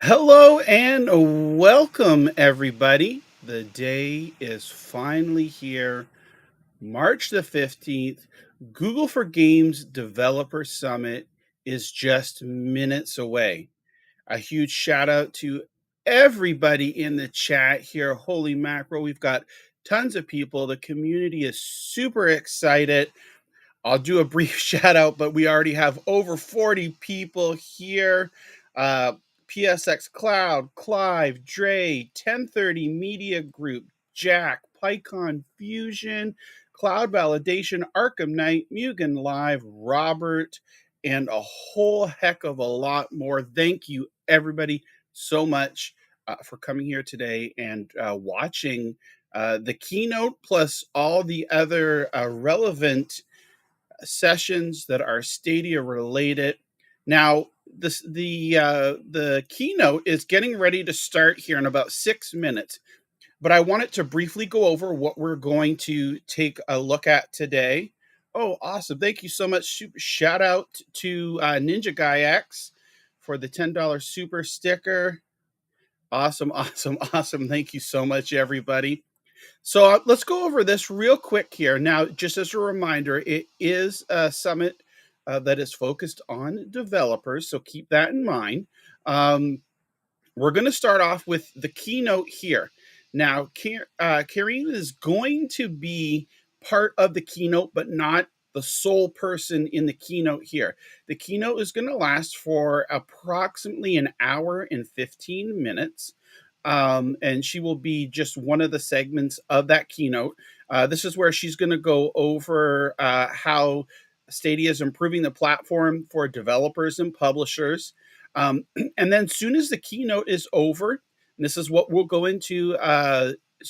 Hello and welcome, everybody. The day is finally here, March the 15th. Google for Games Developer Summit is just minutes away. A huge shout out to everybody in the chat here. Holy mackerel, we've got tons of people. The community is super excited. I'll do a brief shout out, but we already have over 40 people here. Uh, PSX Cloud, Clive, Dre, 1030 Media Group, Jack, PyCon Fusion, Cloud Validation, Arkham Knight, Mugen Live, Robert, and a whole heck of a lot more. Thank you, everybody, so much for coming here today and watching the keynote, plus all the other relevant sessions that are Stadia related. Now, the keynote is getting ready to start here in about 6 minutes, but I wanted to briefly go over what we're going to take a look at today. Oh, awesome! Thank you so much. Shout out to Ninja Guy X for the $10 super sticker. Awesome, awesome, awesome. Thank you so much, everybody. So let's go over this real quick here. Now, just as a reminder, it is a summit that is focused on developers, so keep that in mind. We're going to start off with the keynote here. Now, Careen is going to be part of the keynote, but not the sole person in the keynote here. The keynote is going to last for approximately an hour and 15 minutes. And she will be just one of the segments of that keynote. This is where she's going to go over how Stadia is improving the platform for developers and publishers. And then, soon as the keynote is over, and this is what we'll go into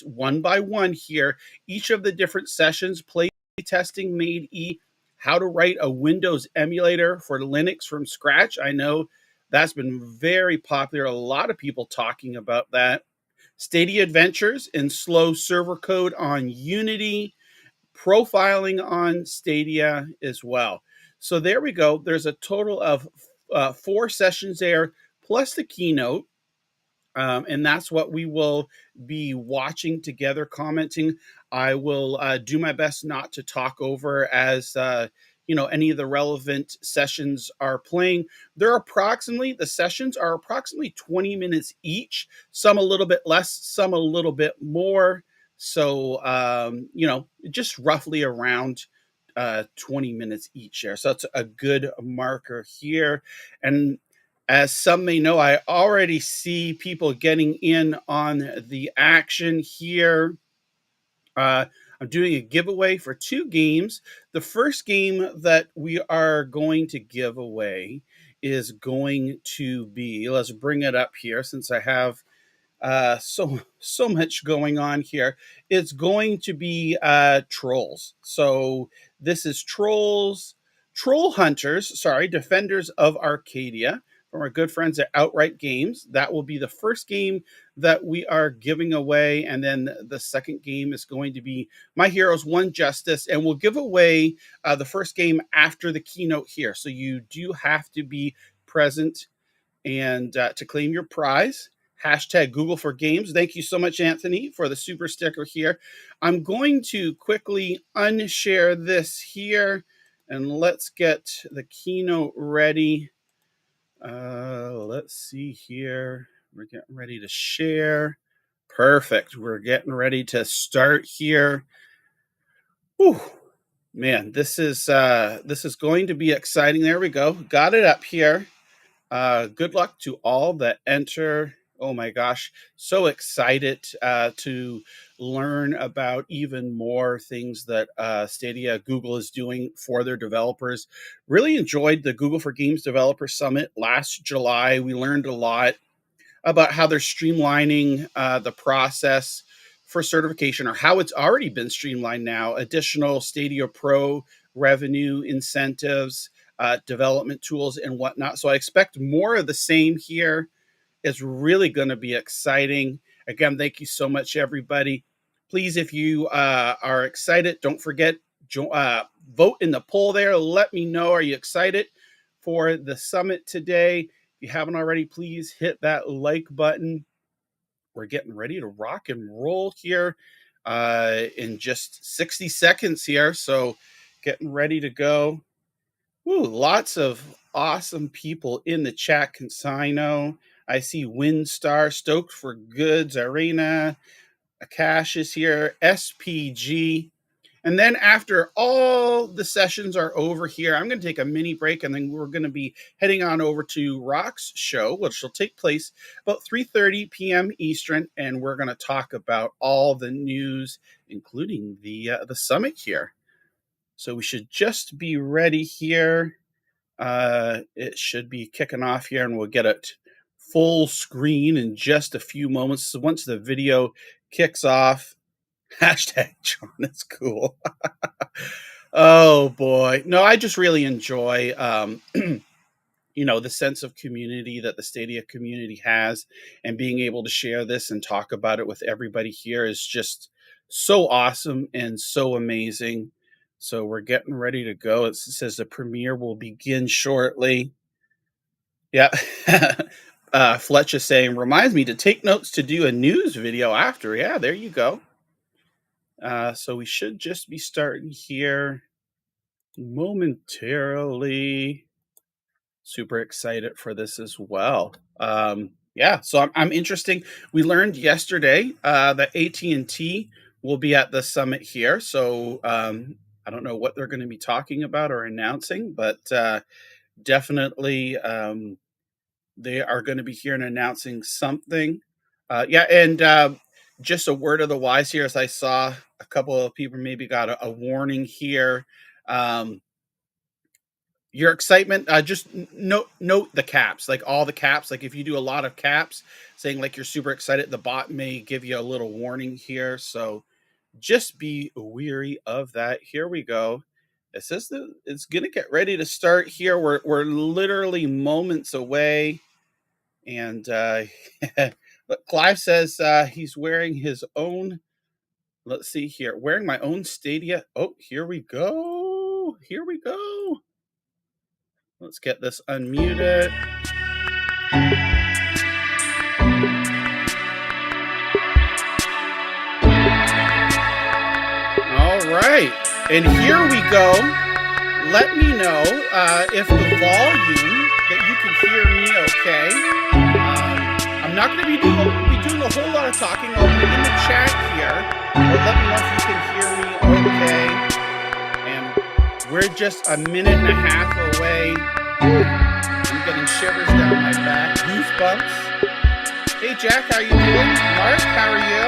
one by one here, each of the different sessions: play testing made E, how to write a Windows emulator for Linux from scratch. I know that's been very popular. A lot of people talking about that. Stadia Adventures in slow server code on Unity, profiling on Stadia as well. So there we go. There's a total of 4 sessions there, plus the keynote. And that's what we will be watching together, commenting. I will do my best not to talk over as any of the relevant sessions are playing. The sessions are approximately 20 minutes each. Some a little bit less, some a little bit more. So just roughly around 20 minutes each there. So that's a good marker here. And as some may know, I already see people getting in on the action here. I'm doing a giveaway for 2 games. The first game that we are going to give away is going to be, let's bring it up here since I have so much going on here. It's going to be Trolls. So this is Troll Hunters, sorry, Defenders of Arcadia, from our good friends at Outright Games. That will be the first game that we are giving away, and then the second game is going to be My Heroes One Justice, and we'll give away the first game after the keynote here. So you do have to be present and to claim your prize. Hashtag Google for Games. Thank you so much, Anthony, for the super sticker here. I'm going to quickly unshare this here, and let's get the keynote ready. Let's see here. We're getting ready to share. Perfect. We're getting ready to start here. Whew. Man, this is going to be exciting. There we go. Got it up here. Good luck to all that enter. Oh my gosh, so excited to learn about even more things that Stadia Google is doing for their developers. Really enjoyed the Google for Games Developer Summit last July. We learned a lot about how they're streamlining the process for certification, or how it's already been streamlined now. Additional Stadia Pro revenue incentives, development tools, and whatnot. So I expect more of the same here. It's really going to be exciting. Again, thank you so much, everybody. Please, if you are excited, don't forget, vote in the poll there. Let me know, are you excited for the summit today? If you haven't already, please hit that like button. We're getting ready to rock and roll here in just 60 seconds here. So getting ready to go. Woo, lots of awesome people in the chat. Consigno. I see Windstar, Stoked for Goods, Arena, Akash is here, SPG. And then after all the sessions are over here, I'm going to take a mini break, and then we're going to be heading on over to Rock's show, which will take place about 3:30 p.m. Eastern, and we're going to talk about all the news, including the summit here. So we should just be ready here. It should be kicking off here, and we'll get it full screen in just a few moments. So once the video kicks off, hashtag John is cool. Oh boy. No, I just really enjoy the sense of community that the Stadia community has, and being able to share this and talk about it with everybody here is just so awesome and so amazing. So we're getting ready to go. It says the premiere will begin shortly. Yeah. Fletch is saying, reminds me to take notes to do a news video after. Yeah, there you go. So we should just be starting here momentarily. Super excited for this as well. Yeah, so I'm interesting. We learned yesterday that AT&T will be at the summit here. So I don't know what they're going to be talking about or announcing, but definitely they are going to be here and announcing something. Yeah, and just a word of the wise here, as I saw a couple of people maybe got a warning here. Your excitement, just note the caps, like all the caps. Like if you do a lot of caps, saying like you're super excited, the bot may give you a little warning here. So just be weary of that. Here we go. It says that it's going to get ready to start here. We're literally moments away. And Clive says he's wearing his own, let's see here, wearing my own Stadia. Oh, here we go. Here we go. Let's get this unmuted. All right. And here we go. Let me know if the volume that you can hear me okay. I'm not going to be doing a whole lot of talking. I'll be in the chat here. But let me know if you can hear me okay. And we're just a minute and a half away. I'm getting shivers down my back. Goosebumps. Hey, Jack, how you doing? Mark, how are you?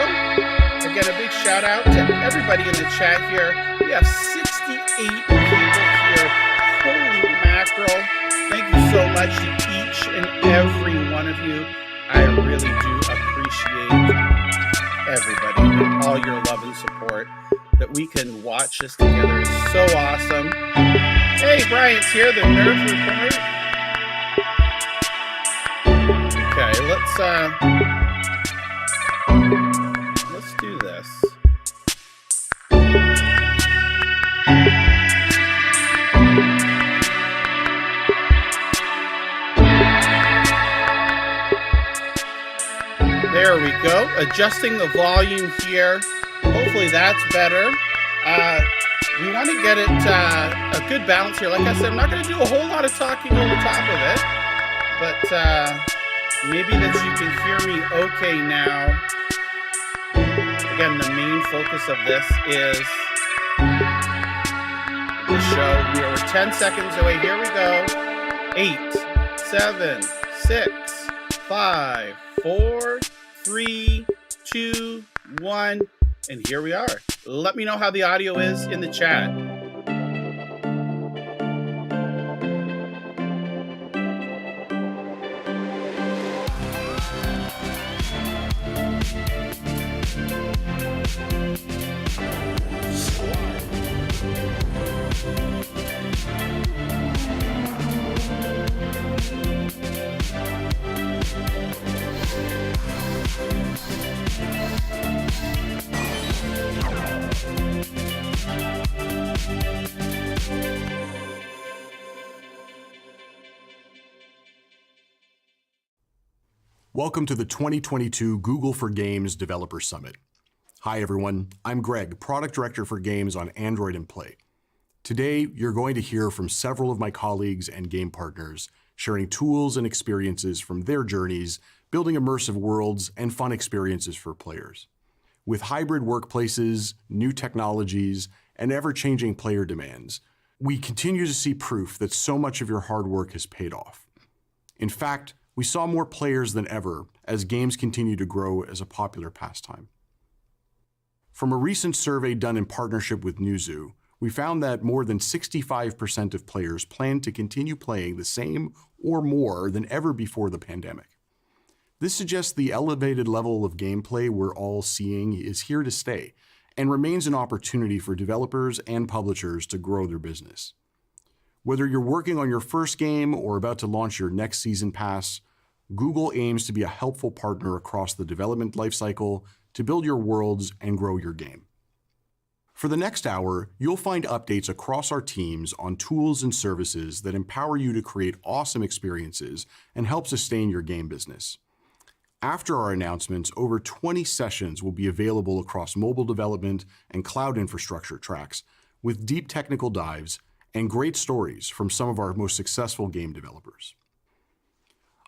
Again, a big shout out to everybody in the chat here. We have 68 people here. Holy mackerel. Thank you so much to each and every one of you. I really do appreciate everybody and all your love and support. That we can watch this together is so awesome. Hey, Brian's here, the Nerf Report. Okay, let's do this. There we go. Adjusting the volume here. Hopefully that's better. We want to get it a good balance here. Like I said, I'm not going to do a whole lot of talking over top of it, but maybe that you can hear me okay now. Again, the main focus of this is the show. We are 10 seconds away. Here we go. 8, 7, 6, 5, 4, 3, 2, 1. And here we are. Let me know how the audio is in the chat. Welcome to the 2022 Google for Games Developer Summit. Hi everyone, I'm Greg, Product Director for Games on Android and Play. Today, you're going to hear from several of my colleagues and game partners, sharing tools and experiences from their journeys, building immersive worlds and fun experiences for players. With hybrid workplaces, new technologies, and ever-changing player demands, we continue to see proof that so much of your hard work has paid off. In fact, we saw more players than ever as games continue to grow as a popular pastime. From a recent survey done in partnership with Newzoo, we found that more than 65% of players plan to continue playing the same or more than ever before the pandemic. This suggests the elevated level of gameplay we're all seeing is here to stay and remains an opportunity for developers and publishers to grow their business. Whether you're working on your first game or about to launch your next season pass, Google aims to be a helpful partner across the development lifecycle to build your worlds and grow your game. For the next hour, you'll find updates across our teams on tools and services that empower you to create awesome experiences and help sustain your game business. After our announcements, over 20 sessions will be available across mobile development and cloud infrastructure tracks, with deep technical dives and great stories from some of our most successful game developers.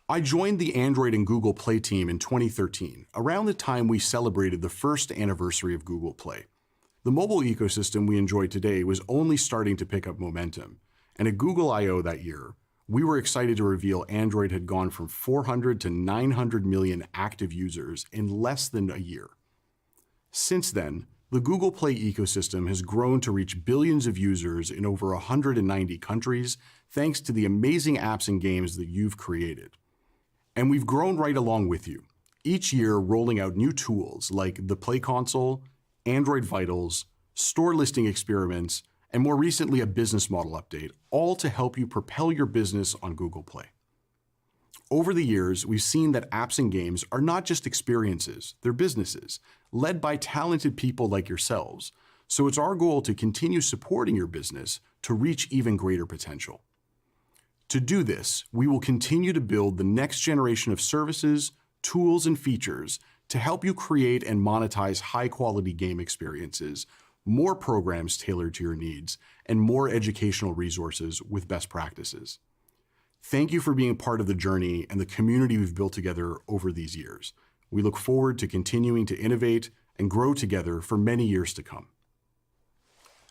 I joined the Android and Google Play team in 2013, around the time we celebrated the first anniversary of Google Play. The mobile ecosystem we enjoy today was only starting to pick up momentum, and at Google I/O that year, we were excited to reveal Android had gone from 400 to 900 million active users in less than a year. Since then, the Google Play ecosystem has grown to reach billions of users in over 190 countries, thanks to the amazing apps and games that you've created. And we've grown right along with you, each year rolling out new tools like the Play Console, Android Vitals, store listing experiments, and more recently a business model update, all to help you propel your business on Google Play. Over the years, we've seen that apps and games are not just experiences, they're businesses, led by talented people like yourselves. So it's our goal to continue supporting your business to reach even greater potential. To do this, we will continue to build the next generation of services, tools, and features to help you create and monetize high-quality game experiences, more programs tailored to your needs, and more educational resources with best practices. Thank you for being part of the journey and the community we've built together over these years. We look forward to continuing to innovate and grow together for many years to come.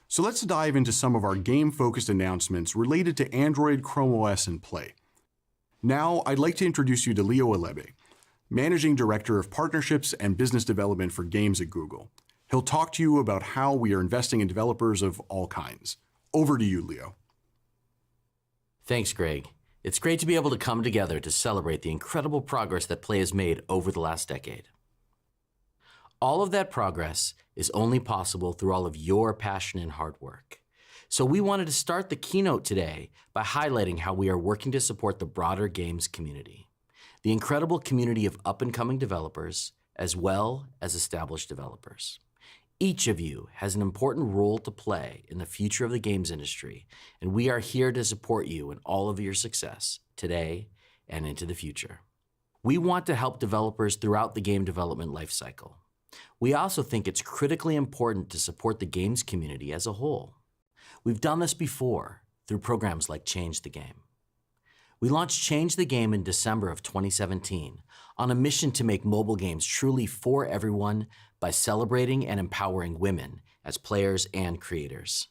So let's dive into some of our game-focused announcements related to Android, Chrome OS, and Play. Now, I'd like to introduce you to Leo Alebe, Managing Director of Partnerships and Business Development for Games at Google. He'll talk to you about how we are investing in developers of all kinds. Over to you, Leo. Thanks, Greg. It's great to be able to come together to celebrate the incredible progress that Play has made over the last decade. All of that progress is only possible through all of your passion and hard work. So we wanted to start the keynote today by highlighting how we are working to support the broader games community, the incredible community of up-and-coming developers, as well as established developers. Each of you has an important role to play in the future of the games industry, and we are here to support you in all of your success today and into the future. We want to help developers throughout the game development lifecycle. We also think it's critically important to support the games community as a whole. We've done this before through programs like Change the Game. We launched Change the Game in December of 2017 on a mission to make mobile games truly for everyone by celebrating and empowering women as players and creators.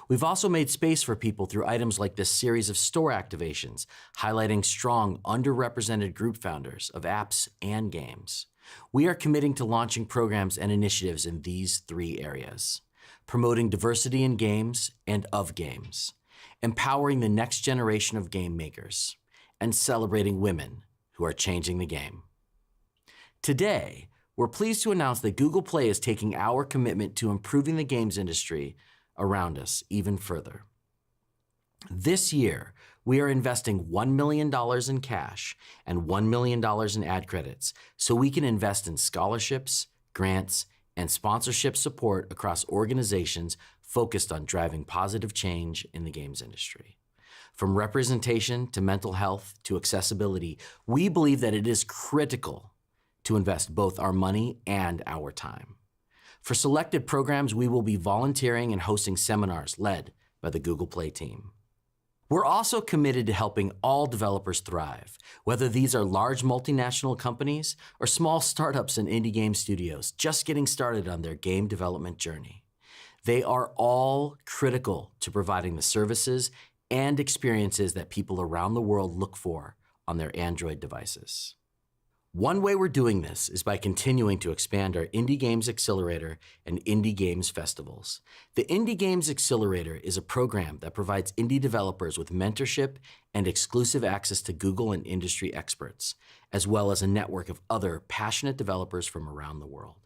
We've also made space for people through items like this series of store activations, highlighting strong, underrepresented group founders of apps and games. We are committing to launching programs and initiatives in these three areas: promoting diversity in games and of games, empowering the next generation of game makers, and celebrating women who are changing the game. Today, we're pleased to announce that Google Play is taking our commitment to improving the games industry around us even further. This year, we are investing $1 million in cash and $1 million in ad credits so we can invest in scholarships, grants, and sponsorship support across organizations focused on driving positive change in the games industry. From representation to mental health to accessibility, we believe that it is critical to invest both our money and our time. For selected programs, we will be volunteering and hosting seminars led by the Google Play team. We're also committed to helping all developers thrive, whether these are large multinational companies or small startups and indie game studios just getting started on their game development journey. They are all critical to providing the services and experiences that people around the world look for on their Android devices. One way we're doing this is by continuing to expand our Indie Games Accelerator and Indie Games Festivals. The Indie Games Accelerator is a program that provides indie developers with mentorship and exclusive access to Google and industry experts, as well as a network of other passionate developers from around the world.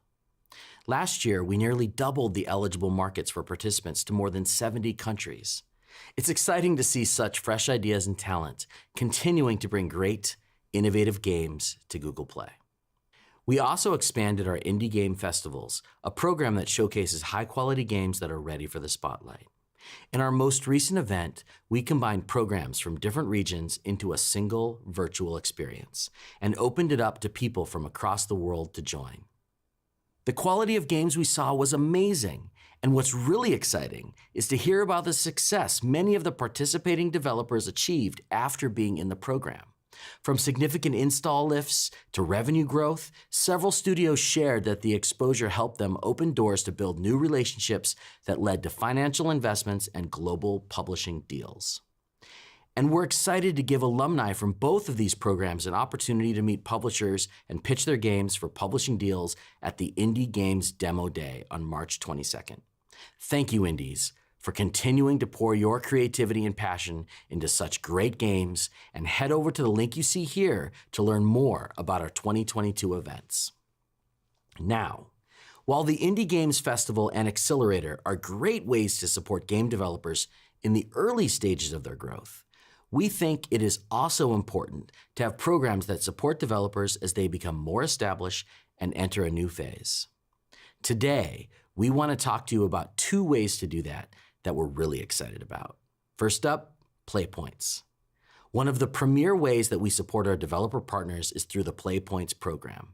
Last year, we nearly doubled the eligible markets for participants to more than 70 countries. It's exciting to see such fresh ideas and talent continuing to bring great, innovative games to Google Play. We also expanded our Indie Game Festivals, a program that showcases high-quality games that are ready for the spotlight. In our most recent event, we combined programs from different regions into a single virtual experience and opened it up to people from across the world to join. The quality of games we saw was amazing, and what's really exciting is to hear about the success many of the participating developers achieved after being in the program. From significant install lifts to revenue growth, several studios shared that the exposure helped them open doors to build new relationships that led to financial investments and global publishing deals. And we're excited to give alumni from both of these programs an opportunity to meet publishers and pitch their games for publishing deals at the Indie Games Demo Day on March 22nd. Thank you, Indies, for continuing to pour your creativity and passion into such great games, and head over to the link you see here to learn more about our 2022 events. Now, while the Indie Games Festival and Accelerator are great ways to support game developers in the early stages of their growth, we think it is also important to have programs that support developers as they become more established and enter a new phase. Today, we want to talk to you about two ways to do that we're really excited about. First up, PlayPoints. One of the premier ways that we support our developer partners is through the PlayPoints program.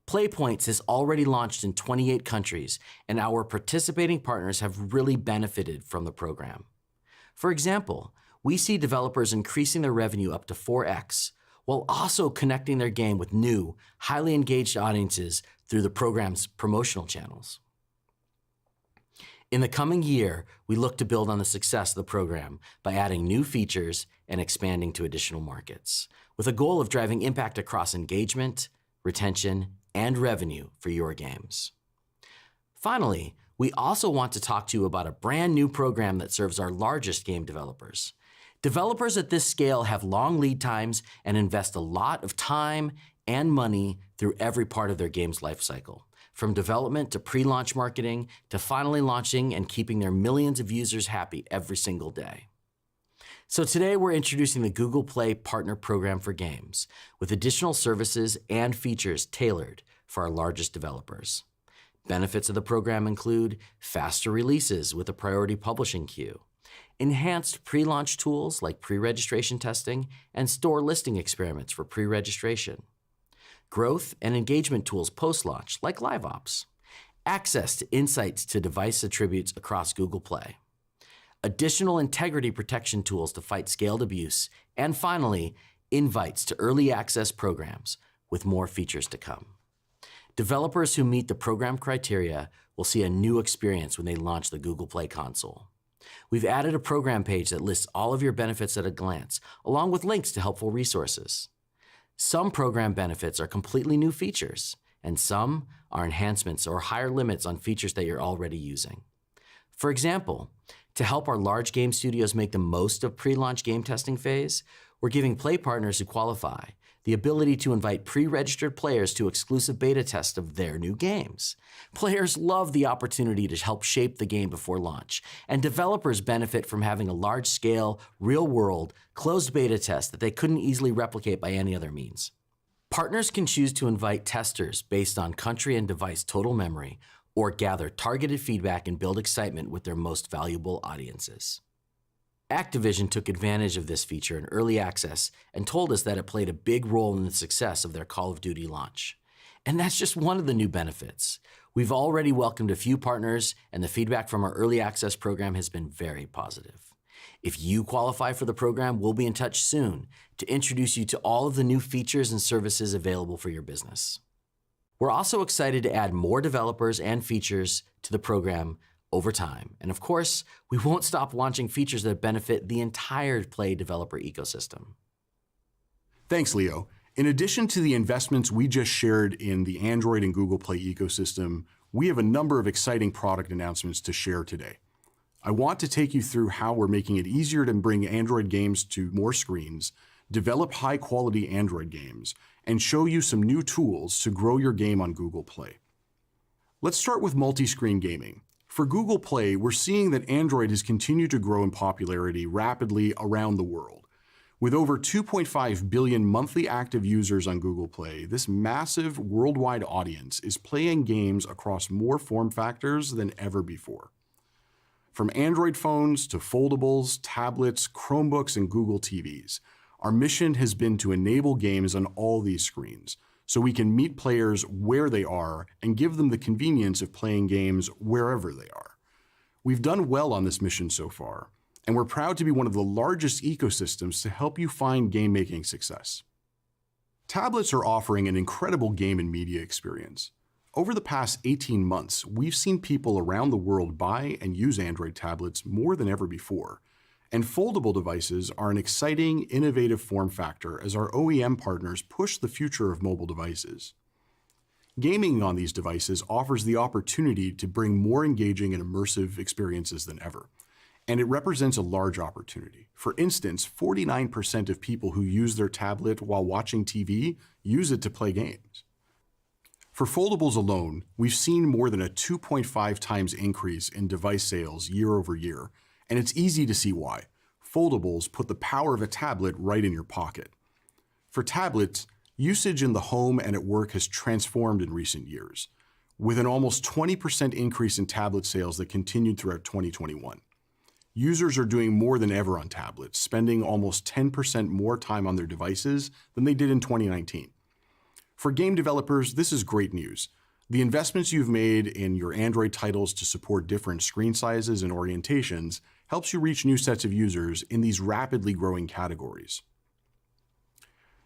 PlayPoints has already launched in 28 countries, and our participating partners have really benefited from the program. For example, we see developers increasing their revenue up to 4x, while also connecting their game with new, highly engaged audiences through the program's promotional channels. In the coming year, we look to build on the success of the program by adding new features and expanding to additional markets, with a goal of driving impact across engagement, retention, and revenue for your games. Finally, we also want to talk to you about a brand new program that serves our largest game developers. Developers at this scale have long lead times and invest a lot of time and money through every part of their game's lifecycle, from development to pre-launch marketing to finally launching and keeping their millions of users happy every single day. So today we're introducing the Google Play Partner Program for Games, with additional services and features tailored for our largest developers. Benefits of the program include faster releases with a priority publishing queue, enhanced pre-launch tools like pre-registration testing and store listing experiments for pre-registration, growth and engagement tools post-launch like LiveOps, access to insights to device attributes across Google Play, additional integrity protection tools to fight scaled abuse, and finally, invites to early access programs with more features to come. Developers who meet the program criteria will see a new experience when they launch the Google Play console. We've added a program page that lists all of your benefits at a glance, along with links to helpful resources. Some program benefits are completely new features, and some are enhancements or higher limits on features that you're already using. For example, to help our large game studios make the most of pre-launch game testing phase, we're giving Play partners who qualify the ability to invite pre-registered players to exclusive beta tests of their new games. Players love the opportunity to help shape the game before launch, and developers benefit from having a large-scale, real-world, closed beta test that they couldn't easily replicate by any other means. Partners can choose to invite testers based on country and device total memory, or gather targeted feedback and build excitement with their most valuable audiences. Activision took advantage of this feature in early access and told us that it played a big role in the success of their Call of Duty launch. And that's just one of the new benefits. We've already welcomed a few partners, and the feedback from our early access program has been very positive. If you qualify for the program, we'll be in touch soon to introduce you to all of the new features and services available for your business. We're also excited to add more developers and features to the program over time. And of course, we won't stop launching features that benefit the entire Play developer ecosystem. Thanks, Leo. In addition to the investments we just shared in the Android and Google Play ecosystem, we have a number of exciting product announcements to share today. I want to take you through how we're making it easier to bring Android games to more screens, develop high-quality Android games, and show you some new tools to grow your game on Google Play. Let's start with multi-screen gaming. For Google Play, we're seeing that Android has continued to grow in popularity rapidly around the world. With over 2.5 billion monthly active users on Google Play, this massive worldwide audience is playing games across more form factors than ever before. From Android phones to foldables, tablets, Chromebooks, and Google TVs, our mission has been to enable games on all these screens, so we can meet players where they are and give them the convenience of playing games wherever they are. We've done well on this mission so far, and we're proud to be one of the largest ecosystems to help you find game-making success. Tablets are offering an incredible game and media experience. Over the past 18 months, we've seen people around the world buy and use Android tablets more than ever before, and foldable devices are an exciting, innovative form factor as our OEM partners push the future of mobile devices. Gaming on these devices offers the opportunity to bring more engaging and immersive experiences than ever, and it represents a large opportunity. For instance, 49% of people who use their tablet while watching TV use it to play games. For foldables alone, we've seen more than a 2.5 times increase in device sales year over year, and it's easy to see why. Foldables put the power of a tablet right in your pocket. For tablets, usage in the home and at work has transformed in recent years, with an almost 20% increase in tablet sales that continued throughout 2021. Users are doing more than ever on tablets, spending almost 10% more time on their devices than they did in 2019. For game developers, this is great news. The investments you've made in your Android titles to support different screen sizes and orientations helps you reach new sets of users in these rapidly growing categories.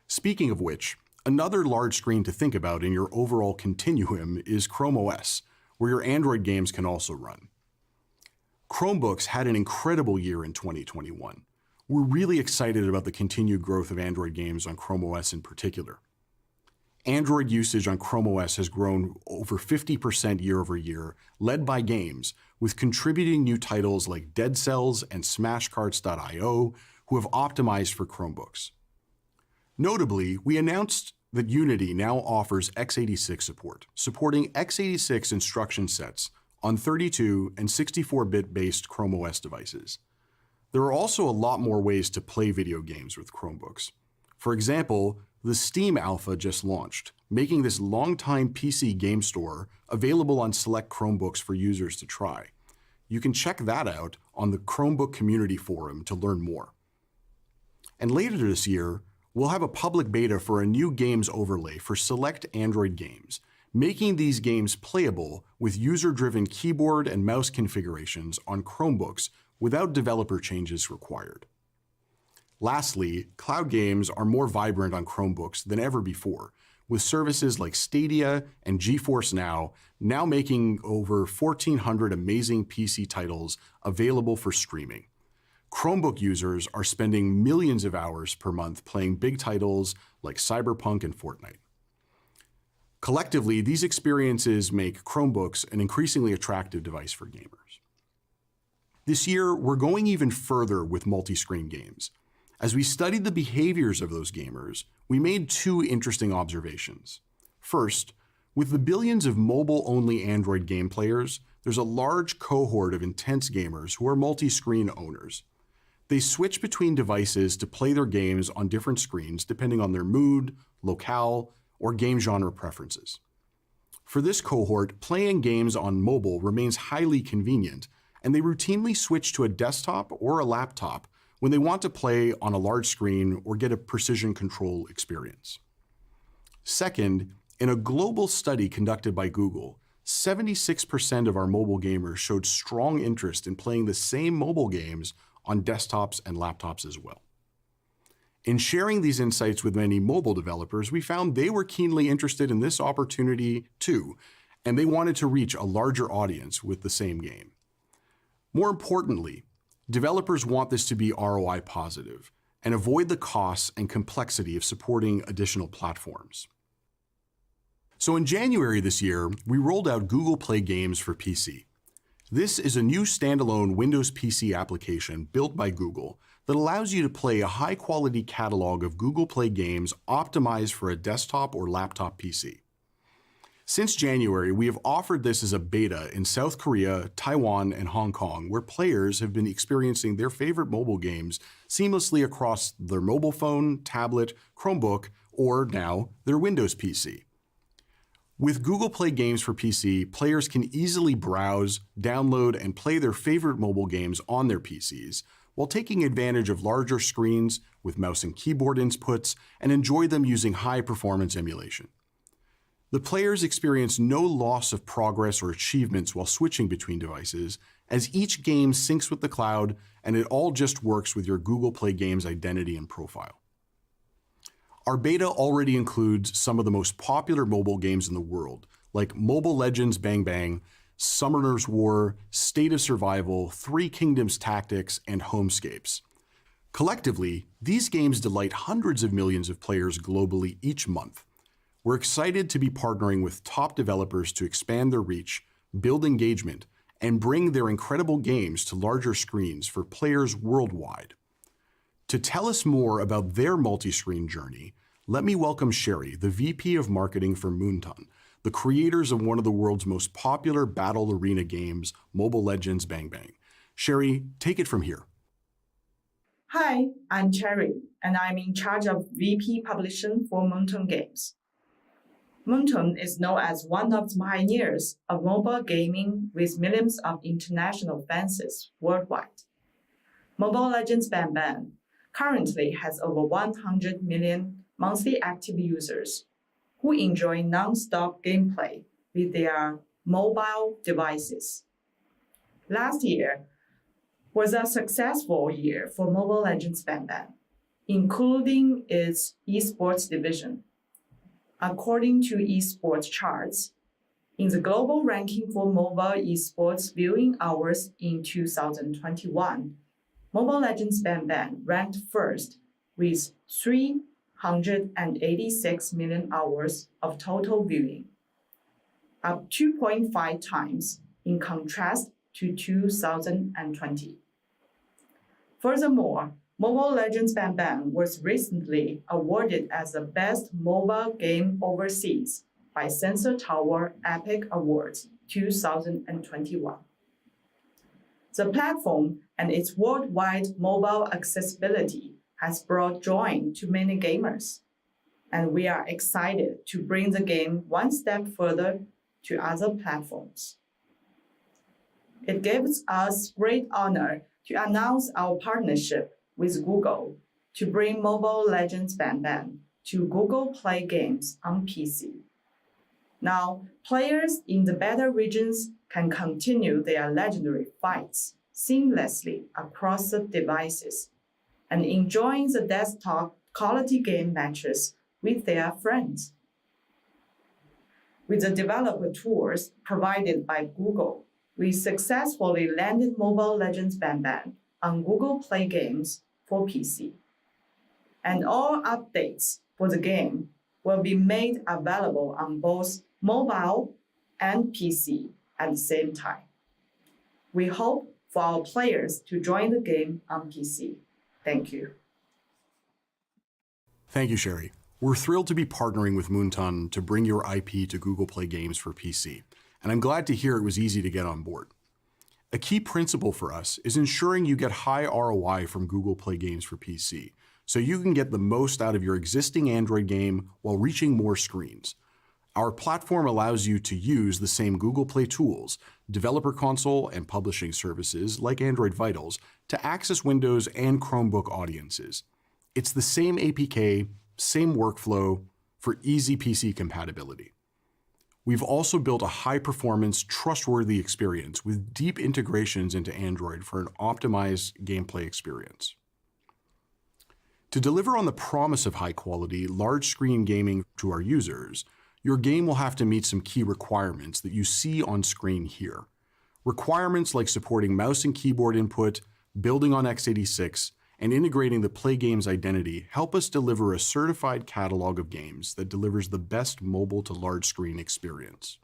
Speaking of which, another large screen to think about in your overall continuum is Chrome OS, where your Android games can also run. Chromebooks had an incredible year in 2021. We're really excited about the continued growth of Android games on Chrome OS in particular. Android usage on Chrome OS has grown over 50% year over year, led by games, with contributing new titles like Dead Cells and SmashCarts.io, who have optimized for Chromebooks. Notably, we announced that Unity now offers x86 support, supporting x86 instruction sets on 32 and 64-bit based Chrome OS devices. There are also a lot more ways to play video games with Chromebooks. For example, the Steam Alpha just launched, making this longtime PC game store available on select Chromebooks for users to try. You can check that out on the Chromebook community forum to learn more. And later this year, we'll have a public beta for a new games overlay for select Android games, making these games playable with user-driven keyboard and mouse configurations on Chromebooks without developer changes required. Lastly, cloud games are more vibrant on Chromebooks than ever before, with services like Stadia and GeForce now making over 1,400 amazing PC titles available for streaming. Chromebook users are spending millions of hours per month playing big titles like Cyberpunk and Fortnite. Collectively, these experiences make Chromebooks an increasingly attractive device for gamers. This year, we're going even further with multi-screen games. As we studied the behaviors of those gamers, we made two interesting observations. First, with the billions of mobile-only Android game players, there's a large cohort of intense gamers who are multi-screen owners. They switch between devices to play their games on different screens depending on their mood, locale, or game genre preferences. For this cohort, playing games on mobile remains highly convenient, and they routinely switch to a desktop or a laptop when they want to play on a large screen or get a precision control experience. Second, in a global study conducted by Google, 76% of our mobile gamers showed strong interest in playing the same mobile games on desktops and laptops as well. In sharing these insights with many mobile developers, we found they were keenly interested in this opportunity too, and they wanted to reach a larger audience with the same game. More importantly, developers want this to be ROI positive and avoid the costs and complexity of supporting additional platforms. So in January this year, we rolled out Google Play Games for PC. This is a new standalone Windows PC application built by Google that allows you to play a high-quality catalog of Google Play games optimized for a desktop or laptop PC. Since January, we have offered this as a beta in South Korea, Taiwan, and Hong Kong, where players have been experiencing their favorite mobile games seamlessly across their mobile phone, tablet, Chromebook, or now their Windows PC. With Google Play Games for PC, players can easily browse, download, and play their favorite mobile games on their PCs, while taking advantage of larger screens with mouse and keyboard inputs and enjoy them using high-performance emulation. The players experience no loss of progress or achievements while switching between devices, as each game syncs with the cloud and it all just works with your Google Play Games identity and profile. Our beta already includes some of the most popular mobile games in the world, like Mobile Legends Bang Bang, Summoner's War, State of Survival, Three Kingdoms Tactics, and Homescapes. Collectively, these games delight hundreds of millions of players globally each month. We're excited to be partnering with top developers to expand their reach, build engagement, and bring their incredible games to larger screens for players worldwide. To tell us more about their multi-screen journey, let me welcome Sherry, the VP of Marketing for Moonton, the creators of one of the world's most popular battle arena games, Mobile Legends Bang Bang. Sherry, take it from here. Hi, I'm Cherry, and I'm in charge of VP Publishing for Moonton Games. Moonton is known as one of the pioneers of mobile gaming with millions of international fans worldwide. Mobile Legends Bang Bang currently has over 100 million monthly active users who enjoy non-stop gameplay with their mobile devices. Last year was a successful year for Mobile Legends Bang Bang, including its esports division. According to esports charts, in the global ranking for mobile esports viewing hours in 2021, Mobile Legends Bang Bang ranked first with 386 million hours of total viewing, up 2.5 times in contrast to 2020. Furthermore, Mobile Legends Bang Bang was recently awarded as the best mobile game overseas by Sensor Tower Epic Awards 2021. The platform and its worldwide mobile accessibility has brought joy to many gamers, and we are excited to bring the game one step further to other platforms. It gives us great honor to announce our partnership with Google to bring Mobile Legends Bang Bang to Google Play Games on PC. Now, players in the beta regions can continue their legendary fights seamlessly across the devices and enjoying the desktop quality game matches with their friends. With the developer tools provided by Google, we successfully landed Mobile Legends Bang Bang on Google Play Games for PC. And all updates for the game will be made available on both mobile and PC at the same time. We hope for our players to join the game on PC. Thank you. Thank you, Sherry. We're thrilled to be partnering with Moonton to bring your IP to Google Play Games for PC, and I'm glad to hear it was easy to get on board. A key principle for us is ensuring you get high ROI from Google Play Games for PC, so you can get the most out of your existing Android game while reaching more screens. Our platform allows you to use the same Google Play tools, developer console, and publishing services like Android Vitals to access Windows and Chromebook audiences. It's the same APK, same workflow for easy PC compatibility. We've also built a high-performance, trustworthy experience with deep integrations into Android for an optimized gameplay experience. To deliver on the promise of high-quality, large-screen gaming to our users, your game will have to meet some key requirements that you see on screen here. Requirements like supporting mouse and keyboard input, building on x86, and integrating the Play Games identity help us deliver a certified catalog of games that delivers the best mobile to large screen experience.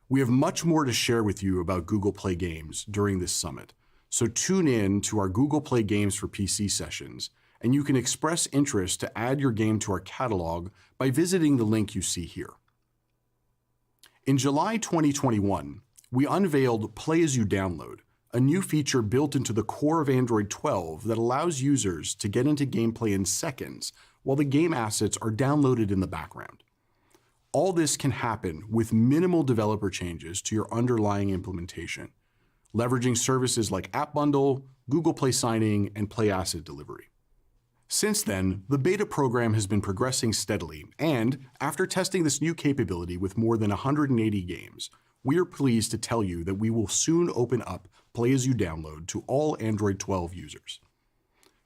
We have much more to share with you about Google Play Games during this summit, so tune in to our Google Play Games for PC sessions, and you can express interest to add your game to our catalog by visiting the link you see here. In July 2021, we unveiled Play As You Download, a new feature built into the core of Android 12 that allows users to get into gameplay in seconds while the game assets are downloaded in the background. All this can happen with minimal developer changes to your underlying implementation, leveraging services like App Bundle, Google Play Signing, and Play Asset Delivery. Since then, the beta program has been progressing steadily, and after testing this new capability with more than 180 games, we are pleased to tell you that we will soon open up Play As You Download to all Android 12 users.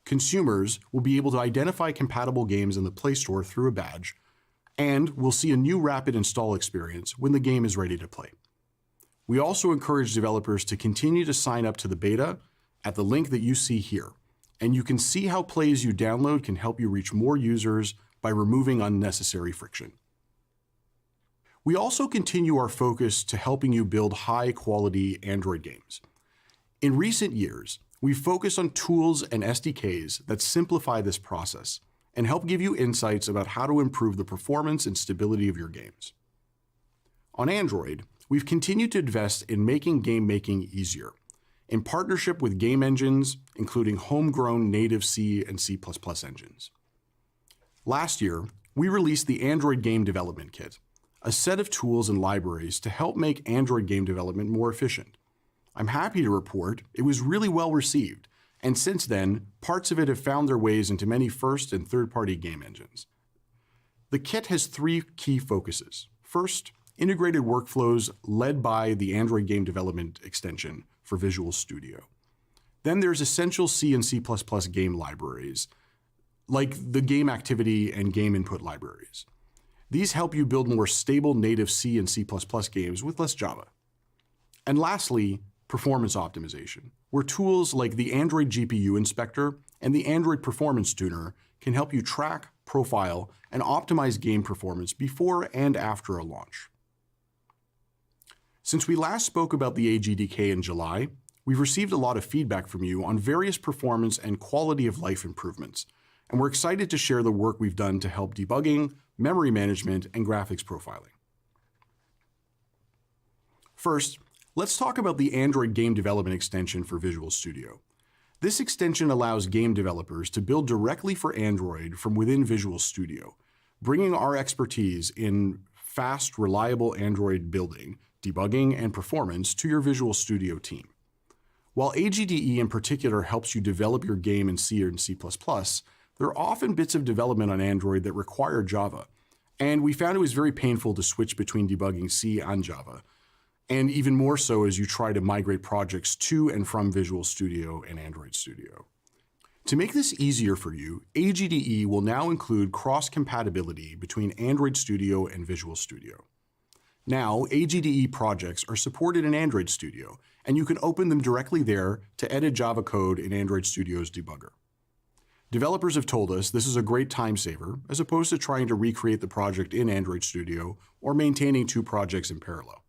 Consumers will be able to identify compatible games in the Play Store through a badge, and will see a new rapid install experience when the game is ready to play. We also encourage developers to continue to sign up to the beta at the link that you see here, and you can see how Play As You Download can help you reach more users by removing unnecessary friction. We also continue our focus to helping you build high-quality Android games. In recent years, we've focused on tools and SDKs that simplify this process and help give you insights about how to improve the performance and stability of your games. On Android, we've continued to invest in making game making easier, in partnership with game engines, including homegrown native C and C++ engines. Last year, we released the Android Game Development Kit, a set of tools and libraries to help make Android game development more efficient. I'm happy to report it was really well received, and since then, parts of it have found their ways into many first and third-party game engines. The kit has three key focuses. First, integrated workflows led by the Android Game Development extension for Visual Studio. Then there's essential C and C++ game libraries, like the game activity and game input libraries. These help you build more stable native C and C++ games with less Java. And lastly, performance optimization, where tools like the Android GPU Inspector and the Android Performance Tuner can help you track, profile, and optimize game performance before and after a launch. Since we last spoke about the AGDK in July, we've received a lot of feedback from you on various performance and quality of life improvements, and we're excited to share the work we've done to help debugging, memory management, and graphics profiling. First, let's talk about the Android Game Development extension for Visual Studio. This extension allows game developers to build directly for Android from within Visual Studio, bringing our expertise in fast, reliable Android building, debugging, and performance to your Visual Studio team. While AGDE in particular helps you develop your game in C and C++, there are often bits of development on Android that require Java, and we found it was very painful to switch between debugging C and Java, and even more so as you try to migrate projects to and from Visual Studio and Android Studio. To make this easier for you, AGDE will now include cross-compatibility between Android Studio and Visual Studio. Now, AGDE projects are supported in Android Studio, and you can open them directly there to edit Java code in Android Studio's debugger. Developers have told us this is a great time saver, as opposed to trying to recreate the project in Android Studio or maintaining two projects in parallel.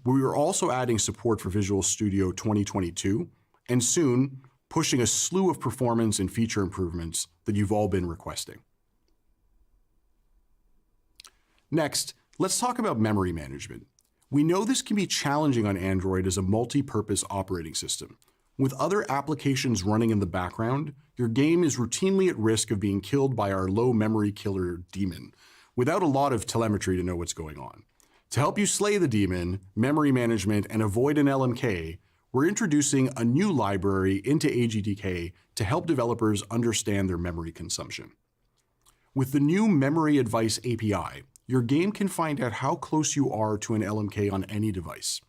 We are also adding support for Visual Studio 2022, and soon pushing a slew of performance and feature improvements that you've all been requesting. Next, let's talk about memory management. We know this can be challenging on Android as a multi-purpose operating system. With other applications running in the background, your game is routinely at risk of being killed by our low memory killer daemon, without a lot of telemetry to know what's going on. To help you slay the daemon, memory management, and avoid an LMK, we're introducing a new library into AGDK to help developers understand their memory consumption. With the new Memory Advice API, your game can find out how close you are to an LMK on any device.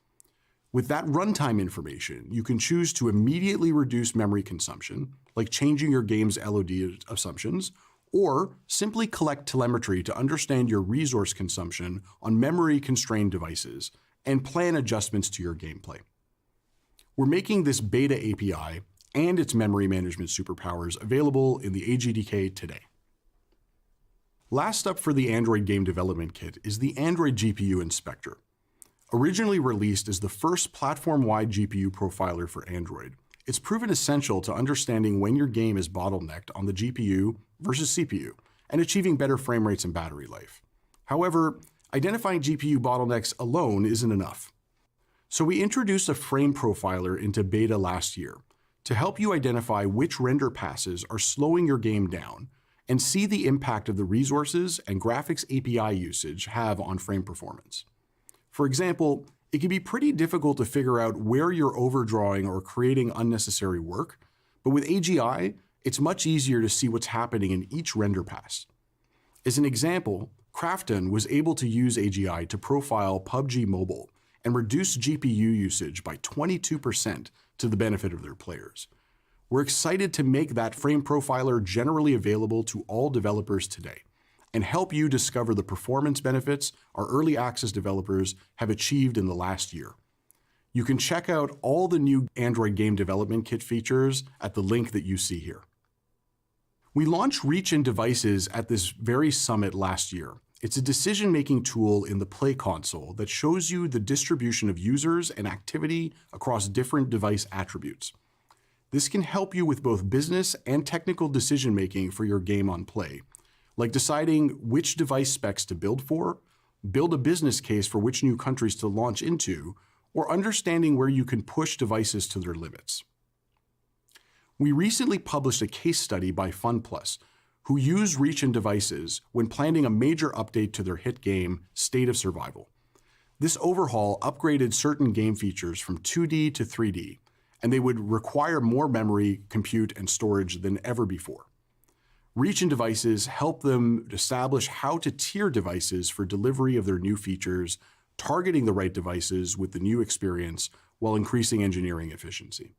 With that runtime information, you can choose to immediately reduce memory consumption, like changing your game's LOD assumptions, or simply collect telemetry to understand your resource consumption on memory-constrained devices and plan adjustments to your gameplay. We're making this beta API and its memory management superpowers available in the AGDK today. Last up for the Android Game Development Kit is the Android GPU Inspector. Originally released as the first platform-wide GPU profiler for Android, it's proven essential to understanding when your game is bottlenecked on the GPU versus CPU and achieving better frame rates and battery life. However, identifying GPU bottlenecks alone isn't enough. So we introduced a frame profiler into beta last year to help you identify which render passes are slowing your game down and see the impact of the resources and graphics API usage have on frame performance. For example, it can be pretty difficult to figure out where you're overdrawing or creating unnecessary work, but with AGI, it's much easier to see what's happening in each render pass. As an example, Crafton was able to use AGI to profile PUBG Mobile and reduce GPU usage by 22% to the benefit of their players. We're excited to make that frame profiler generally available to all developers today and help you discover the performance benefits our early access developers have achieved in the last year. You can check out all the new Android Game Development Kit features at the link that you see here. We launched Reach in Devices at this very summit last year. It's a decision-making tool in the Play console that shows you the distribution of users and activity across different device attributes. This can help you with both business and technical decision-making for your game on Play, like deciding which device specs to build for, build a business case for which new countries to launch into, or understanding where you can push devices to their limits. We recently published a case study by FunPlus, who used Reach in Devices when planning a major update to their hit game, State of Survival. This overhaul upgraded certain game features from 2D to 3D, and they would require more memory, compute, and storage than ever before. Reach in Devices help them establish how to tier devices for delivery of their new features, targeting the right devices with the new experience while increasing engineering efficiency.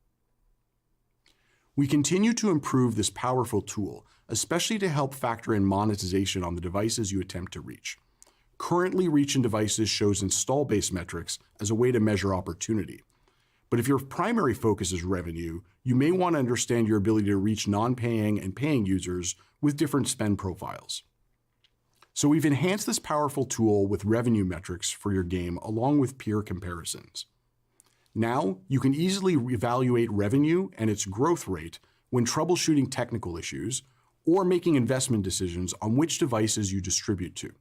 We continue to improve this powerful tool, especially to help factor in monetization on the devices you attempt to reach. Currently, Reach in Devices shows install-based metrics as a way to measure opportunity. But if your primary focus is revenue, you may want to understand your ability to reach non-paying and paying users with different spend profiles. So we've enhanced this powerful tool with revenue metrics for your game along with peer comparisons. Now, you can easily evaluate revenue and its growth rate when troubleshooting technical issues or making investment decisions on which devices you distribute to.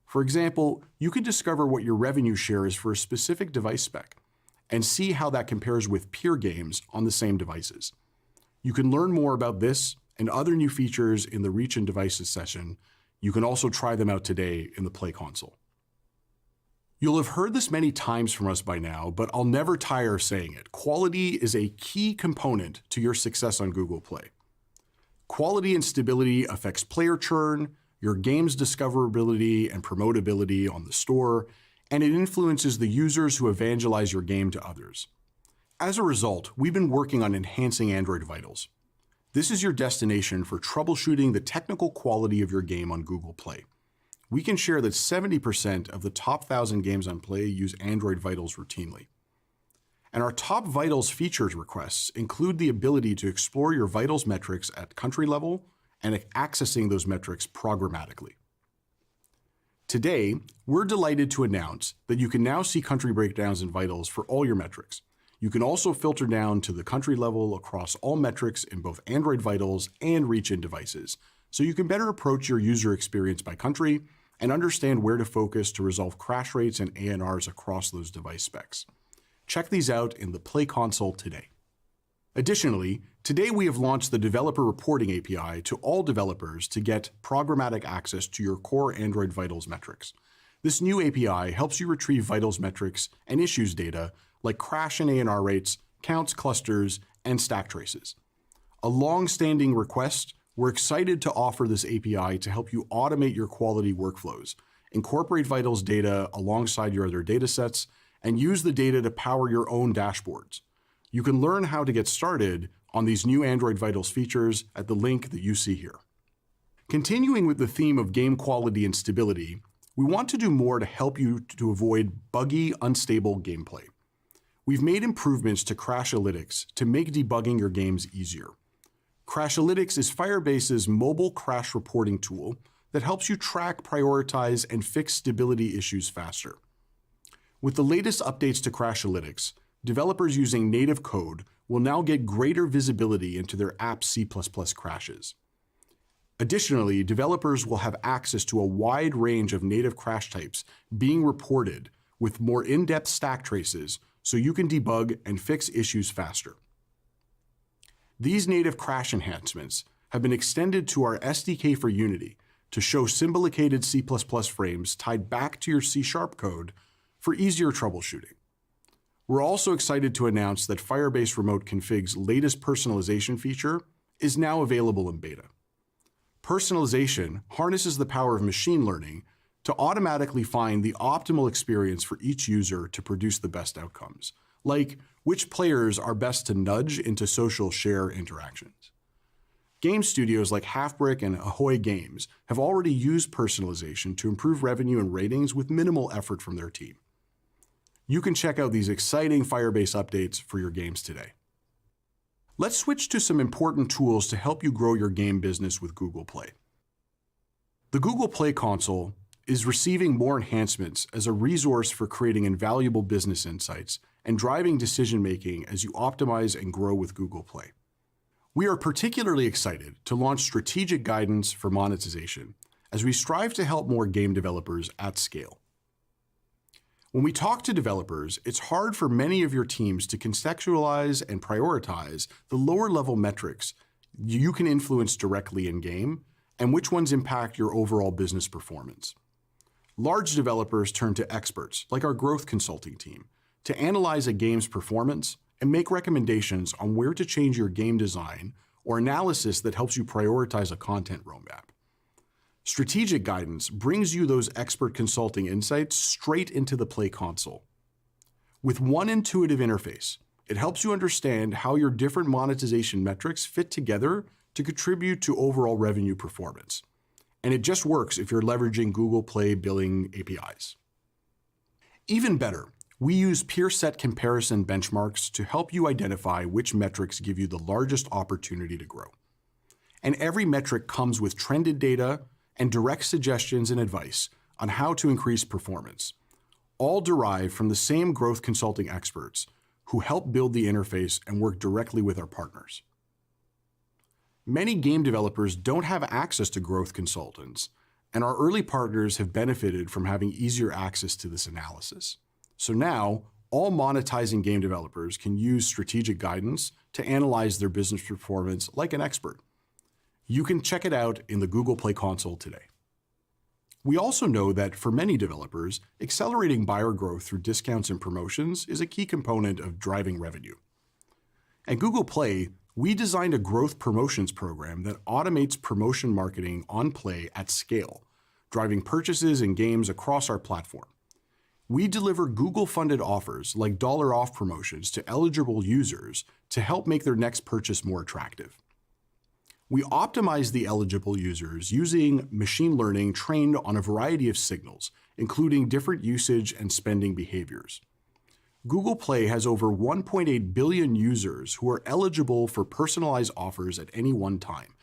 For example, you could discover what your revenue share is for a specific device spec and see how that compares with peer games on the same devices. You can learn more about this and other new features in the Reach in Devices session. You can also try them out today in the Play console. You'll have heard this many times from us by now, but I'll never tire saying it. Quality is a key component to your success on Google Play. Quality and stability affects player churn, your game's discoverability and promotability on the store, and it influences the users who evangelize your game to others. As a result, we've been working on enhancing Android Vitals. This is your destination for troubleshooting the technical quality of your game on Google Play. We can share that 70% of the top 1,000 games on Play use Android Vitals routinely. And our top Vitals features requests include the ability to explore your Vitals metrics at country level and accessing those metrics programmatically. Today, we're delighted to announce that you can now see country breakdowns in Vitals for all your metrics. You can also filter down to the country level across all metrics in both Android Vitals and Reach in Devices, so you can better approach your user experience by country and understand where to focus to resolve crash rates and ANRs across those device specs. Check these out in the Play console today. Additionally, today we have launched the Developer Reporting API to all developers to get programmatic access to your core Android Vitals metrics. This new API helps you retrieve Vitals metrics and issues data like crash and ANR rates, counts, clusters, and stack traces. A long-standing request, we're excited to offer this API to help you automate your quality workflows, incorporate Vitals data alongside your other datasets, and use the data to power your own dashboards. You can learn how to get started on these new Android Vitals features at the link that you see here. Continuing with the theme of game quality and stability, we want to do more to help you to avoid buggy, unstable gameplay. We've made improvements to Crashalytics to make debugging your games easier. Crashalytics is Firebase's mobile crash reporting tool that helps you track, prioritize, and fix stability issues faster. With the latest updates to Crashalytics, developers using native code will now get greater visibility into their app's C++ crashes. Additionally, developers will have access to a wide range of native crash types being reported with more in-depth stack traces so you can debug and fix issues faster. These native crash enhancements have been extended to our SDK for Unity to show symbolicated C++ frames tied back to your C# code for easier troubleshooting. We're also excited to announce that Firebase Remote Config's latest personalization feature is now available in beta. Personalization harnesses the power of machine learning to automatically find the optimal experience for each user to produce the best outcomes, like which players are best to nudge into social share interactions. Game studios like Halfbrick and Ahoy Games have already used personalization to improve revenue and ratings with minimal effort from their team. You can check out these exciting Firebase updates for your games today. Let's switch to some important tools to help you grow your game business with Google Play. The Google Play console is receiving more enhancements as a resource for creating invaluable business insights and driving decision-making as you optimize and grow with Google Play. We are particularly excited to launch strategic guidance for monetization as we strive to help more game developers at scale. When we talk to developers, it's hard for many of your teams to contextualize and prioritize the lower-level metrics you can influence directly in-game and which ones impact your overall business performance. Large developers turn to experts, like our growth consulting team, to analyze a game's performance and make recommendations on where to change your game design or analysis that helps you prioritize a content roadmap. Strategic guidance brings you those expert consulting insights straight into the Play console. With one intuitive interface, it helps you understand how your different monetization metrics fit together to contribute to overall revenue performance. And it just works if you're leveraging Google Play billing APIs. Even better, we use peer set comparison benchmarks to help you identify which metrics give you the largest opportunity to grow. And every metric comes with trended data and direct suggestions and advice on how to increase performance, all derived from the same growth consulting experts who help build the interface and work directly with our partners. Many game developers don't have access to growth consultants, and our early partners have benefited from having easier access to this analysis. So now, all monetizing game developers can use strategic guidance to analyze their business performance like an expert. You can check it out in the Google Play console today. We also know that for many developers, accelerating buyer growth through discounts and promotions is a key component of driving revenue. At Google Play, we designed a growth promotions program that automates promotion marketing on Play at scale, driving purchases and games across our platform. We deliver Google-funded offers like $off promotions to eligible users to help make their next purchase more attractive. We optimize the eligible users using machine learning trained on a variety of signals, including different usage and spending behaviors. Google Play has over 1.8 billion users who are eligible for personalized offers at any one time,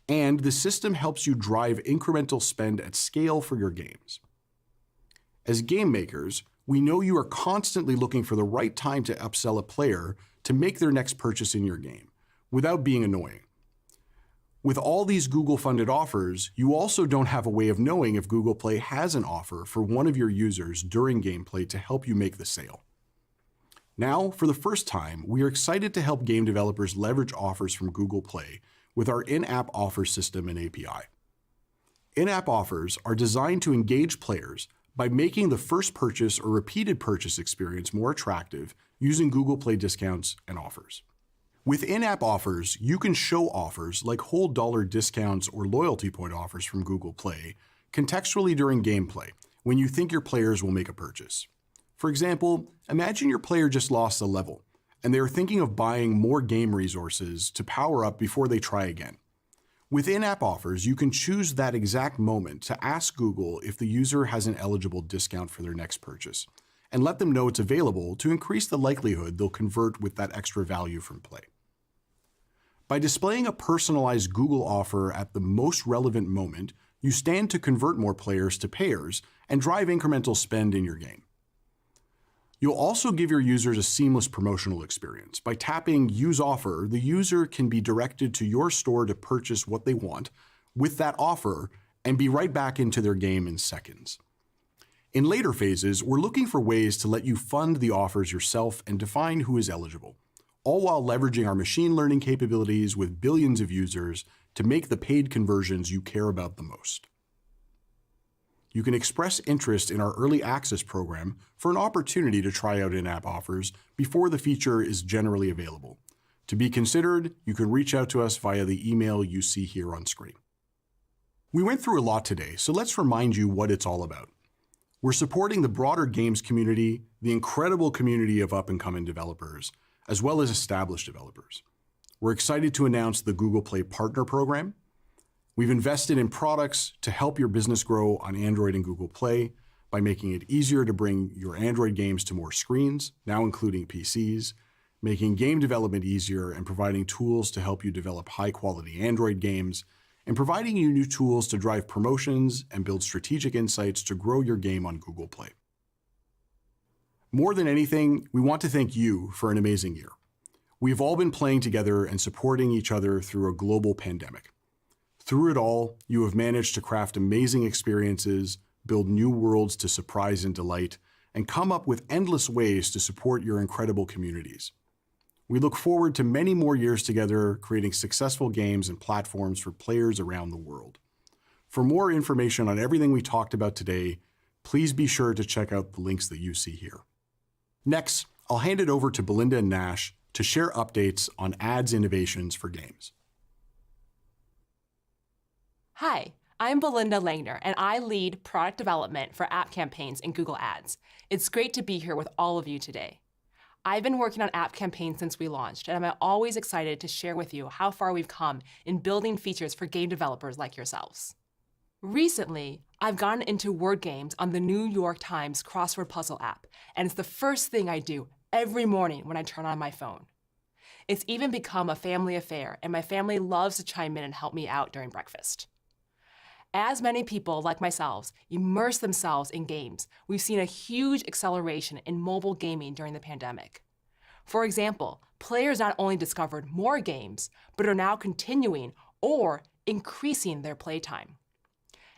and the system helps you drive incremental spend at scale for your games. As game makers, we know you are constantly looking for the right time to upsell a player to make their next purchase in your game, without being annoying. With all these Google-funded offers, you also don't have a way of knowing if Google Play has an offer for one of your users during gameplay to help you make the sale. Now, for the first time, we are excited to help game developers leverage offers from Google Play with our in-app offer system and API. In-app offers are designed to engage players by making the first purchase or repeated purchase experience more attractive using Google Play discounts and offers. With in-app offers, you can show offers like whole dollar discounts or loyalty point offers from Google Play contextually during gameplay when you think your players will make a purchase. For example, imagine your player just lost a level and they are thinking of buying more game resources to power up before they try again. With in-app offers, you can choose that exact moment to ask Google if the user has an eligible discount for their next purchase, and let them know it's available to increase the likelihood they'll convert with that extra value from Play. By displaying a personalized Google offer at the most relevant moment, you stand to convert more players to payers and drive incremental spend in your game. You'll also give your users a seamless promotional experience. By tapping Use Offer, the user can be directed to your store to purchase what they want with that offer and be right back into their game in seconds. In later phases, we're looking for ways to let you fund the offers yourself and define who is eligible, all while leveraging our machine learning capabilities with billions of users to make the paid conversions you care about the most. You can express interest in our early access program for an opportunity to try out in-app offers before the feature is generally available. To be considered, you can reach out to us via the email you see here on screen. We went through a lot today, so let's remind you what it's all about. We're supporting the broader games community, the incredible community of up-and-coming developers, as well as established developers. We're excited to announce the Google Play Partner Program. We've invested in products to help your business grow on Android and Google Play by making it easier to bring your Android games to more screens, now including PCs, making game development easier and providing tools to help you develop high-quality Android games, and providing you new tools to drive promotions and build strategic insights to grow your game on Google Play. More than anything, we want to thank you for an amazing year. We've all been playing together and supporting each other through a global pandemic. Through it all, you have managed to craft amazing experiences, build new worlds to surprise and delight, and come up with endless ways to support your incredible communities. We look forward to many more years together creating successful games and platforms for players around the world. For more information on everything we talked about today, please be sure to check out the links that you see here. Next, I'll hand it over to Belinda and Nash to share updates on ads innovations for games. Hi, I'm Belinda Langner, and I lead product development for app campaigns in Google Ads. It's great to be here with all of you today. I've been working on app campaigns since we launched, and I'm always excited to share with you how far we've come in building features for game developers like yourselves. Recently, I've gotten into word games on the New York Times crossword puzzle app, and it's the first thing I do every morning when I turn on my phone. It's even become a family affair, and my family loves to chime in and help me out during breakfast. As many people, like myself, immerse themselves in games, we've seen a huge acceleration in mobile gaming during the pandemic. For example, players not only discovered more games, but are now continuing or increasing their playtime.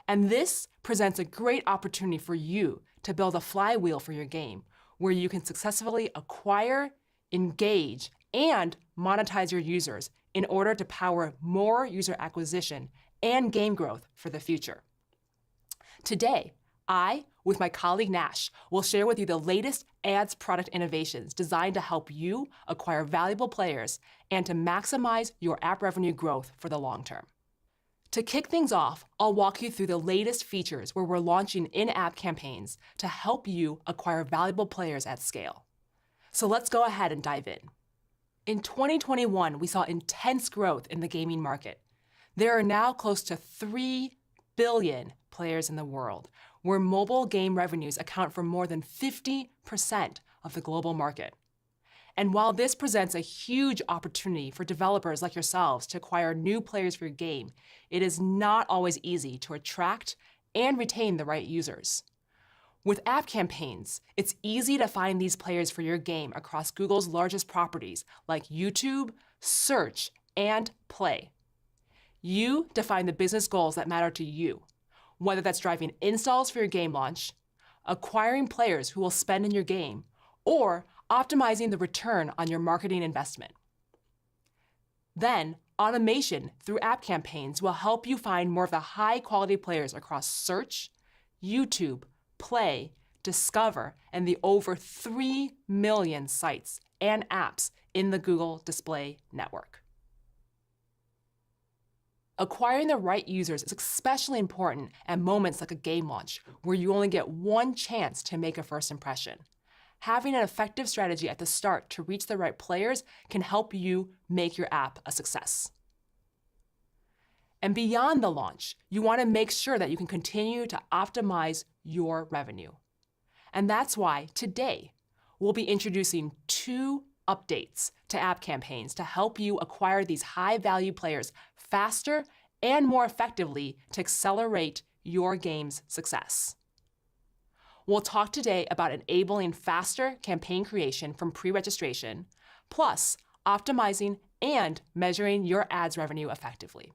And this presents a great opportunity for you to build a flywheel for your game, where you can successfully acquire, engage, and monetize your users in order to power more user acquisition and game growth for the future. Today, I, with my colleague Nash, will share with you the latest ads product innovations designed to help you acquire valuable players and to maximize your app revenue growth for the long term. To kick things off, I'll walk you through the latest features where we're launching in-app campaigns to help you acquire valuable players at scale. So let's go ahead and dive in. In 2021, we saw intense growth in the gaming market. There are now close to 3 billion players in the world, where mobile game revenues account for more than 50% of the global market. And while this presents a huge opportunity for developers like yourselves to acquire new players for your game, it is not always easy to attract and retain the right users. With app campaigns, it's easy to find these players for your game across Google's largest properties like YouTube, Search, and Play. You define the business goals that matter to you, whether that's driving installs for your game launch, acquiring players who will spend in your game, or optimizing the return on your marketing investment. Then, automation through app campaigns will help you find more of the high-quality players across Search, YouTube, Play, discover, and the over 3 million sites and apps in the Google Display Network. Acquiring the right users is especially important at moments like a game launch, where you only get one chance to make a first impression. Having an effective strategy at the start to reach the right players can help you make your app a success. And beyond the launch, you want to make sure that you can continue to optimize your revenue. And that's why today we'll be introducing 2 updates to app campaigns to help you acquire these high-value players faster and more effectively to accelerate your game's success. We'll talk today about enabling faster campaign creation from pre-registration, plus optimizing and measuring your ads revenue effectively.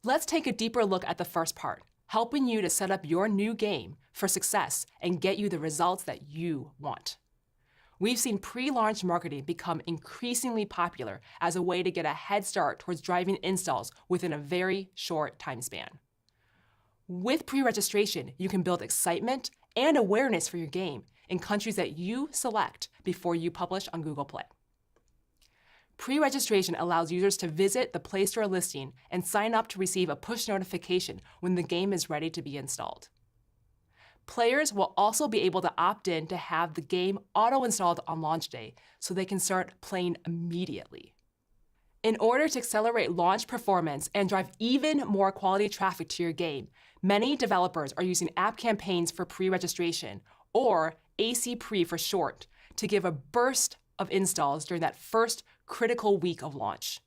Let's take a deeper look at the first part, helping you to set up your new game for success and get you the results that you want. We've seen pre-launch marketing become increasingly popular as a way to get a head start towards driving installs within a very short time span. With pre-registration, you can build excitement and awareness for your game in countries that you select before you publish on Google Play. Pre-registration allows users to visit the Play Store listing and sign up to receive a push notification when the game is ready to be installed. Players will also be able to opt in to have the game auto-installed on launch day so they can start playing immediately. In order to accelerate launch performance and drive even more quality traffic to your game, many developers are using app campaigns for pre-registration, or AC Pre for short, to give a burst of installs during that first critical week of launch.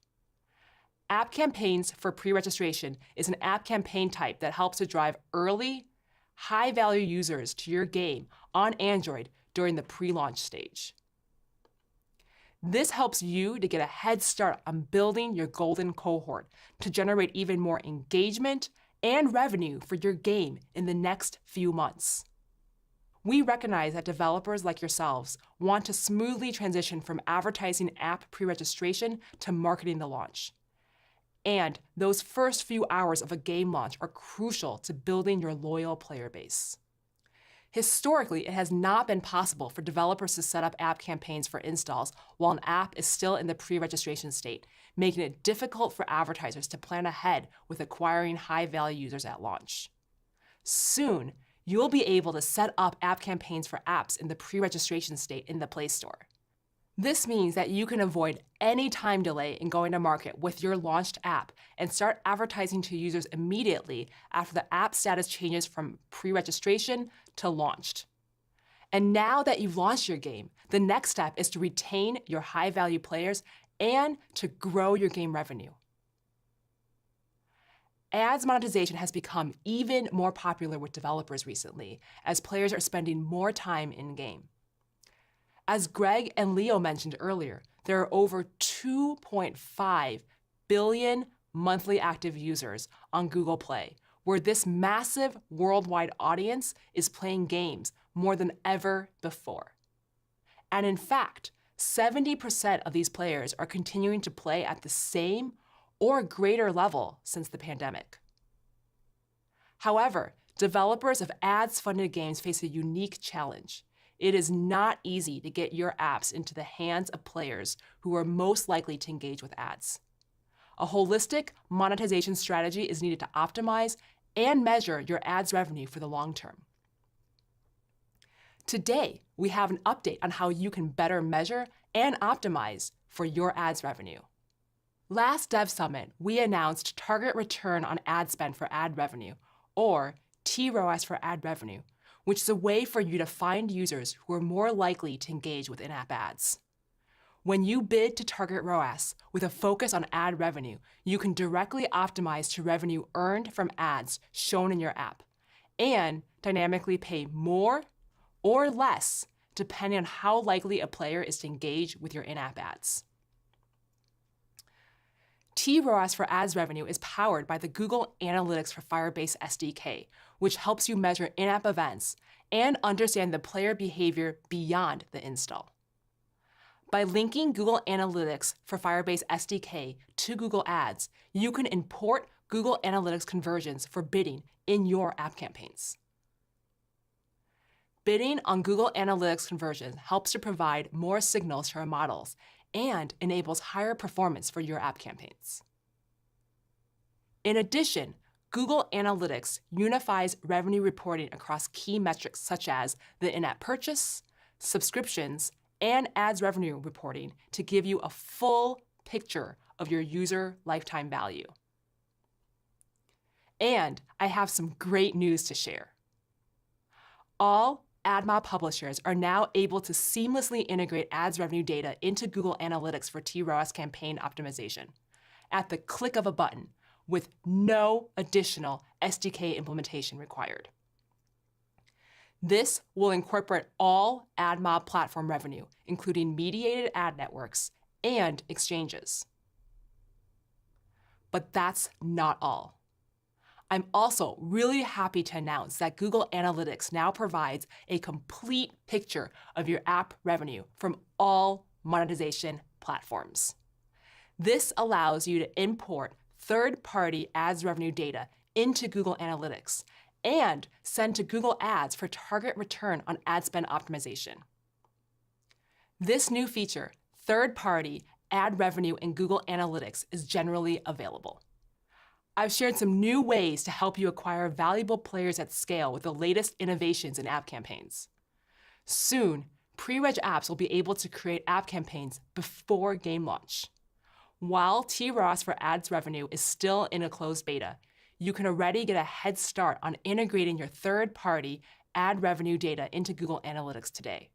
App campaigns for pre-registration is an app campaign type that helps to drive early, high-value users to your game on Android during the pre-launch stage. This helps you to get a head start on building your golden cohort to generate even more engagement and revenue for your game in the next few months. We recognize that developers like yourselves want to smoothly transition from advertising app pre-registration to marketing the launch. And those first few hours of a game launch are crucial to building your loyal player base. Historically, it has not been possible for developers to set up app campaigns for installs while an app is still in the pre-registration state, making it difficult for advertisers to plan ahead with acquiring high-value users at launch. Soon, you'll be able to set up app campaigns for apps in the pre-registration state in the Play Store. This means that you can avoid any time delay in going to market with your launched app and start advertising to users immediately after the app status changes from pre-registration to launched. And now that you've launched your game, the next step is to retain your high-value players and to grow your game revenue. Ads monetization has become even more popular with developers recently, as players are spending more time in-game. As Greg and Leo mentioned earlier, there are over 2.5 billion monthly active users on Google Play, where this massive worldwide audience is playing games more than ever before. And in fact, 70% of these players are continuing to play at the same or greater level since the pandemic. However, developers of ads-funded games face a unique challenge. It is not easy to get your apps into the hands of players who are most likely to engage with ads. A holistic monetization strategy is needed to optimize and measure your ads revenue for the long term. Today, we have an update on how you can better measure and optimize for your ads revenue. Last Dev Summit, we announced Target Return on Ad Spend for Ad Revenue, or TROAS for ad revenue, which is a way for you to find users who are more likely to engage with in-app ads. When you bid to target ROAS with a focus on ad revenue, you can directly optimize to revenue earned from ads shown in your app, and dynamically pay more or less depending on how likely a player is to engage with your in-app ads. TROAS for ads revenue is powered by the Google Analytics for Firebase SDK, which helps you measure in-app events and understand the player behavior beyond the install. By linking Google Analytics for Firebase SDK to Google Ads, you can import Google Analytics conversions for bidding in your app campaigns. Bidding on Google Analytics conversions helps to provide more signals to our models and enables higher performance for your app campaigns. In addition, Google Analytics unifies revenue reporting across key metrics such as the in-app purchase, subscriptions, and ads revenue reporting to give you a full picture of your user lifetime value. And I have some great news to share. All AdMob publishers are now able to seamlessly integrate ads revenue data into Google Analytics for TROAS campaign optimization at the click of a button with no additional SDK implementation required. This will incorporate all AdMob platform revenue, including mediated ad networks and exchanges. But that's not all. I'm also really happy to announce that Google Analytics now provides a complete picture of your app revenue from all monetization platforms. This allows you to import third-party ads revenue data into Google Analytics and send to Google Ads for target return on ad spend optimization. This new feature, third-party ad revenue in Google Analytics, is generally available. I've shared some new ways to help you acquire valuable players at scale with the latest innovations in app campaigns. Soon, pre-reg apps will be able to create app campaigns before game launch. While TROAS for ads revenue is still in a closed beta, you can already get a head start on integrating your third-party ad revenue data into Google Analytics today.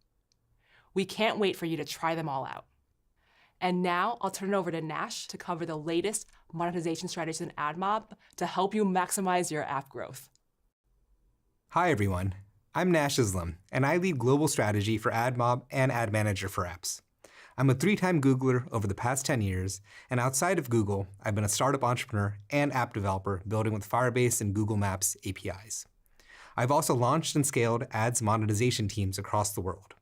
We can't wait for you to try them all out. And now I'll turn it over to Nash to cover the latest monetization strategies in AdMob to help you maximize your app growth. Hi everyone, I'm Nash Islam, and I lead global strategy for AdMob and Ad Manager for apps. I'm a 3-time Googler over the past 10 years, and outside of Google, I've been a startup entrepreneur and app developer building with Firebase and Google Maps APIs. I've also launched and scaled ads monetization teams across the world.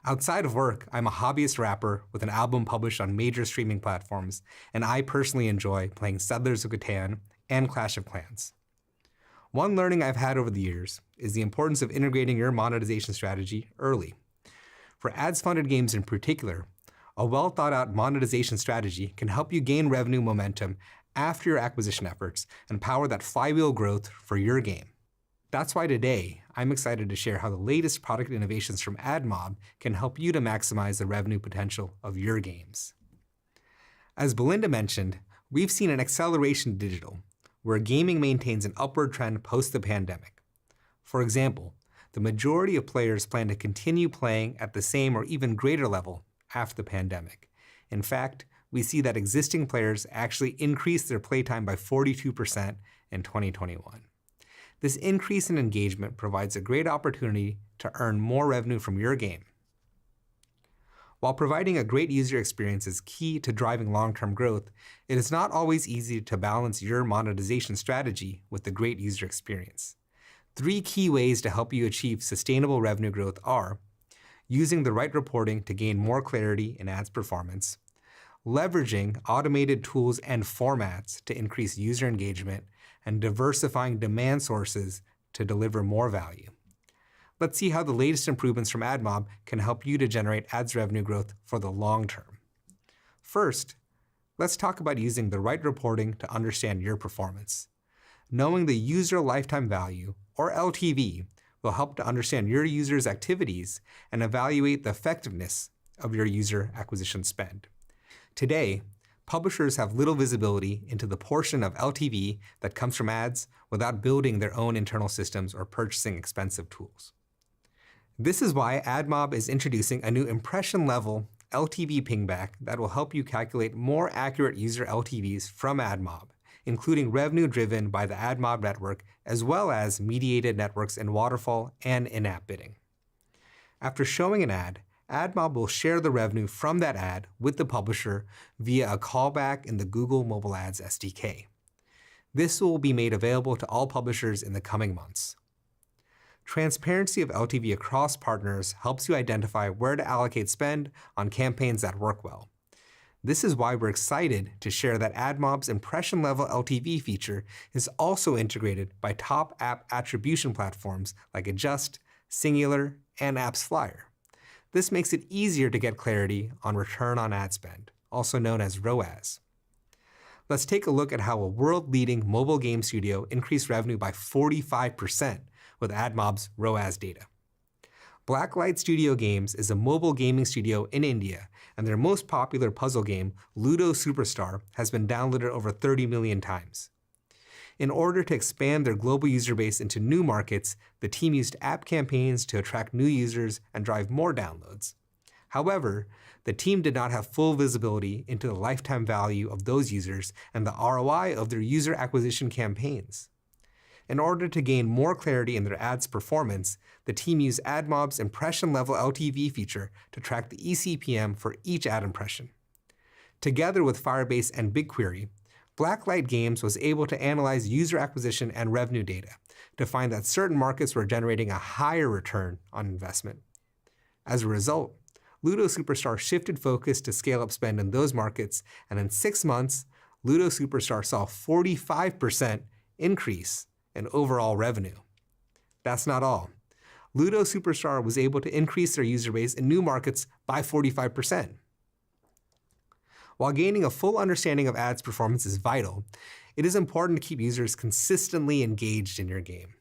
Outside of work, I'm a hobbyist rapper with an album published on major streaming platforms, and I personally enjoy playing Settlers of Catan and Clash of Clans. One learning I've had over the years is the importance of integrating your monetization strategy early. For ads-funded games in particular, a well-thought-out monetization strategy can help you gain revenue momentum after your acquisition efforts and power that flywheel growth for your game. That's why today, I'm excited to share how the latest product innovations from AdMob can help you to maximize the revenue potential of your games. As Belinda mentioned, we've seen an acceleration in digital, where gaming maintains an upward trend post the pandemic. For example, the majority of players plan to continue playing at the same or even greater level after the pandemic. In fact, we see that existing players actually increased their playtime by 42% in 2021. This increase in engagement provides a great opportunity to earn more revenue from your game. While providing a great user experience is key to driving long-term growth, it is not always easy to balance your monetization strategy with the great user experience. 3 key ways to help you achieve sustainable revenue growth are using the right reporting to gain more clarity in ads performance, leveraging automated tools and formats to increase user engagement, and diversifying demand sources to deliver more value. Let's see how the latest improvements from AdMob can help you to generate ads revenue growth for the long term. First, let's talk about using the right reporting to understand your performance. Knowing the user lifetime value, or LTV, will help to understand your users' activities and evaluate the effectiveness of your user acquisition spend. Today, publishers have little visibility into the portion of LTV that comes from ads without building their own internal systems or purchasing expensive tools. This is why AdMob is introducing a new impression-level LTV pingback that will help you calculate more accurate user LTVs from AdMob, including revenue driven by the AdMob network, as well as mediated networks in waterfall and in-app bidding. After showing an ad, AdMob will share the revenue from that ad with the publisher via a callback in the Google Mobile Ads SDK. This will be made available to all publishers in the coming months. Transparency of LTV across partners helps you identify where to allocate spend on campaigns that work well. This is why we're excited to share that AdMob's impression-level LTV feature is also integrated by top app attribution platforms like Adjust, singular, and apps flyer. This makes it easier to get clarity on return on ad spend, also known as ROAS. Let's take a look at how a world-leading mobile game studio increased revenue by 45% with AdMob's ROAS data. Blacklight Studio Games is a mobile gaming studio in India, and their most popular puzzle game, Ludo Superstar, has been downloaded over 30 million times. In order to expand their global user base into new markets, the team used app campaigns to attract new users and drive more downloads. However, the team did not have full visibility into the lifetime value of those users and the ROI of their user acquisition campaigns. In order to gain more clarity in their ads performance, the team used AdMob's impression-level LTV feature to track the eCPM for each ad impression. Together with Firebase and BigQuery, Blacklight Games was able to analyze user acquisition and revenue data to find that certain markets were generating a higher return on investment. As a result, Ludo Superstar shifted focus to scale up spend in those markets, and in 6 months, Ludo Superstar saw a 45% increase in overall revenue. That's not all. Ludo Superstar was able to increase their user base in new markets by 45%. While gaining a full understanding of ads performance is vital, it is important to keep users consistently engaged in your game.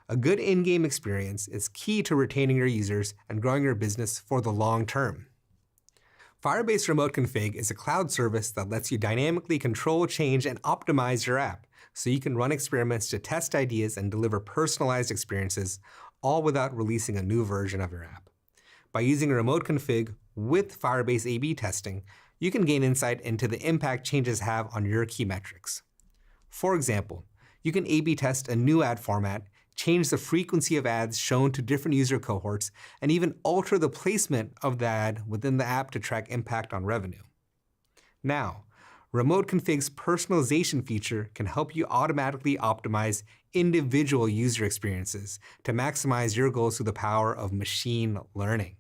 A good in-game experience is key to retaining your users and growing your business for the long term. Firebase Remote Config is a cloud service that lets you dynamically control, change, and optimize your app, so you can run experiments to test ideas and deliver personalized experiences, all without releasing a new version of your app. By using a remote config with Firebase A/B testing, you can gain insight into the impact changes have on your key metrics. For example, you can A/B test a new ad format, change the frequency of ads shown to different user cohorts, and even alter the placement of the ad within the app to track impact on revenue. Now, Remote Config's personalization feature can help you automatically optimize individual user experiences to maximize your goals through the power of machine learning.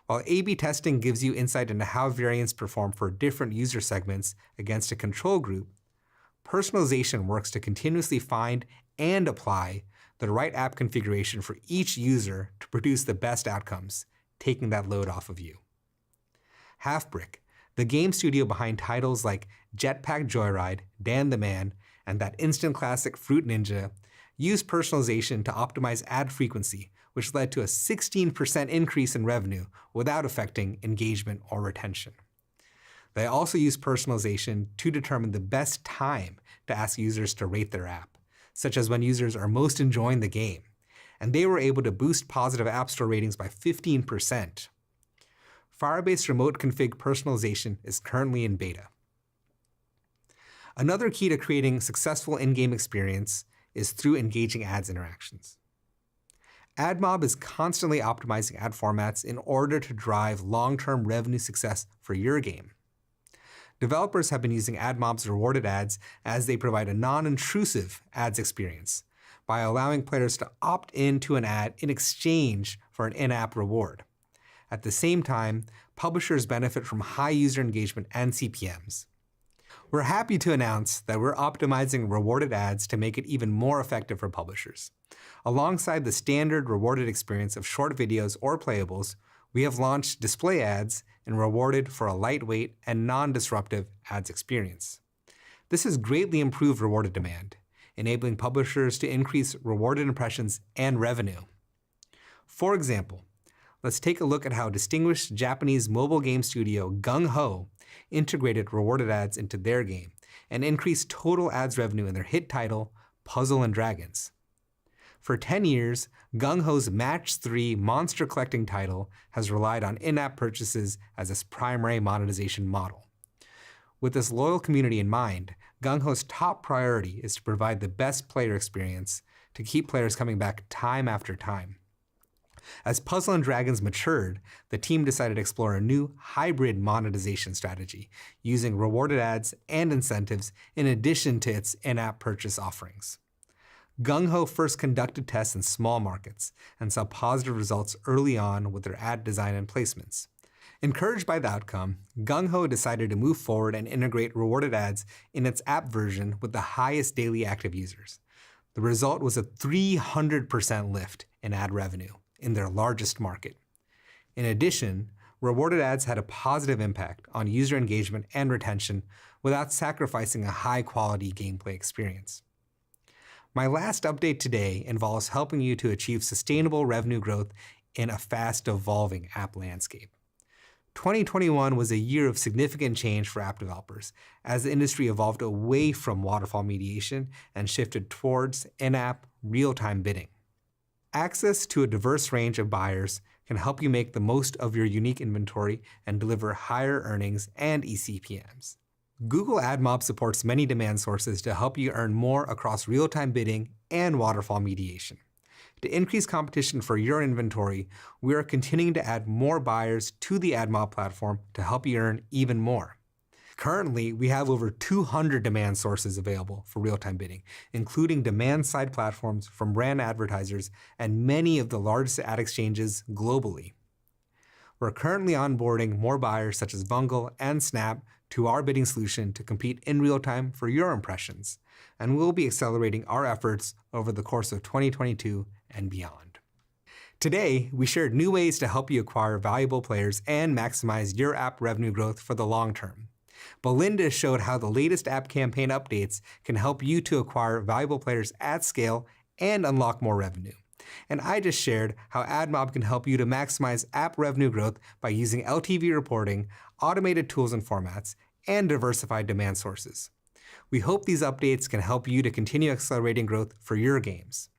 While A/B testing gives you insight into how variants perform for different user segments against a control group, personalization works to continuously find and apply the right app configuration for each user to produce the best outcomes, taking that load off of you. Halfbrick, the game studio behind titles like Jetpack Joyride, Dan the Man, and that instant classic Fruit Ninja, used personalization to optimize ad frequency, which led to a 16% increase in revenue without affecting engagement or retention. They also used personalization to determine the best time to ask users to rate their app, such as when users are most enjoying the game, and they were able to boost positive App Store ratings by 15%. Firebase Remote Config personalization is currently in beta. Another key to creating successful in-game experience is through engaging ads interactions. AdMob is constantly optimizing ad formats in order to drive long-term revenue success for your game. Developers have been using AdMob's rewarded ads as they provide a non-intrusive ads experience by allowing players to opt into an ad in exchange for an in-app reward. At the same time, publishers benefit from high user engagement and CPMs. We're happy to announce that we're optimizing rewarded ads to make it even more effective for publishers. Alongside the standard rewarded experience of short videos or playables, we have launched display ads and rewarded for a lightweight and non-disruptive ads experience. This has greatly improved rewarded demand, enabling publishers to increase rewarded impressions and revenue. For example, let's take a look at how distinguished Japanese mobile game studio Gung Ho integrated rewarded ads into their game and increased total ads revenue in their hit title, Puzzle & Dragons. For 10 years, Gung Ho's Match 3 monster collecting title has relied on in-app purchases as its primary monetization model. With this loyal community in mind, Gung Ho's top priority is to provide the best player experience to keep players coming back time after time. As Puzzle & Dragons matured, the team decided to explore a new hybrid monetization strategy using rewarded ads and incentives in addition to its in-app purchase offerings. Gung Ho first conducted tests in small markets and saw positive results early on with their ad design and placements. Encouraged by the outcome, Gung Ho decided to move forward and integrate rewarded ads in its app version with the highest daily active users. The result was a 300% lift in ad revenue in their largest market. In addition, rewarded ads had a positive impact on user engagement and retention without sacrificing a high-quality gameplay experience. My last update today involves helping you to achieve sustainable revenue growth in a fast-evolving app landscape. 2021 was a year of significant change for app developers as the industry evolved away from waterfall mediation and shifted towards in-app, real-time bidding. Access to a diverse range of buyers can help you make the most of your unique inventory and deliver higher earnings and eCPMs. Google AdMob supports many demand sources to help you earn more across real-time bidding and waterfall mediation. To increase competition for your inventory, we are continuing to add more buyers to the AdMob platform to help you earn even more. Currently, we have over 200 demand sources available for real-time bidding, including demand-side platforms from brand advertisers and many of the largest ad exchanges globally. We're currently onboarding more buyers such as Bungle and Snap to our bidding solution to compete in real time for your impressions, and we'll be accelerating our efforts over the course of 2022 and beyond. Today, we shared new ways to help you acquire valuable players and maximize your app revenue growth for the long term. Belinda showed how the latest app campaign updates can help you to acquire valuable players at scale and unlock more revenue. And I just shared how AdMob can help you to maximize app revenue growth by using LTV reporting, automated tools and formats, and diversified demand sources. We hope these updates can help you to continue accelerating growth for your games.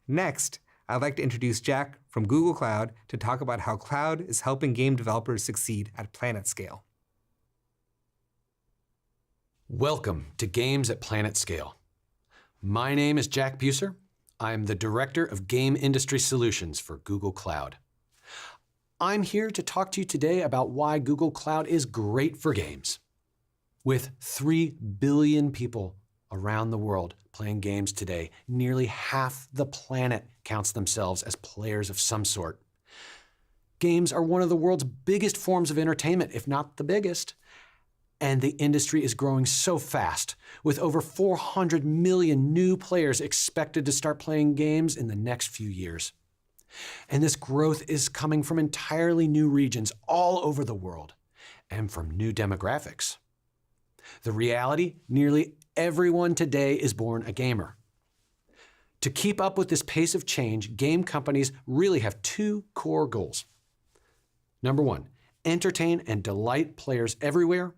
Next, I'd like to introduce Jack from Google Cloud to talk about how cloud is helping game developers succeed at planet scale. Welcome to Games at Planet Scale. My name is Jack Buser. I'm the Director of Game Industry Solutions for Google Cloud. I'm here to talk to you today about why Google Cloud is great for games. With 3 billion people around the world playing games today, nearly half the planet counts themselves as players of some sort. Games are one of the world's biggest forms of entertainment, if not the biggest. And the industry is growing so fast, with over 400 million new players expected to start playing games in the next few years. And this growth is coming from entirely new regions all over the world, and from new demographics. The reality, nearly everyone today is born a gamer. To keep up with this pace of change, game companies really have 2 core goals. Number 1, entertain and delight players everywhere,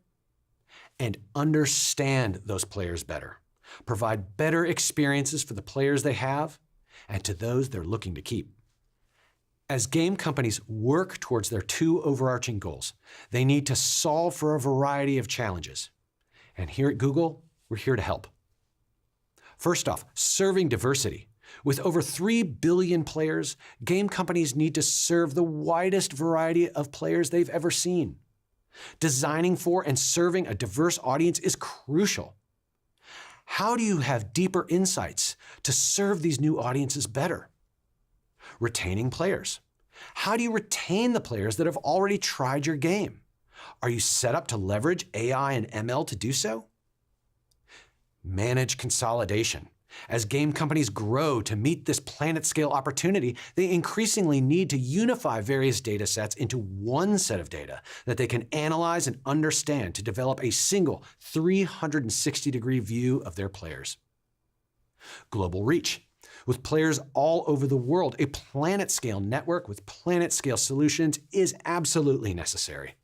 and understand those players better. Provide better experiences for the players they have and to those they're looking to keep. As game companies work towards their 2 overarching goals, they need to solve for a variety of challenges. And here at Google, we're here to help. First off, serving diversity. With over 3 billion players, game companies need to serve the widest variety of players they've ever seen. Designing for and serving a diverse audience is crucial. How do you have deeper insights to serve these new audiences better? Retaining players. How do you retain the players that have already tried your game? Are you set up to leverage AI and ML to do so? Manage consolidation. As game companies grow to meet this planet-scale opportunity, they increasingly need to unify various data sets into one set of data that they can analyze and understand to develop a single 360-degree view of their players. Global reach. With players all over the world, a planet-scale network with planet-scale solutions is absolutely necessary.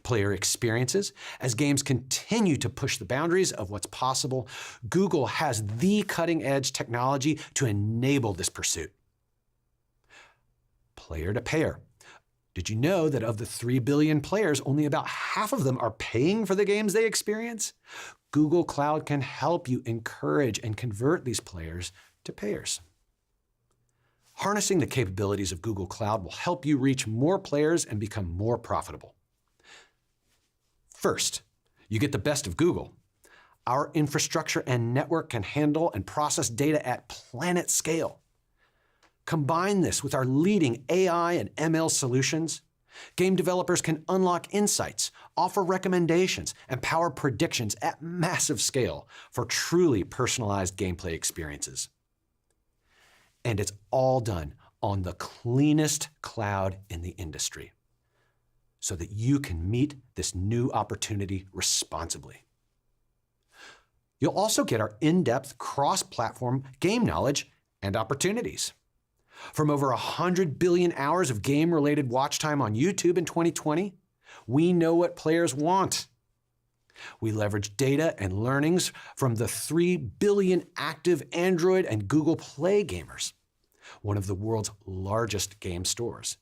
Player experiences. As games continue to push the boundaries of what's possible, Google has the cutting-edge technology to enable this pursuit. Player to payer. Did you know that of the 3 billion players, only about half of them are paying for the games they experience? Google Cloud can help you encourage and convert these players to payers. Harnessing the capabilities of Google Cloud will help you reach more players and become more profitable. First, you get the best of Google. Our infrastructure and network can handle and process data at planet scale. Combine this with our leading AI and ML solutions, Game developers can unlock insights, offer recommendations, and power predictions at massive scale for truly personalized gameplay experiences. And it's all done on the cleanest cloud in the industry, so that you can meet this new opportunity responsibly. You'll also get our in-depth cross-platform game knowledge and opportunities. From over 100 billion hours of game-related watch time on YouTube in 2020, we know what players want. We leverage data and learnings from the 3 billion active Android and Google Play gamers, one of the world's largest game stores.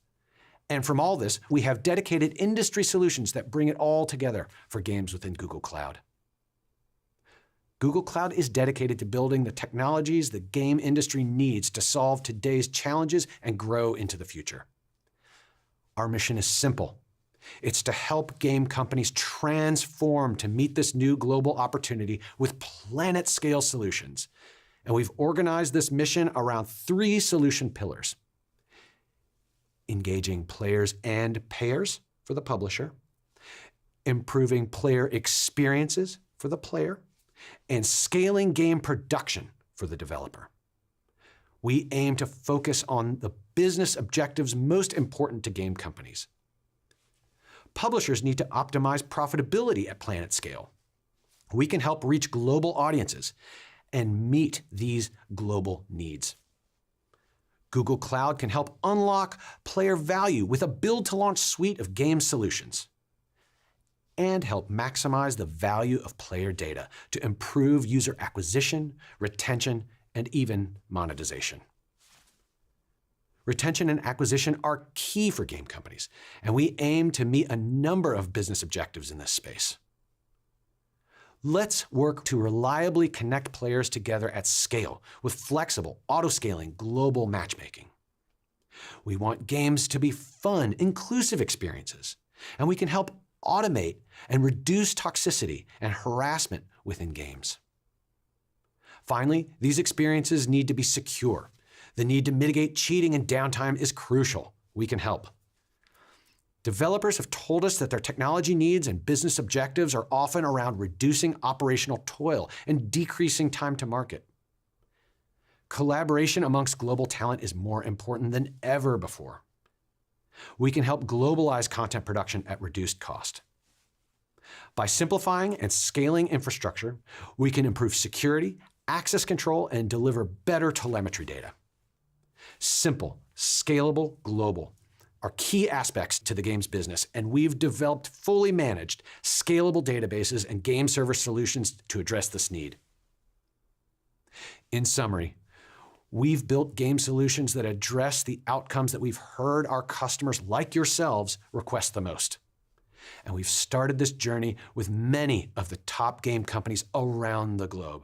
And from all this, we have dedicated industry solutions that bring it all together for games within Google Cloud. Google Cloud is dedicated to building the technologies the game industry needs to solve today's challenges and grow into the future. Our mission is simple. It's to help game companies transform to meet this new global opportunity with planet-scale solutions. And we've organized this mission around 3 solution pillars: engaging players and payers for the publisher, improving player experiences for the player, and scaling game production for the developer. We aim to focus on the business objectives most important to game companies. Publishers need to optimize profitability at planet scale. We can help reach global audiences and meet these global needs. Google Cloud can help unlock player value with a build-to-launch suite of game solutions, and help maximize the value of player data to improve user acquisition, retention, and even monetization. Retention and acquisition are key for game companies, and we aim to meet a number of business objectives in this space. Let's work to reliably connect players together at scale with flexible, auto-scaling global matchmaking. We want games to be fun, inclusive experiences, and we can help automate and reduce toxicity and harassment within games. Finally, these experiences need to be secure. The need to mitigate cheating and downtime is crucial. We can help. Developers have told us that their technology needs and business objectives are often around reducing operational toil and decreasing time to market. Collaboration amongst global talent is more important than ever before. We can help globalize content production at reduced cost. By simplifying and scaling infrastructure, we can improve security, access control, and deliver better telemetry data. Simple, scalable, global are key aspects to the games business, and we've developed fully managed, scalable databases and game server solutions to address this need. In summary, we've built game solutions that address the outcomes that we've heard our customers like yourselves request the most. And we've started this journey with many of the top game companies around the globe.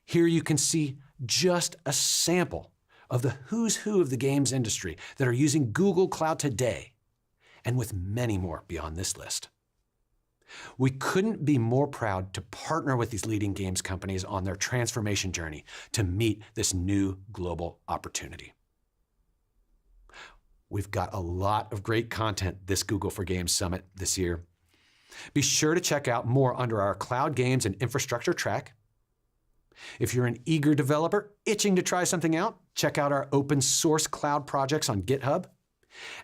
Here you can see just a sample of the who's who of the games industry that are using Google Cloud today, and with many more beyond this list. We couldn't be more proud to partner with these leading games companies on their transformation journey to meet this new global opportunity. We've got a lot of great content this Google for Games Summit this year. Be sure to check out more under our Cloud Games and Infrastructure track. If you're an eager developer itching to try something out, check out our open source cloud projects on GitHub.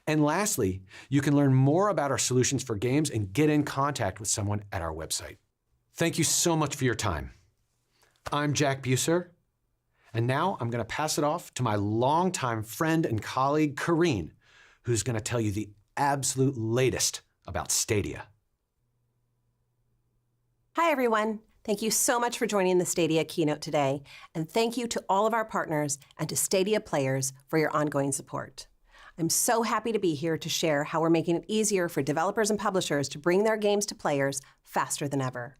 And lastly, you can learn more about our solutions for games and get in contact with someone at our website. Thank you so much for your time. I'm Jack Buser, and now I'm going to pass it off to my longtime friend and colleague, Careen, who's going to tell you the absolute latest about Stadia. Hi, everyone. Thank you so much for joining the Stadia keynote today, and thank you to all of our partners and to Stadia players for your ongoing support. I'm so happy to be here to share how we're making it easier for developers and publishers to bring their games to players faster than ever.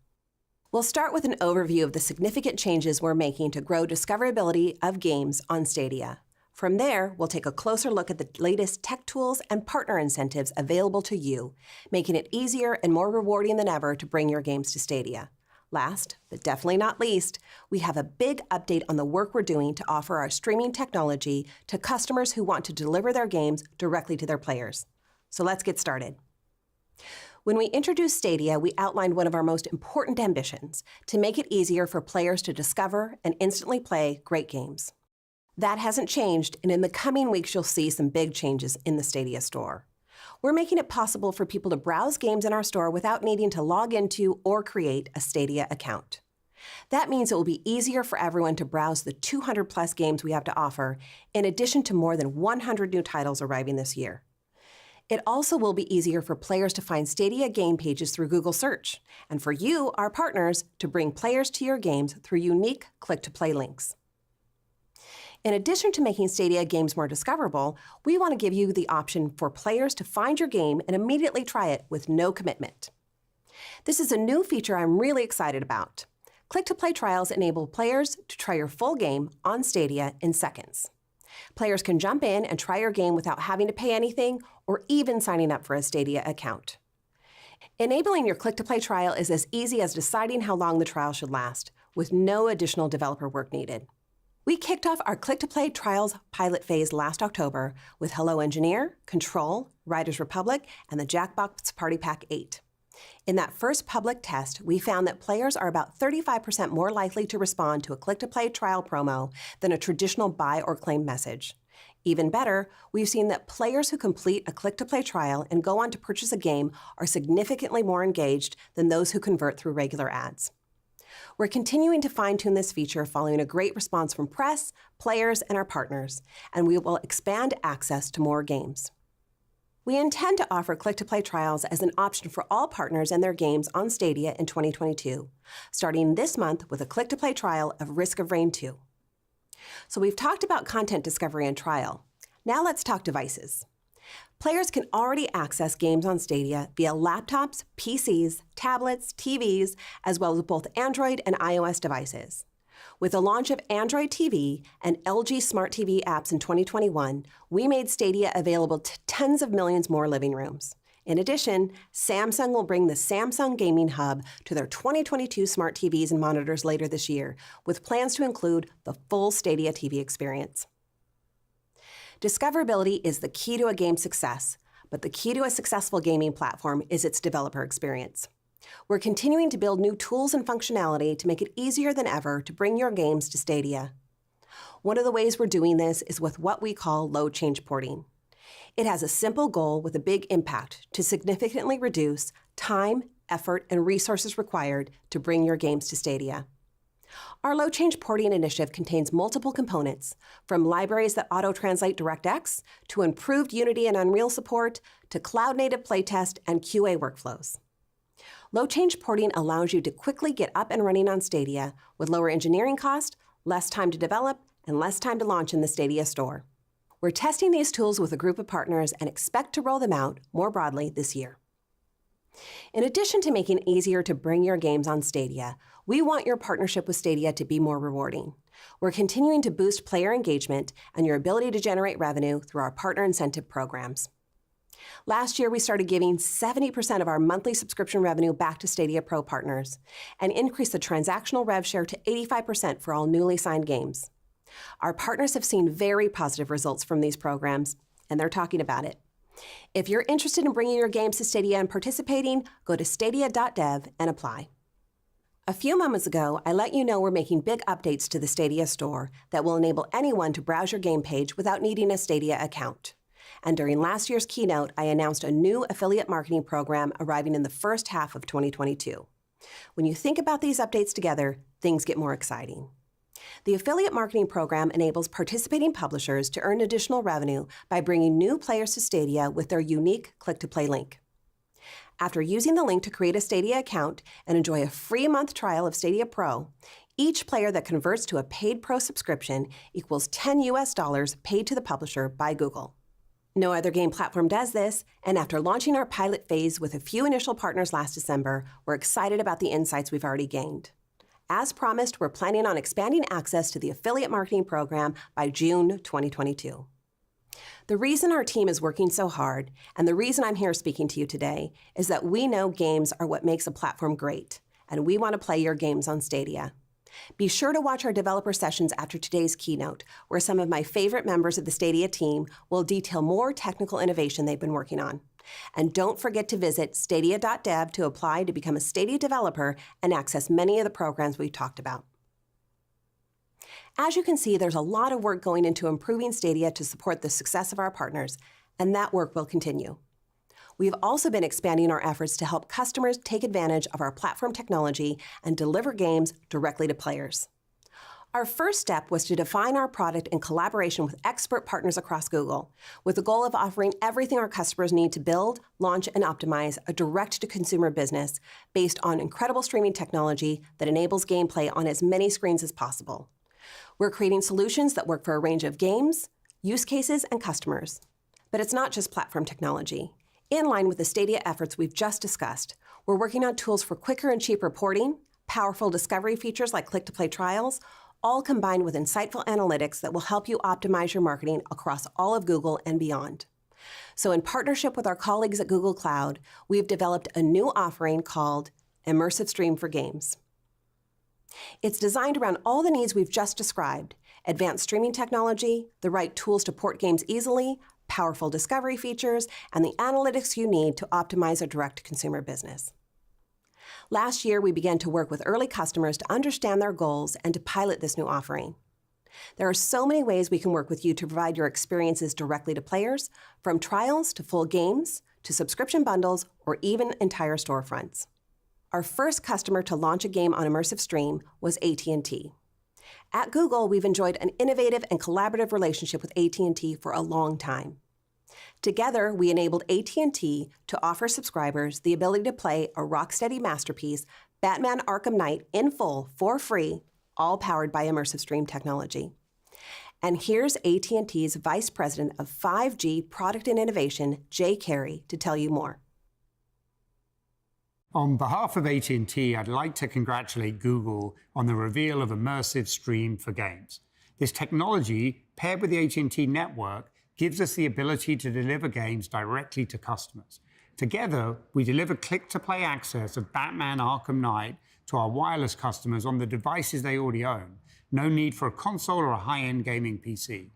We'll start with an overview of the significant changes we're making to grow discoverability of games on Stadia. From there, we'll take a closer look at the latest tech tools and partner incentives available to you, making it easier and more rewarding than ever to bring your games to Stadia. Last, but definitely not least, we have a big update on the work we're doing to offer our streaming technology to customers who want to deliver their games directly to their players. So let's get started. When we introduced Stadia, we outlined one of our most important ambitions, to make it easier for players to discover and instantly play great games. That hasn't changed, and in the coming weeks you'll see some big changes in the Stadia store. We're making it possible for people to browse games in our store without needing to log into or create a Stadia account. That means it will be easier for everyone to browse the 200+ games we have to offer, in addition to more than 100 new titles arriving this year. It also will be easier for players to find Stadia game pages through Google Search, and for you, our partners, to bring players to your games through unique click-to-play links. In addition to making Stadia games more discoverable, we want to give you the option for players to find your game and immediately try it with no commitment. This is a new feature I'm really excited about. Click-to-play trials enable players to try your full game on Stadia in seconds. Players can jump in and try your game without having to pay anything or even signing up for a Stadia account. Enabling your click-to-play trial is as easy as deciding how long the trial should last, with no additional developer work needed. We kicked off our click-to-play trials pilot phase last October with Hello Engineer, Control, Riders Republic, and the Jackbox Party Pack 8. In that first public test, we found that players are about 35% more likely to respond to a click-to-play trial promo than a traditional buy or claim message. Even better, we've seen that players who complete a click-to-play trial and go on to purchase a game are significantly more engaged than those who convert through regular ads. We're continuing to fine-tune this feature following a great response from press, players, and our partners, and we will expand access to more games. We intend to offer click-to-play trials as an option for all partners and their games on Stadia in 2022, starting this month with a click-to-play trial of Risk of Rain 2. So we've talked about content discovery and trial. Now let's talk devices. Players can already access games on Stadia via laptops, PCs, tablets, TVs, as well as both Android and iOS devices. With the launch of Android TV and LG Smart TV apps in 2021, we made Stadia available to tens of millions more living rooms. In addition, Samsung will bring the Samsung Gaming Hub to their 2022 smart TVs and monitors later this year, with plans to include the full Stadia TV experience. Discoverability is the key to a game's success, but the key to a successful gaming platform is its developer experience. We're continuing to build new tools and functionality to make it easier than ever to bring your games to Stadia. One of the ways we're doing this is with what we call low-change porting. It has a simple goal with a big impact to significantly reduce time, effort, and resources required to bring your games to Stadia. Our low-change porting initiative contains multiple components, from libraries that auto-translate DirectX, to improved Unity and Unreal support, to cloud-native playtest and QA workflows. Low-change porting allows you to quickly get up and running on Stadia with lower engineering cost, less time to develop, and less time to launch in the Stadia store. We're testing these tools with a group of partners and expect to roll them out more broadly this year. In addition to making it easier to bring your games on Stadia, we want your partnership with Stadia to be more rewarding. We're continuing to boost player engagement and your ability to generate revenue through our partner incentive programs. Last year, we started giving 70% of our monthly subscription revenue back to Stadia Pro partners and increased the transactional rev share to 85% for all newly signed games. Our partners have seen very positive results from these programs, and they're talking about it. If you're interested in bringing your games to Stadia and participating, go to stadia.dev and apply. A few moments ago, I let you know we're making big updates to the Stadia store that will enable anyone to browse your game page without needing a Stadia account. And during last year's keynote, I announced a new affiliate marketing program arriving in the first half of 2022. When you think about these updates together, things get more exciting. The affiliate marketing program enables participating publishers to earn additional revenue by bringing new players to Stadia with their unique click-to-play link. After using the link to create a Stadia account and enjoy a free month trial of Stadia Pro, each player that converts to a paid Pro subscription equals $10 paid to the publisher by Google. No other game platform does this, and after launching our pilot phase with a few initial partners last December, we're excited about the insights we've already gained. As promised, we're planning on expanding access to the affiliate marketing program by June 2022. The reason our team is working so hard, and the reason I'm here speaking to you today, is that we know games are what makes a platform great, and we want to play your games on Stadia. Be sure to watch our developer sessions after today's keynote, where some of my favorite members of the Stadia team will detail more technical innovation they've been working on. And don't forget to visit stadia.dev to apply to become a Stadia developer and access many of the programs we've talked about. As you can see, there's a lot of work going into improving Stadia to support the success of our partners, and that work will continue. We've also been expanding our efforts to help customers take advantage of our platform technology and deliver games directly to players. Our first step was to define our product in collaboration with expert partners across Google, with the goal of offering everything our customers need to build, launch, and optimize a direct-to-consumer business based on incredible streaming technology that enables gameplay on as many screens as possible. We're creating solutions that work for a range of games, use cases, and customers. But it's not just platform technology. In line with the Stadia efforts we've just discussed, we're working on tools for quicker and cheaper porting, powerful discovery features like click-to-play trials, all combined with insightful analytics that will help you optimize your marketing across all of Google and beyond. So in partnership with our colleagues at Google Cloud, we've developed a new offering called Immersive Stream for Games. It's designed around all the needs we've just described: advanced streaming technology, the right tools to port games easily, powerful discovery features, and the analytics you need to optimize a direct-to-consumer business. Last year, we began to work with early customers to understand their goals and to pilot this new offering. There are so many ways we can work with you to provide your experiences directly to players, from trials to full games, to subscription bundles, or even entire storefronts. Our first customer to launch a game on Immersive Stream was AT&T. At Google, we've enjoyed an innovative and collaborative relationship with AT&T for a long time. Together, we enabled AT&T to offer subscribers the ability to play a rock-steady masterpiece, Batman Arkham Knight, in full for free, all powered by Immersive Stream technology. And here's AT&T's Vice President of 5G Product and Innovation, Jay Carey, to tell you more. On behalf of AT&T, I'd like to congratulate Google on the reveal of Immersive Stream for Games. This technology, paired with the AT&T network, gives us the ability to deliver games directly to customers. Together, we deliver click-to-play access of Batman Arkham Knight to our wireless customers on the devices they already own. No need for a console or a high-end gaming PC.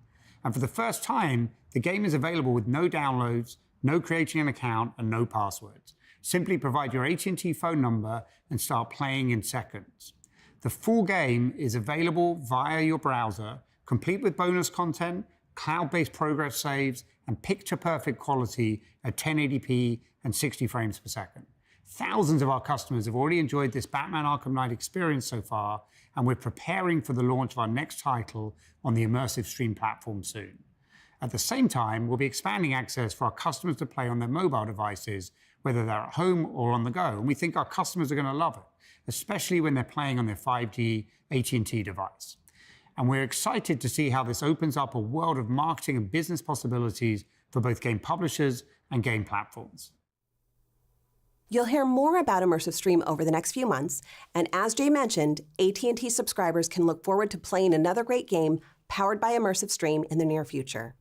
And for the first time, the game is available with no downloads, no creating an account, and no passwords. Simply provide your AT&T phone number and start playing in seconds. The full game is available via your browser, complete with bonus content, cloud-based progress saves, and picture-perfect quality at 1080p and 60 frames per second. Thousands of our customers have already enjoyed this Batman Arkham Knight experience so far, and we're preparing for the launch of our next title on the Immersive Stream platform soon. At the same time, we'll be expanding access for our customers to play on their mobile devices, whether they're at home or on the go, and we think our customers are going to love it, especially when they're playing on their 5G AT&T device. And we're excited to see how this opens up a world of marketing and business possibilities for both game publishers and game platforms. You'll hear more about Immersive Stream over the next few months, and as Jay mentioned, AT&T subscribers can look forward to playing another great game powered by Immersive Stream in the near future.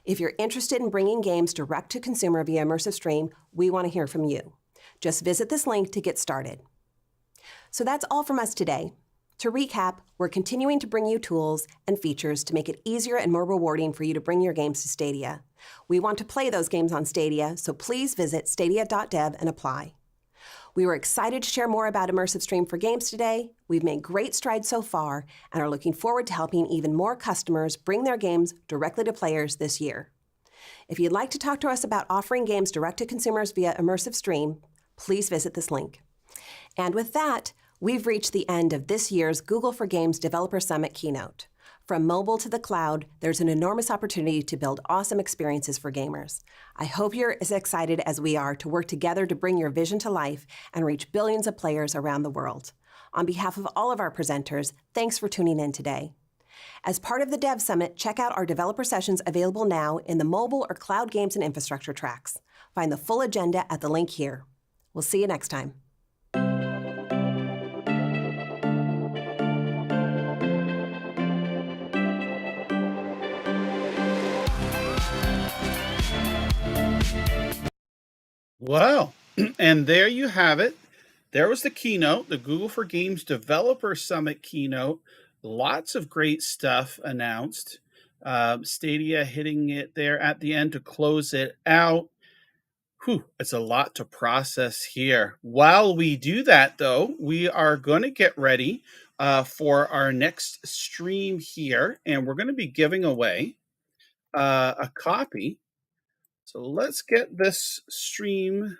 If you're interested in bringing games direct to consumer via Immersive Stream, we want to hear from you. Just visit this link to get started. So that's all from us today. To recap, we're continuing to bring you tools and features to make it easier and more rewarding for you to bring your games to Stadia. We want to play those games on Stadia, so please visit stadia.dev and apply. We were excited to share more about Immersive Stream for Games today. We've made great strides so far and are looking forward to helping even more customers bring their games directly to players this year. If you'd like to talk to us about offering games direct to consumers via Immersive Stream, please visit this link. And with that, we've reached the end of this year's Google for Games Developer Summit Keynote. From mobile to the cloud, there's an enormous opportunity to build awesome experiences for gamers. I hope you're as excited as we are to work together to bring your vision to life and reach billions of players around the world. On behalf of all of our presenters, thanks for tuning in today. As part of the Dev Summit, check out our developer sessions available now in the mobile or cloud games and infrastructure tracks. Find the full agenda at the link here. We'll see you next time. Well, and there you have it. There was the keynote, the Google for Games Developer Summit keynote. Lots of great stuff announced. Stadia hitting it there at the end to close it out. Whew, it's a lot to process here. While we do that, though, we are going to get ready for our next stream here, and we're going to be giving away a copy. So let's get this stream,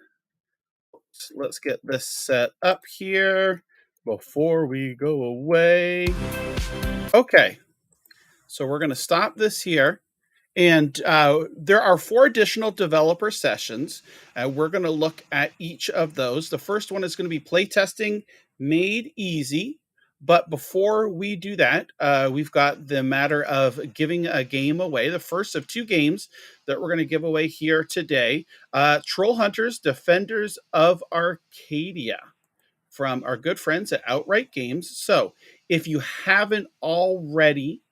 let's get this set up here before we go away. Okay, so we're going to stop this here. And there are 4 additional developer sessions. We're going to look at each of those. The first one is going to be playtesting made easy. But before we do that, we've got the matter of giving a game away. The first of 2 games that we're going to give away here today. Troll Hunters, Defenders of Arcadia, from our good friends at Outright Games. So if you haven't already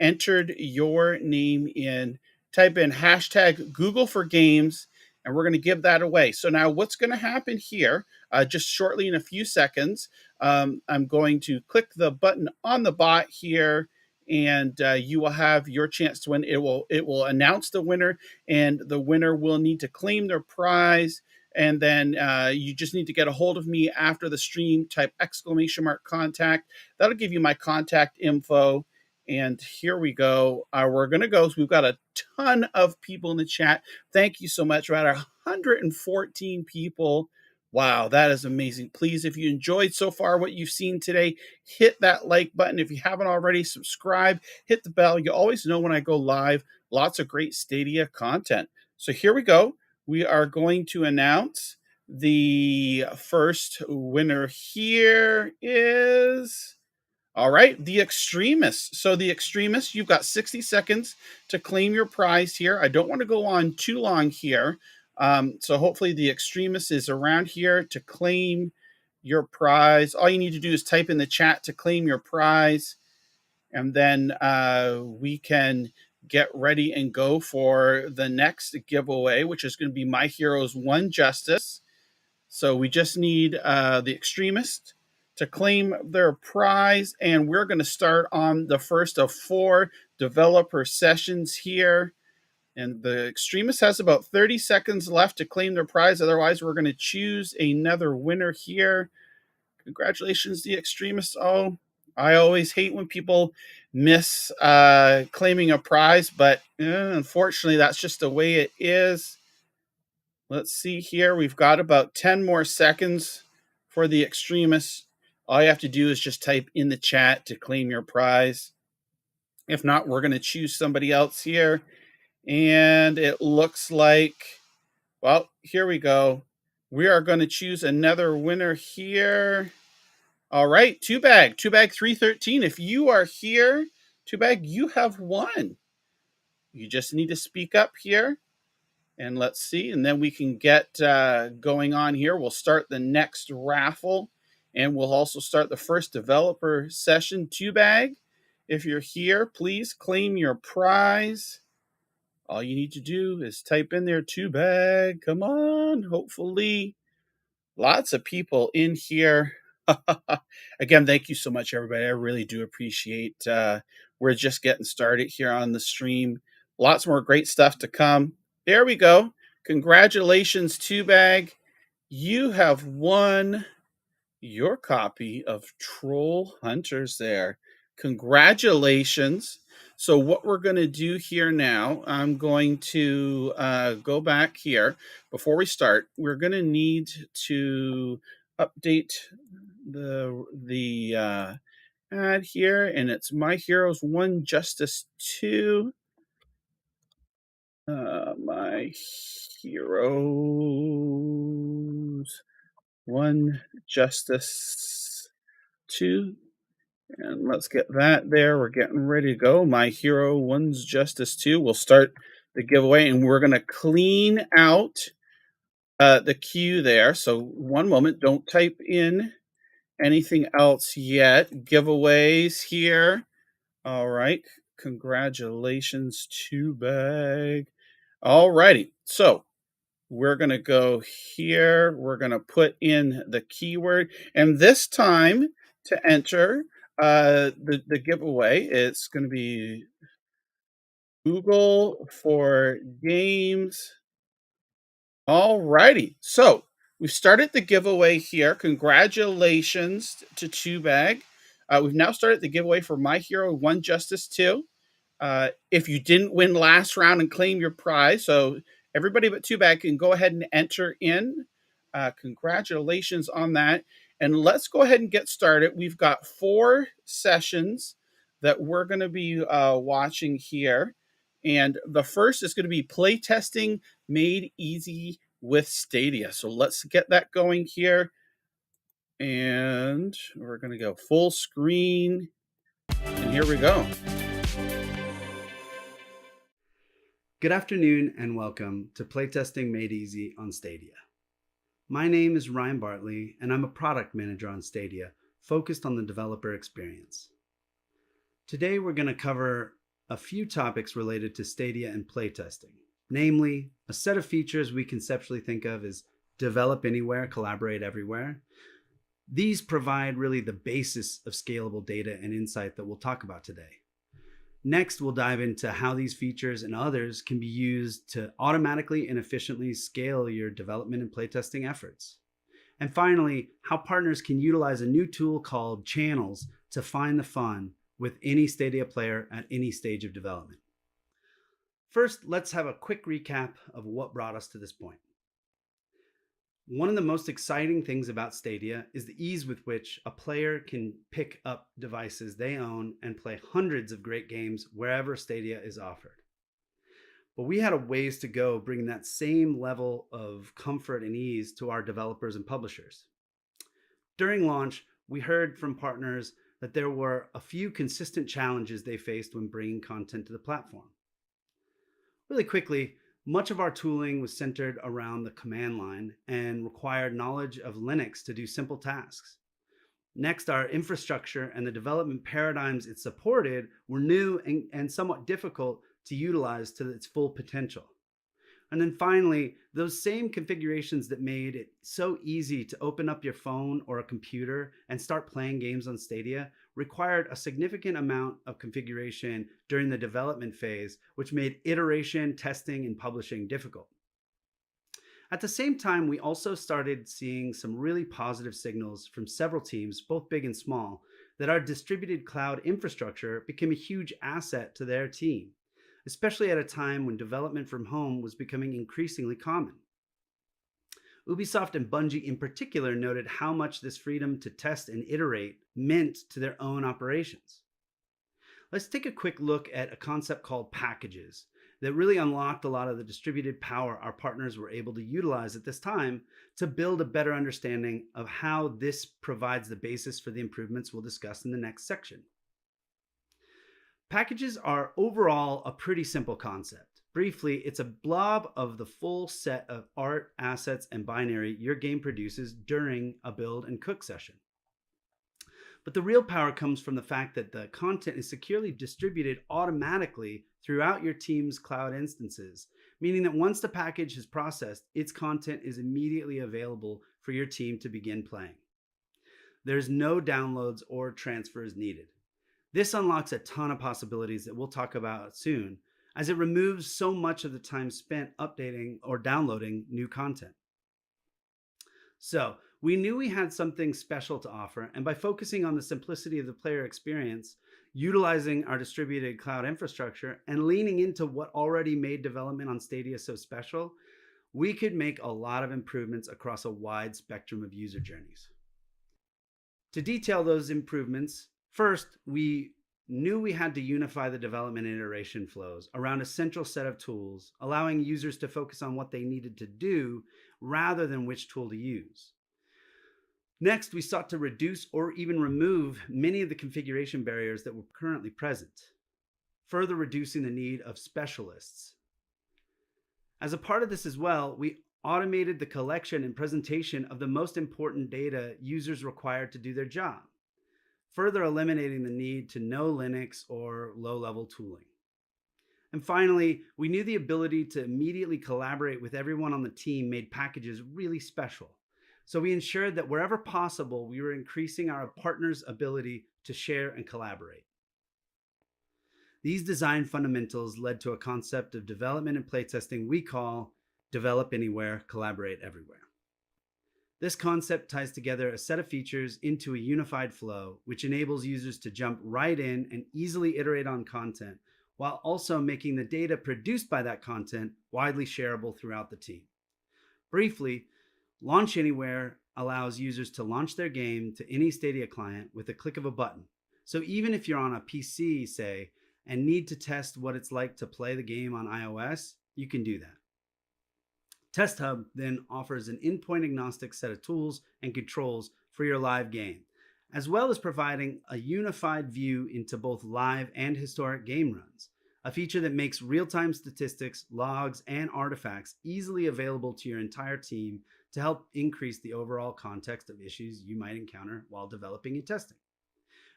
entered your name in, type in hashtag Google for Games, and we're going to give that away. So now what's going to happen here, just shortly in a few seconds, I'm going to click the button on the bot here, and you will have your chance to win. It will announce the winner, and the winner will need to claim their prize. And then you just need to get a hold of me after the stream, type !contact. That'll give you my contact info. And here we go. We're going to go. So we've got a ton of people in the chat. Thank you so much. We're at 114 people. Wow, that is amazing. Please, if you enjoyed so far what you've seen today, hit that like button. If you haven't already, subscribe, hit the bell. You always know when I go live. Lots of great Stadia content. So here we go. We are going to announce the first winner. Here is, all right, the Extremists. So the Extremists, you've got 60 seconds to claim your prize here. I don't want to go on too long here. So hopefully the Extremist is around here to claim your prize. All you need to do is type in the chat to claim your prize, and then we can get ready and go for the next giveaway, which is going to be My Heroes 1 Justice. So we just need the Extremist to claim their prize, and we're going to start on the first of 4 developer sessions here. And the Extremist has about 30 seconds left to claim their prize. Otherwise, we're going to choose another winner here. Congratulations, the Extremists. Oh, I always hate when people miss claiming a prize, but unfortunately, that's just the way it is. Let's see here. We've got about 10 more seconds for the Extremists. All you have to do is just type in the chat to claim your prize. If not, we're going to choose somebody else here. And it looks like, well, here we go. We are going to choose another winner here. All right, Two Bag 313. If you are here, Two Bag, you have won. You just need to speak up here. And let's see, and then we can get going on here. We'll start the next raffle, and we'll also start the first developer session. Two Bag, if you're here, please claim your prize. All you need to do is type in there, Two Bag. Come on, hopefully. Lots of people in here. Again, thank you so much, everybody. I really do appreciate. We're just getting started here on the stream. Lots more great stuff to come. There we go. Congratulations, Two Bag. You have won your copy of Troll Hunters there. Congratulations. So what we're going to do here now, I'm going to go back here. Before we start, we're going to need to update the ad here, and it's My Heroes 1 Justice 2. My Heroes 1 Justice 2. And let's get that there. We're getting ready to go. My Hero 1's Justice 2. We'll start the giveaway, and we're going to clean out the queue there. So one moment. Don't type in anything else yet. Giveaways here. All right. Congratulations, Two Bag. All righty. So we're going to go here. We're going to put in the keyword. And this time to enter the giveaway, it's going to be Google for Games All righty. So we've started the giveaway here. Congratulations to Two Bag. We've now started the giveaway for My Hero 1 Justice 2. If you didn't win last round and claim your prize, so everybody but Two Bag can go ahead and enter in. Congratulations on that. And let's go ahead and get started. We've got 4 sessions that we're going to be watching here. And the first is going to be playtesting made easy with Stadia. So let's get that going here. And we're going to go full screen. And here we go. Good afternoon and welcome to Playtesting Made Easy on Stadia. My name is Ryan Bartley and I'm a product manager on Stadia focused on the developer experience. Today we're going to cover a few topics related to Stadia and playtesting, namely a set of features we conceptually think of as develop anywhere, collaborate everywhere. These provide really the basis of scalable data and insight that we'll talk about today. Next, we'll dive into how these features and others can be used to automatically and efficiently scale your development and playtesting efforts. And finally, how partners can utilize a new tool called Channels to find the fun with any Stadia player at any stage of development. First, let's have a quick recap of what brought us to this point. One of the most exciting things about Stadia is the ease with which a player can pick up devices they own and play hundreds of great games wherever Stadia is offered. But we had a ways to go bringing that same level of comfort and ease to our developers and publishers. During launch, we heard from partners that there were a few consistent challenges they faced when bringing content to the platform. Really quickly, much of our tooling was centered around the command line and required knowledge of Linux to do simple tasks. Next, our infrastructure and the development paradigms it supported were new and somewhat difficult to utilize to its full potential. And then finally, those same configurations that made it so easy to open up your phone or a computer and start playing games on Stadia required a significant amount of configuration during the development phase, which made iteration, testing, and publishing difficult. At the same time, we also started seeing some really positive signals from several teams, both big and small, that our distributed cloud infrastructure became a huge asset to their team, especially at a time when development from home was becoming increasingly common. Ubisoft and Bungie in particular noted how much this freedom to test and iterate meant to their own operations. Let's take a quick look at a concept called packages that really unlocked a lot of the distributed power our partners were able to utilize at this time to build a better understanding of how this provides the basis for the improvements we'll discuss in the next section. Packages are overall a pretty simple concept. Briefly, it's a blob of the full set of art, assets, and binary your game produces during a build and cook session. But the real power comes from the fact that the content is securely distributed automatically throughout your team's cloud instances, meaning that once the package is processed, its content is immediately available for your team to begin playing. There's no downloads or transfers needed. This unlocks a ton of possibilities that we'll talk about soon, as it removes so much of the time spent updating or downloading new content. So we knew we had something special to offer, and by focusing on the simplicity of the player experience, utilizing our distributed cloud infrastructure, and leaning into what already made development on Stadia so special, we could make a lot of improvements across a wide spectrum of user journeys. To detail those improvements, first, we knew we had to unify the development and iteration flows around a central set of tools, allowing users to focus on what they needed to do rather than which tool to use. Next, we sought to reduce or even remove many of the configuration barriers that were currently present, further reducing the need of specialists. As a part of this as well, we automated the collection and presentation of the most important data users required to do their job, further eliminating the need to know Linux or low-level tooling. And finally, we knew the ability to immediately collaborate with everyone on the team made packages really special. So we ensured that wherever possible, we were increasing our partners' ability to share and collaborate. These design fundamentals led to a concept of development and playtesting we call develop anywhere, collaborate everywhere. This concept ties together a set of features into a unified flow, which enables users to jump right in and easily iterate on content, while also making the data produced by that content widely shareable throughout the team. Briefly, Launch Anywhere allows users to launch their game to any Stadia client with a click of a button. So even if you're on a PC, say, and need to test what it's like to play the game on iOS, you can do that. Test Hub then offers an endpoint agnostic set of tools and controls for your live game, as well as providing a unified view into both live and historic game runs, a feature that makes real-time statistics, logs, and artifacts easily available to your entire team to help increase the overall context of issues you might encounter while developing and testing.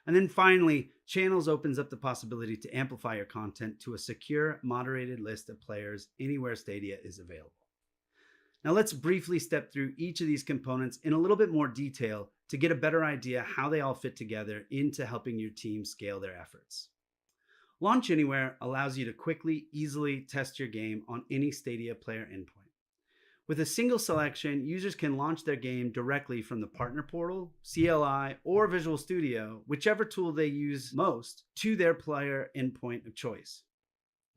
And then finally, Channels opens up the possibility to amplify your content to a secure, moderated list of players anywhere Stadia is available. Now let's briefly step through each of these components in a little bit more detail to get a better idea how they all fit together into helping your team scale their efforts. Launch Anywhere allows you to quickly, easily test your game on any Stadia player endpoint. With a single selection, users can launch their game directly from the Partner Portal, CLI, or Visual Studio, whichever tool they use most, to their player endpoint of choice.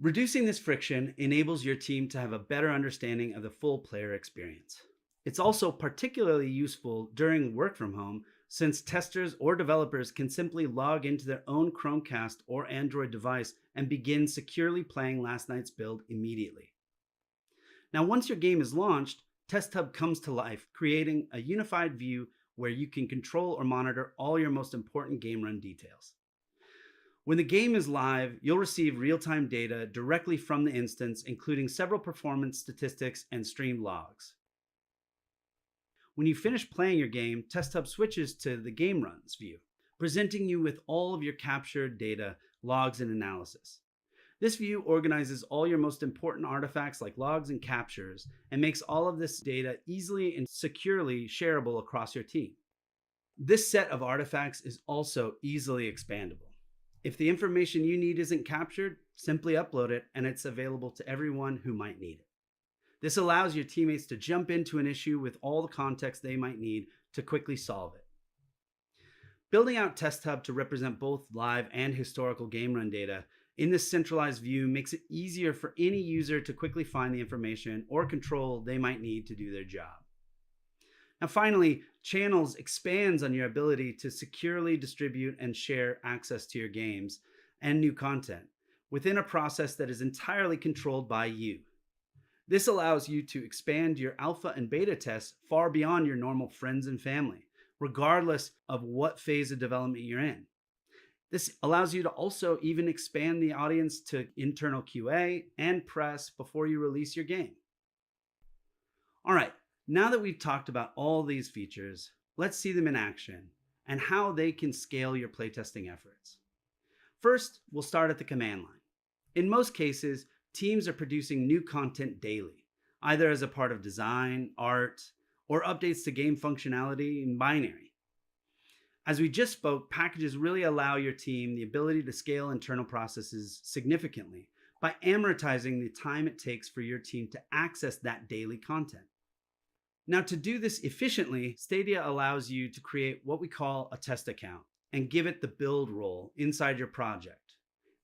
Reducing this friction enables your team to have a better understanding of the full player experience. It's also particularly useful during work from home, since testers or developers can simply log into their own Chromecast or Android device and begin securely playing last night's build immediately. Now, once your game is launched, Test Hub comes to life, creating a unified view where you can control or monitor all your most important game run details. When the game is live, you'll receive real-time data directly from the instance, including several performance statistics and streamed logs. When you finish playing your game, Test Hub switches to the game runs view, presenting you with all of your captured data, logs, and analysis. This view organizes all your most important artifacts like logs and captures and makes all of this data easily and securely shareable across your team. This set of artifacts is also easily expandable. If the information you need isn't captured, simply upload it and it's available to everyone who might need it. This allows your teammates to jump into an issue with all the context they might need to quickly solve it. Building out Test Hub to represent both live and historical game run data in this centralized view makes it easier for any user to quickly find the information or control they might need to do their job. Now finally, Channels expands on your ability to securely distribute and share access to your games and new content within a process that is entirely controlled by you. This allows you to expand your alpha and beta tests far beyond your normal friends and family, regardless of what phase of development you're in. This allows you to also even expand the audience to internal QA and press before you release your game. All right, now that we've talked about all these features, let's see them in action and how they can scale your playtesting efforts. First, we'll start at the command line. In most cases, teams are producing new content daily, either as a part of design, art, or updates to game functionality in binary. As we just spoke, packages really allow your team the ability to scale internal processes significantly by amortizing the time it takes for your team to access that daily content. Now, to do this efficiently, Stadia allows you to create what we call a test account and give it the build role inside your project.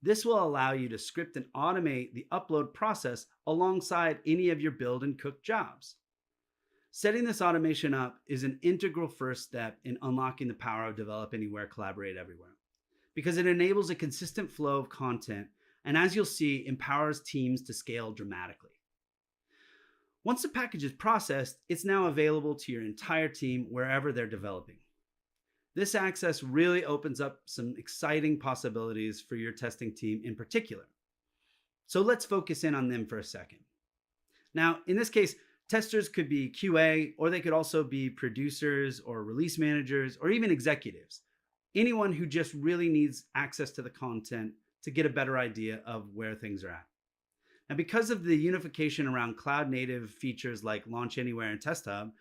This will allow you to script and automate the upload process alongside any of your build and cook jobs. Setting this automation up is an integral first step in unlocking the power of develop anywhere, collaborate everywhere, because it enables a consistent flow of content and, as you'll see, empowers teams to scale dramatically. Once the package is processed, it's now available to your entire team wherever they're developing. This access really opens up some exciting possibilities for your testing team in particular. So let's focus in on them for a second. Now, in this case, testers could be QA, or they could also be producers or release managers or even executives. Anyone who just really needs access to the content to get a better idea of where things are at. Now, because of the unification around cloud native features like Launch Anywhere and Test Hub,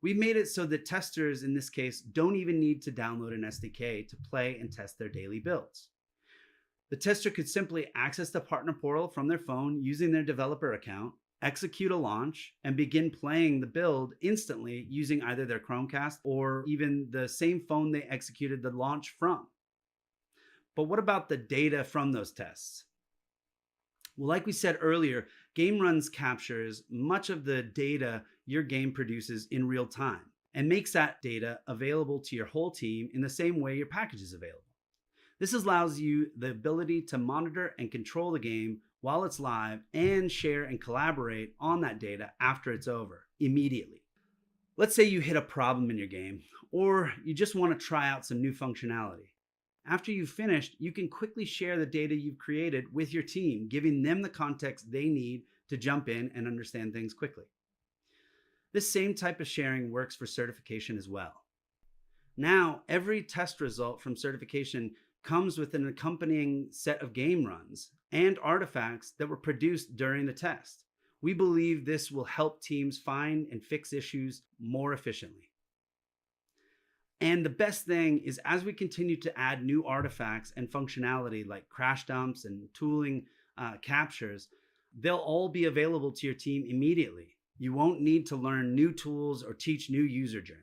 we've made it so that testers in this case don't even need to download an SDK to play and test their daily builds. The tester could simply access the partner portal from their phone using their developer account execute a launch, and begin playing the build instantly using either their Chromecast or even the same phone they executed the launch from. But what about the data from those tests? Well, like we said earlier, Game Runs captures much of the data your game produces in real time and makes that data available to your whole team in the same way your package is available. This allows you the ability to monitor and control the game while it's live and share and collaborate on that data after it's over immediately. Let's say you hit a problem in your game, or you just want to try out some new functionality. After you've finished, you can quickly share the data you've created with your team, giving them the context they need to jump in and understand things quickly. This same type of sharing works for certification as well. Now, every test result from certification comes with an accompanying set of game runs and artifacts that were produced during the test. We believe this will help teams find and fix issues more efficiently. And the best thing is, as we continue to add new artifacts and functionality like crash dumps and tooling captures, they'll all be available to your team immediately. You won't need to learn new tools or teach new user journeys.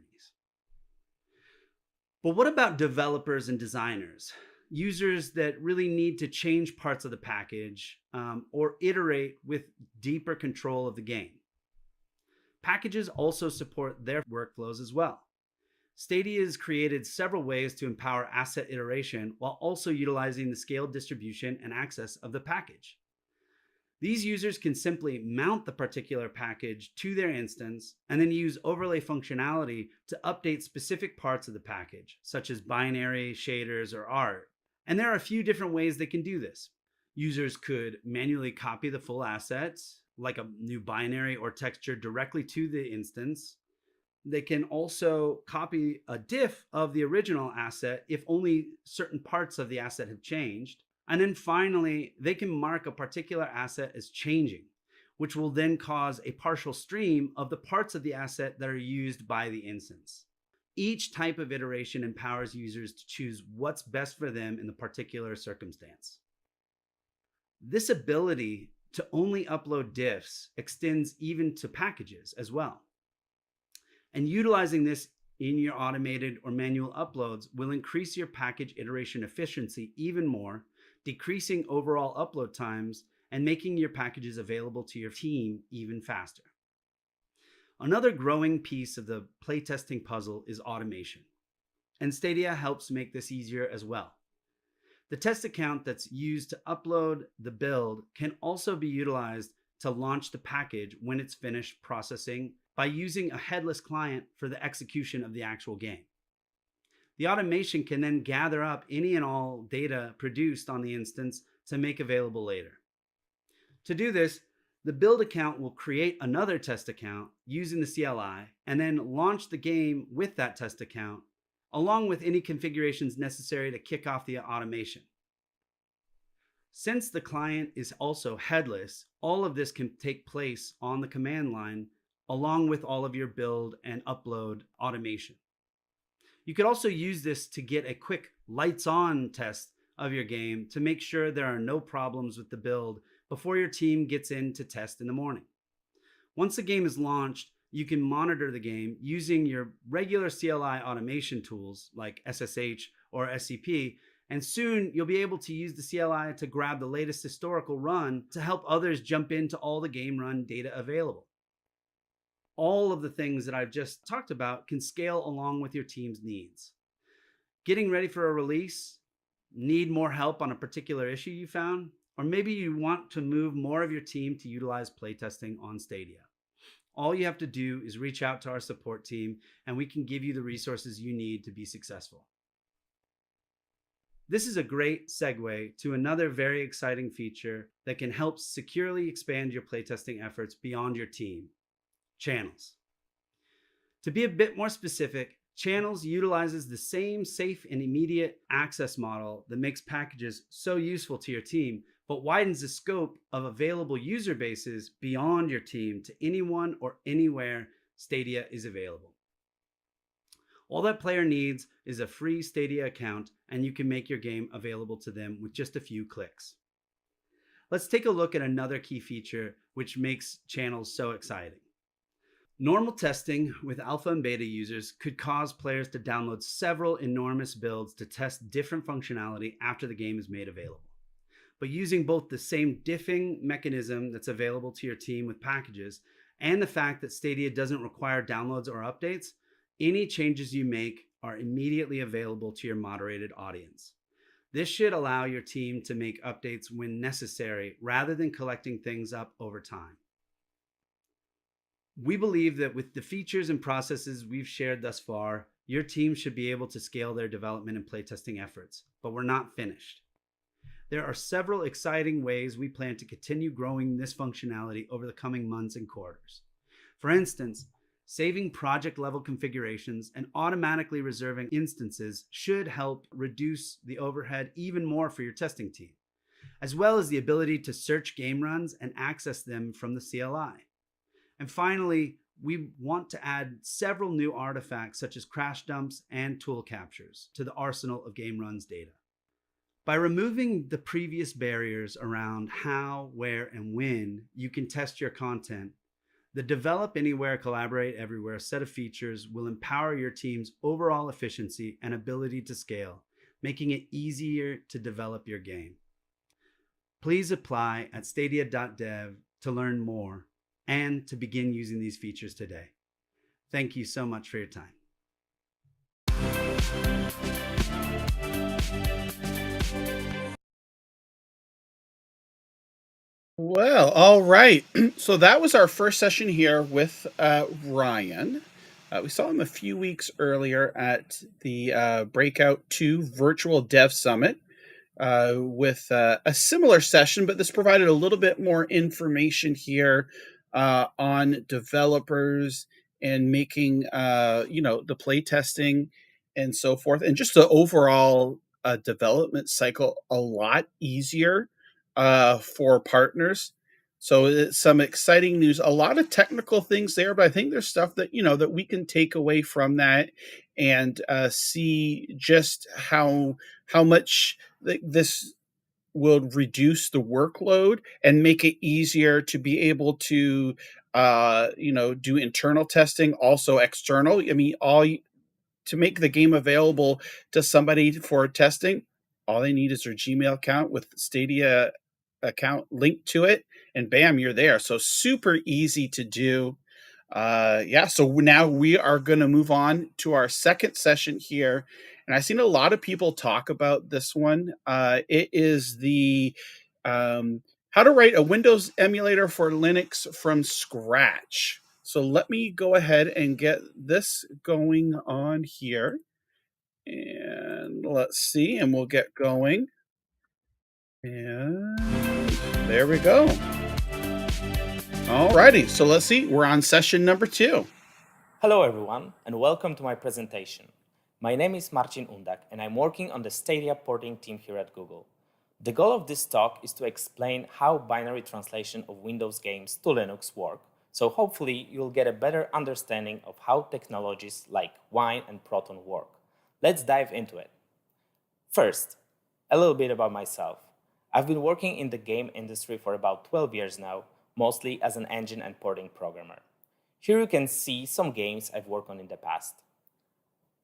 But what about developers and designers? Users that really need to change parts of the package or iterate with deeper control of the game. Packages also support their workflows as well. Stadia has created several ways to empower asset iteration while also utilizing the scaled distribution and access of the package. These users can simply mount the particular package to their instance and then use overlay functionality to update specific parts of the package, such as binary, shaders, or art. And there are a few different ways they can do this. Users could manually copy the full assets, like a new binary or texture, directly to the instance. They can also copy a diff of the original asset if only certain parts of the asset have changed. And then finally, they can mark a particular asset as changing, which will then cause a partial stream of the parts of the asset that are used by the instance. Each type of iteration empowers users to choose what's best for them in the particular circumstance. This ability to only upload diffs extends even to packages as well. And utilizing this in your automated or manual uploads will increase your package iteration efficiency even more, decreasing overall upload times and making your packages available to your team even faster. Another growing piece of the playtesting puzzle is automation, and Stadia helps make this easier as well. The test account that's used to upload the build can also be utilized to launch the package when it's finished processing by using a headless client for the execution of the actual game. The automation can then gather up any and all data produced on the instance to make available later. To do this, the build account will create another test account using the CLI and then launch the game with that test account, along with any configurations necessary to kick off the automation. Since the client is also headless, all of this can take place on the command line along with all of your build and upload automation. You could also use this to get a quick lights on test of your game to make sure there are no problems with the build before your team gets in to test in the morning. Once the game is launched, you can monitor the game using your regular CLI automation tools like SSH or SCP, and soon you'll be able to use the CLI to grab the latest historical run to help others jump into all the game run data available. All of the things that I've just talked about can scale along with your team's needs. Getting ready for a release, need more help on a particular issue you found, or maybe you want to move more of your team to utilize playtesting on Stadia. All you have to do is reach out to our support team and we can give you the resources you need to be successful. This is a great segue to another very exciting feature that can help securely expand your playtesting efforts beyond your team: channels. To be a bit more specific, channels utilizes the same safe and immediate access model that makes packages so useful to your team, but widens the scope of available user bases beyond your team to anyone or anywhere Stadia is available. All that player needs is a free Stadia account, and you can make your game available to them with just a few clicks. Let's take a look at another key feature which makes channels so exciting. Normal testing with alpha and beta users could cause players to download several enormous builds to test different functionality after the game is made available. But using both the same diffing mechanism that's available to your team with packages and the fact that Stadia doesn't require downloads or updates, any changes you make are immediately available to your moderated audience. This should allow your team to make updates when necessary rather than collecting things up over time. We believe that with the features and processes we've shared thus far, your team should be able to scale their development and playtesting efforts, but we're not finished. There are several exciting ways we plan to continue growing this functionality over the coming months and quarters. For instance, saving project-level configurations and automatically reserving instances should help reduce the overhead even more for your testing team, as well as the ability to search game runs and access them from the CLI. And finally, we want to add several new artifacts such as crash dumps and tool captures to the arsenal of game runs data. By removing the previous barriers around how, where, and when you can test your content, the Develop Anywhere, Collaborate Everywhere set of features will empower your team's overall efficiency and ability to scale, making it easier to develop your game. Please apply at stadia.dev to learn more and to begin using these features today. Thank you so much for your time. Well, all right. So that was our first session here with Ryan. We saw him a few weeks earlier at the Breakout 2 Virtual Dev Summit with a similar session, but this provided a little bit more information here on developers and making, the play testing and so forth, and just the overall development cycle a lot easier for partners. So it's some exciting news, a lot of technical things there, but I think there's stuff that, that we can take away from that and see just how much this will reduce the workload and make it easier to be able to, do internal testing, also external. I mean, to make the game available to somebody for testing, all they need is their Gmail account with Stadia account linked to it, and bam, you're there. So super easy to do. So now we are going to move on to our second session here. And I've seen a lot of people talk about this one. It is the how to write a Windows emulator for Linux from scratch. So let me go ahead and get this going on here. And let's see, and we'll get going. And there we go. Alrighty, so let's see, we're on session number 2. Hello everyone, and welcome to my presentation. My name is Marcin Undak, and I'm working on the Stadia porting team here at Google. The goal of this talk is to explain how binary translation of Windows games to Linux work, so hopefully you'll get a better understanding of how technologies like Wine and Proton work. Let's dive into it. First, a little bit about myself. I've been working in the game industry for about 12 years now, mostly as an engine and porting programmer. Here you can see some games I've worked on in the past.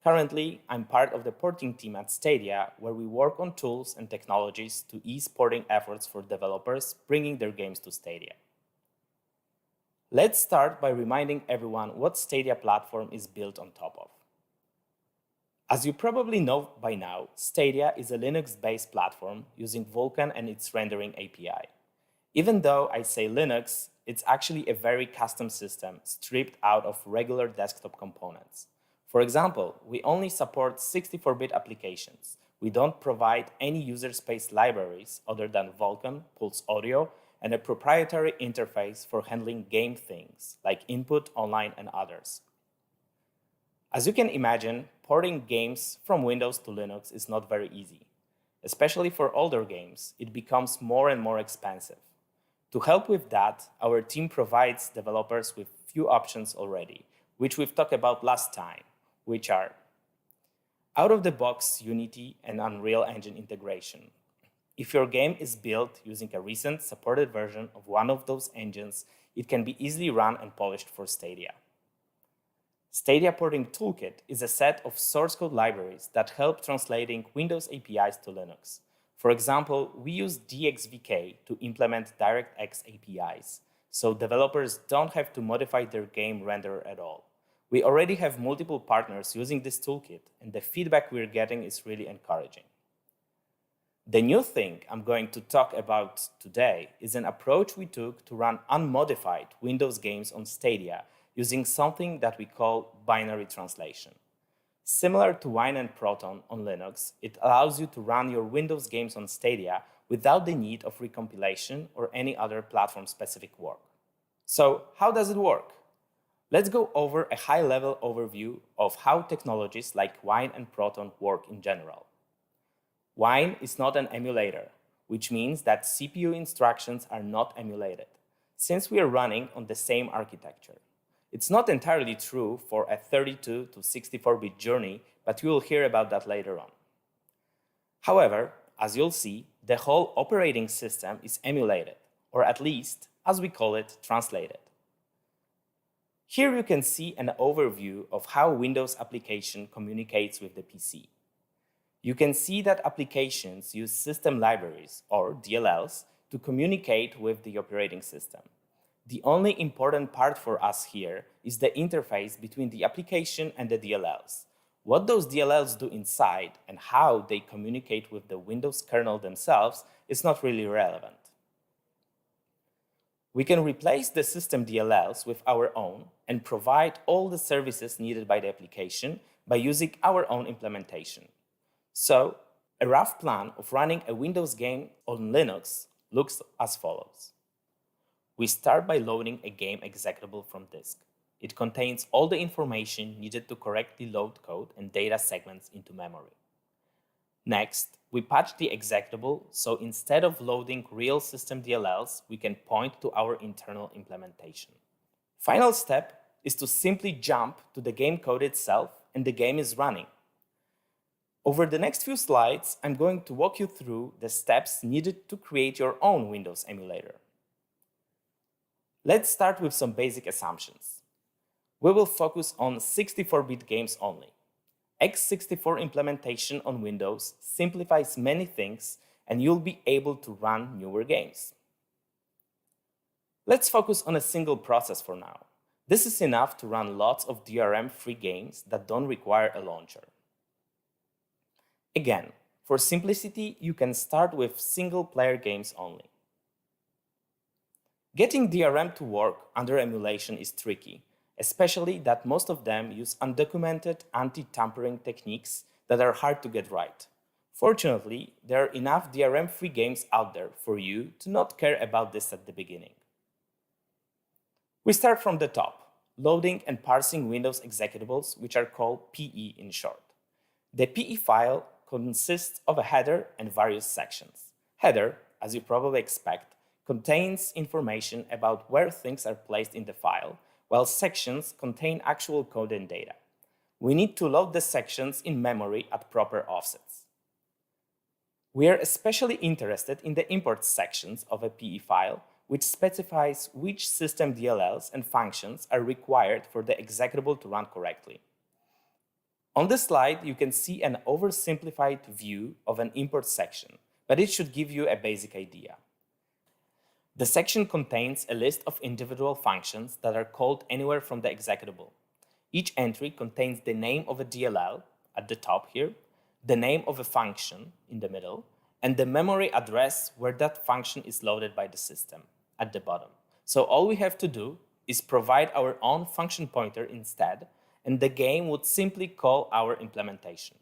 Currently, I'm part of the porting team at Stadia, where we work on tools and technologies to ease porting efforts for developers bringing their games to Stadia. Let's start by reminding everyone what Stadia platform is built on top of. As you probably know by now, Stadia is a Linux-based platform using Vulkan and its rendering API. Even though I say Linux, it's actually a very custom system stripped out of regular desktop components. For example, we only support 64-bit applications. We don't provide any user space libraries other than Vulkan, Pulse Audio, and a proprietary interface for handling game things like input, online, and others. As you can imagine, porting games from Windows to Linux is not very easy. Especially for older games, it becomes more and more expensive. To help with that, our team provides developers with few options already, which we've talked about last time, which are out-of-the-box Unity and Unreal Engine integration, If your game is built using a recent supported version of one of those engines, it can be easily run and polished for Stadia. Stadia Porting Toolkit is a set of source code libraries that help translating Windows APIs to Linux. For example, we use DXVK to implement DirectX APIs, so developers don't have to modify their game renderer at all. We already have multiple partners using this toolkit, and the feedback we're getting is really encouraging. The new thing I'm going to talk about today is an approach we took to run unmodified Windows games on Stadia using something that we call binary translation. Similar to Wine and Proton on Linux, it allows you to run your Windows games on Stadia without the need of recompilation or any other platform-specific work. So, how does it work? Let's go over a high-level overview of how technologies like Wine and Proton work in general. Wine is not an emulator, which means that CPU instructions are not emulated, since we are running on the same architecture. It's not entirely true for a 32 to 64-bit journey, but we will hear about that later on. However, as you'll see, the whole operating system is emulated, or at least, as we call it, translated. Here you can see an overview of how Windows application communicates with the PC. You can see that applications use system libraries, or DLLs, to communicate with the operating system. The only important part for us here is the interface between the application and the DLLs. What those DLLs do inside and how they communicate with the Windows kernel themselves is not really relevant. We can replace the system DLLs with our own and provide all the services needed by the application by using our own implementation. So, a rough plan of running a Windows game on Linux looks as follows. We start by loading a game executable from disk. It contains all the information needed to correctly load code and data segments into memory. Next, we patch the executable, so instead of loading real system DLLs, we can point to our internal implementation. Final step is to simply jump to the game code itself, and the game is running. Over the next few slides, I'm going to walk you through the steps needed to create your own Windows emulator. Let's start with some basic assumptions. We will focus on 64-bit games only. x64 implementation on Windows simplifies many things, and you'll be able to run newer games. Let's focus on a single process for now. This is enough to run lots of DRM-free games that don't require a launcher. Again, for simplicity, you can start with single-player games only. Getting DRM to work under emulation is tricky, especially that most of them use undocumented anti-tampering techniques that are hard to get right. Fortunately, there are enough DRM-free games out there for you to not care about this at the beginning. We start from the top, loading and parsing Windows executables, which are called PE in short. The PE file consists of a header and various sections. Header, as you probably expect, contains information about where things are placed in the file, while sections contain actual code and data. We need to load the sections in memory at proper offsets. We are especially interested in the import sections of a PE file, which specifies which system DLLs and functions are required for the executable to run correctly. On this slide, you can see an oversimplified view of an import section, but it should give you a basic idea. The section contains a list of individual functions that are called anywhere from the executable. Each entry contains the name of a DLL at the top here, the name of a function in the middle, and the memory address where that function is loaded by the system at the bottom. So all we have to do is provide our own function pointer instead, and the game would simply call our implementation.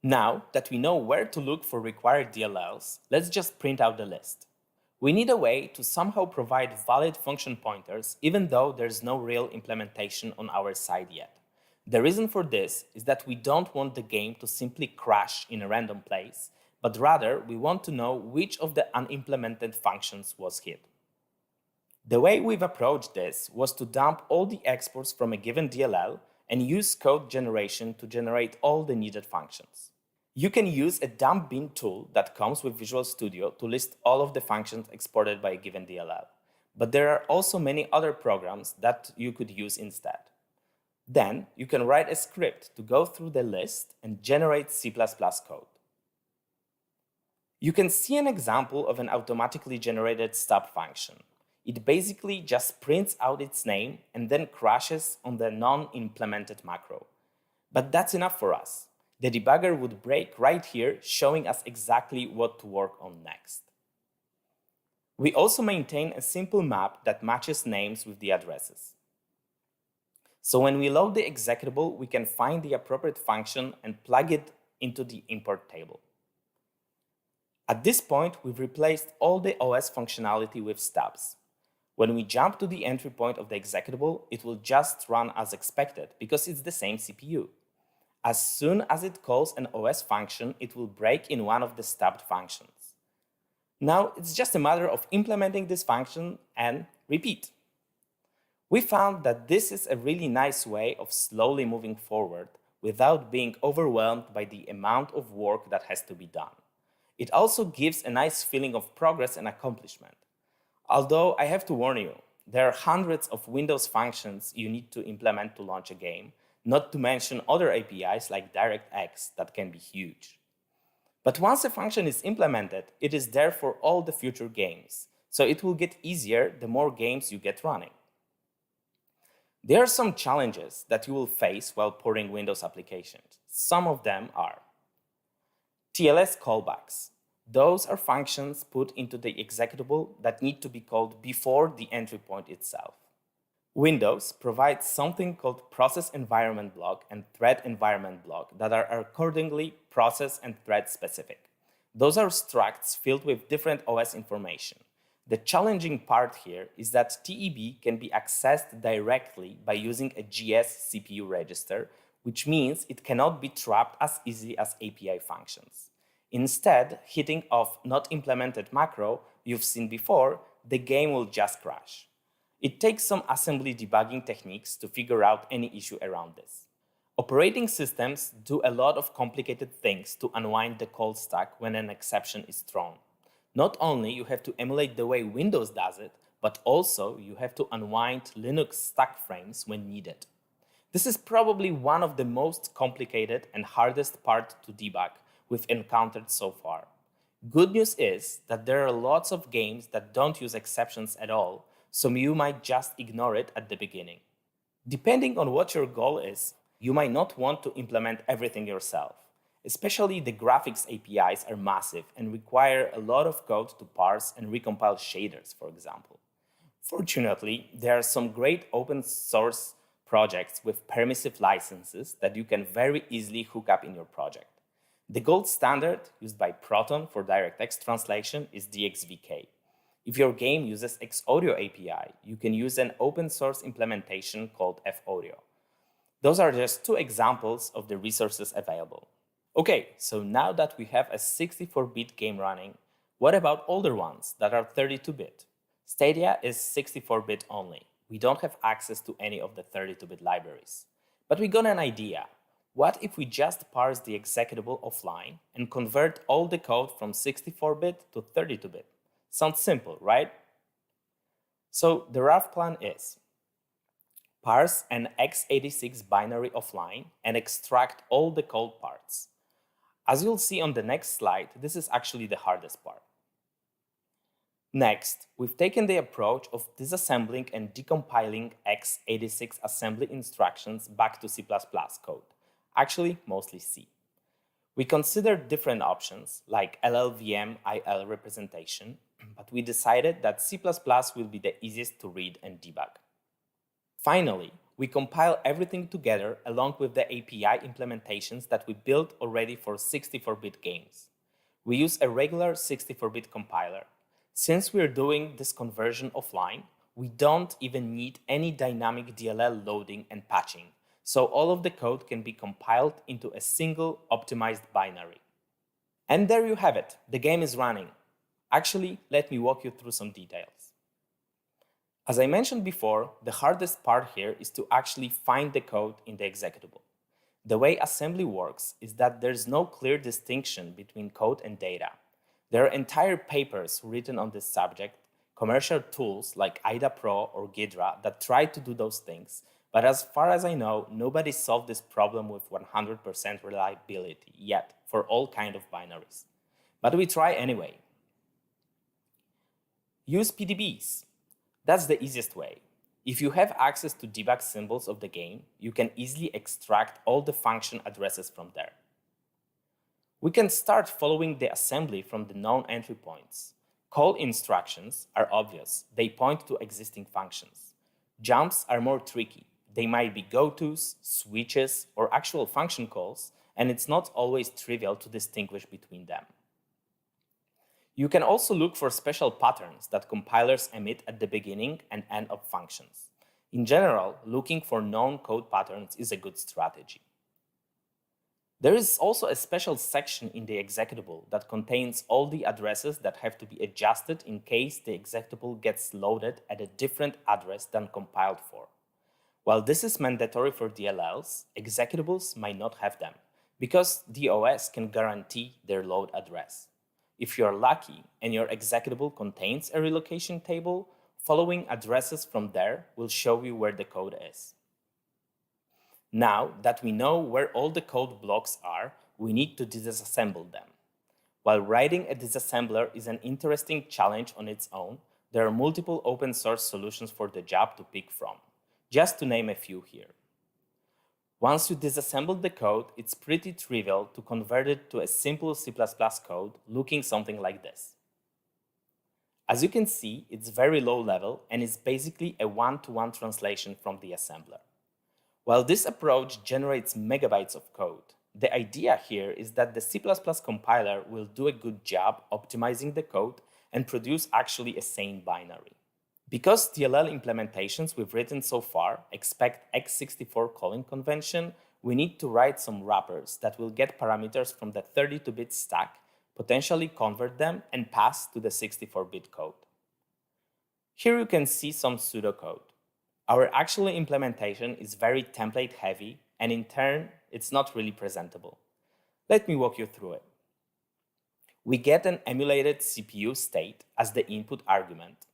Now that we know where to look for required DLLs, let's just print out the list. We need a way to somehow provide valid function pointers even though there's no real implementation on our side yet. The reason for this is that we don't want the game to simply crash in a random place, but rather we want to know which of the unimplemented functions was hit. The way we've approached this was to dump all the exports from a given DLL and use code generation to generate all the needed functions. You can use a dump bin tool that comes with Visual Studio to list all of the functions exported by a given DLL. But there are also many other programs that you could use instead. Then you can write a script to go through the list and generate C++ code. You can see an example of an automatically generated stub function. It basically just prints out its name and then crashes on the non-implemented macro. But that's enough for us. The debugger would break right here, showing us exactly what to work on next. We also maintain a simple map that matches names with the addresses. So when we load the executable, we can find the appropriate function and plug it into the import table. At this point, we've replaced all the OS functionality with stubs. When we jump to the entry point of the executable, it will just run as expected because it's the same CPU. As soon as it calls an OS function, it will break in one of the stubbed functions. Now it's just a matter of implementing this function and repeat. We found that this is a really nice way of slowly moving forward without being overwhelmed by the amount of work that has to be done. It also gives a nice feeling of progress and accomplishment. Although I have to warn you, there are hundreds of Windows functions you need to implement to launch a game, not to mention other APIs like DirectX that can be huge. But once a function is implemented, it is there for all the future games, so it will get easier the more games you get running. There are some challenges that you will face while porting Windows applications. Some of them are TLS callbacks. Those are functions put into the executable that need to be called before the entry point itself. Windows provides something called process environment block and thread environment block that are accordingly process and thread specific. Those are structs filled with different OS information. The challenging part here is that TEB can be accessed directly by using a GS CPU register, which means it cannot be trapped as easily as API functions. Instead, hitting off not implemented macro you've seen before, the game will just crash. It takes some assembly debugging techniques to figure out any issue around this. Operating systems do a lot of complicated things to unwind the call stack when an exception is thrown. Not only you have to emulate the way Windows does it, but also you have to unwind Linux stack frames when needed. This is probably one of the most complicated and hardest part to debug we've encountered so far. Good news is that there are lots of games that don't use exceptions at all, so you might just ignore it at the beginning. Depending on what your goal is, you might not want to implement everything yourself. Especially the graphics APIs are massive and require a lot of code to parse and recompile shaders, for example. Fortunately, there are some great open source projects with permissive licenses that you can very easily hook up in your project. The gold standard used by Proton for DirectX translation is DXVK. If your game uses Xaudio API, you can use an open source implementation called FAudio. Those are just two examples of the resources available. Okay, so now that we have a 64-bit game running, what about older ones that are 32-bit? Stadia is 64-bit only. We don't have access to any of the 32-bit libraries. But we got an idea. What if we just parse the executable offline and convert all the code from 64-bit to 32-bit? Sounds simple, right? So the rough plan is parse an x86 binary offline and extract all the code parts. As you'll see on the next slide, this is actually the hardest part. Next, we've taken the approach of disassembling and decompiling x86 assembly instructions back to C++ code, actually mostly C. We considered different options like LLVM IL representation, but we decided that C++ will be the easiest to read and debug. Finally, we compile everything together along with the API implementations that we built already for 64-bit games. We use a regular 64-bit compiler. Since we're doing this conversion offline, we don't even need any dynamic DLL loading and patching, so all of the code can be compiled into a single optimized binary. And there you have it, the game is running. Actually, let me walk you through some details. As I mentioned before, the hardest part here is to actually find the code in the executable. The way assembly works is that there's no clear distinction between code and data. There are entire papers written on this subject, commercial tools like IDA Pro or Ghidra that try to do those things, but as far as I know, nobody solved this problem with 100% reliability yet for all kinds of binaries. But we try anyway. Use PDBs. That's the easiest way. If you have access to debug symbols of the game, you can easily extract all the function addresses from there. We can start following the assembly from the known entry points. Call instructions are obvious. They point to existing functions. Jumps are more tricky. They might be go-tos, switches, or actual function calls, and it's not always trivial to distinguish between them. You can also look for special patterns that compilers emit at the beginning and end of functions. In general, looking for known code patterns is a good strategy. There is also a special section in the executable that contains all the addresses that have to be adjusted in case the executable gets loaded at a different address than compiled for. While this is mandatory for DLLs, executables might not have them, because the OS can guarantee their load address. If you're lucky and your executable contains a relocation table, following addresses from there will show you where the code is. Now that we know where all the code blocks are, we need to disassemble them. While writing a disassembler is an interesting challenge on its own, there are multiple open source solutions for the job to pick from, just to name a few here. Once you disassemble the code, it's pretty trivial to convert it to a simple C++ code looking something like this. As you can see, it's very low level and is basically a one-to-one translation from the assembler. While this approach generates megabytes of code, the idea here is that the C++ compiler will do a good job optimizing the code and produce actually a sane binary. Because DLL implementations we've written so far expect x64 calling convention, we need to write some wrappers that will get parameters from the 32-bit stack, potentially convert them, and pass to the 64-bit code. Here you can see some pseudocode. Our actual implementation is very template-heavy, and in turn, it's not really presentable. Let me walk you through it. We get an emulated CPU state as the input argument.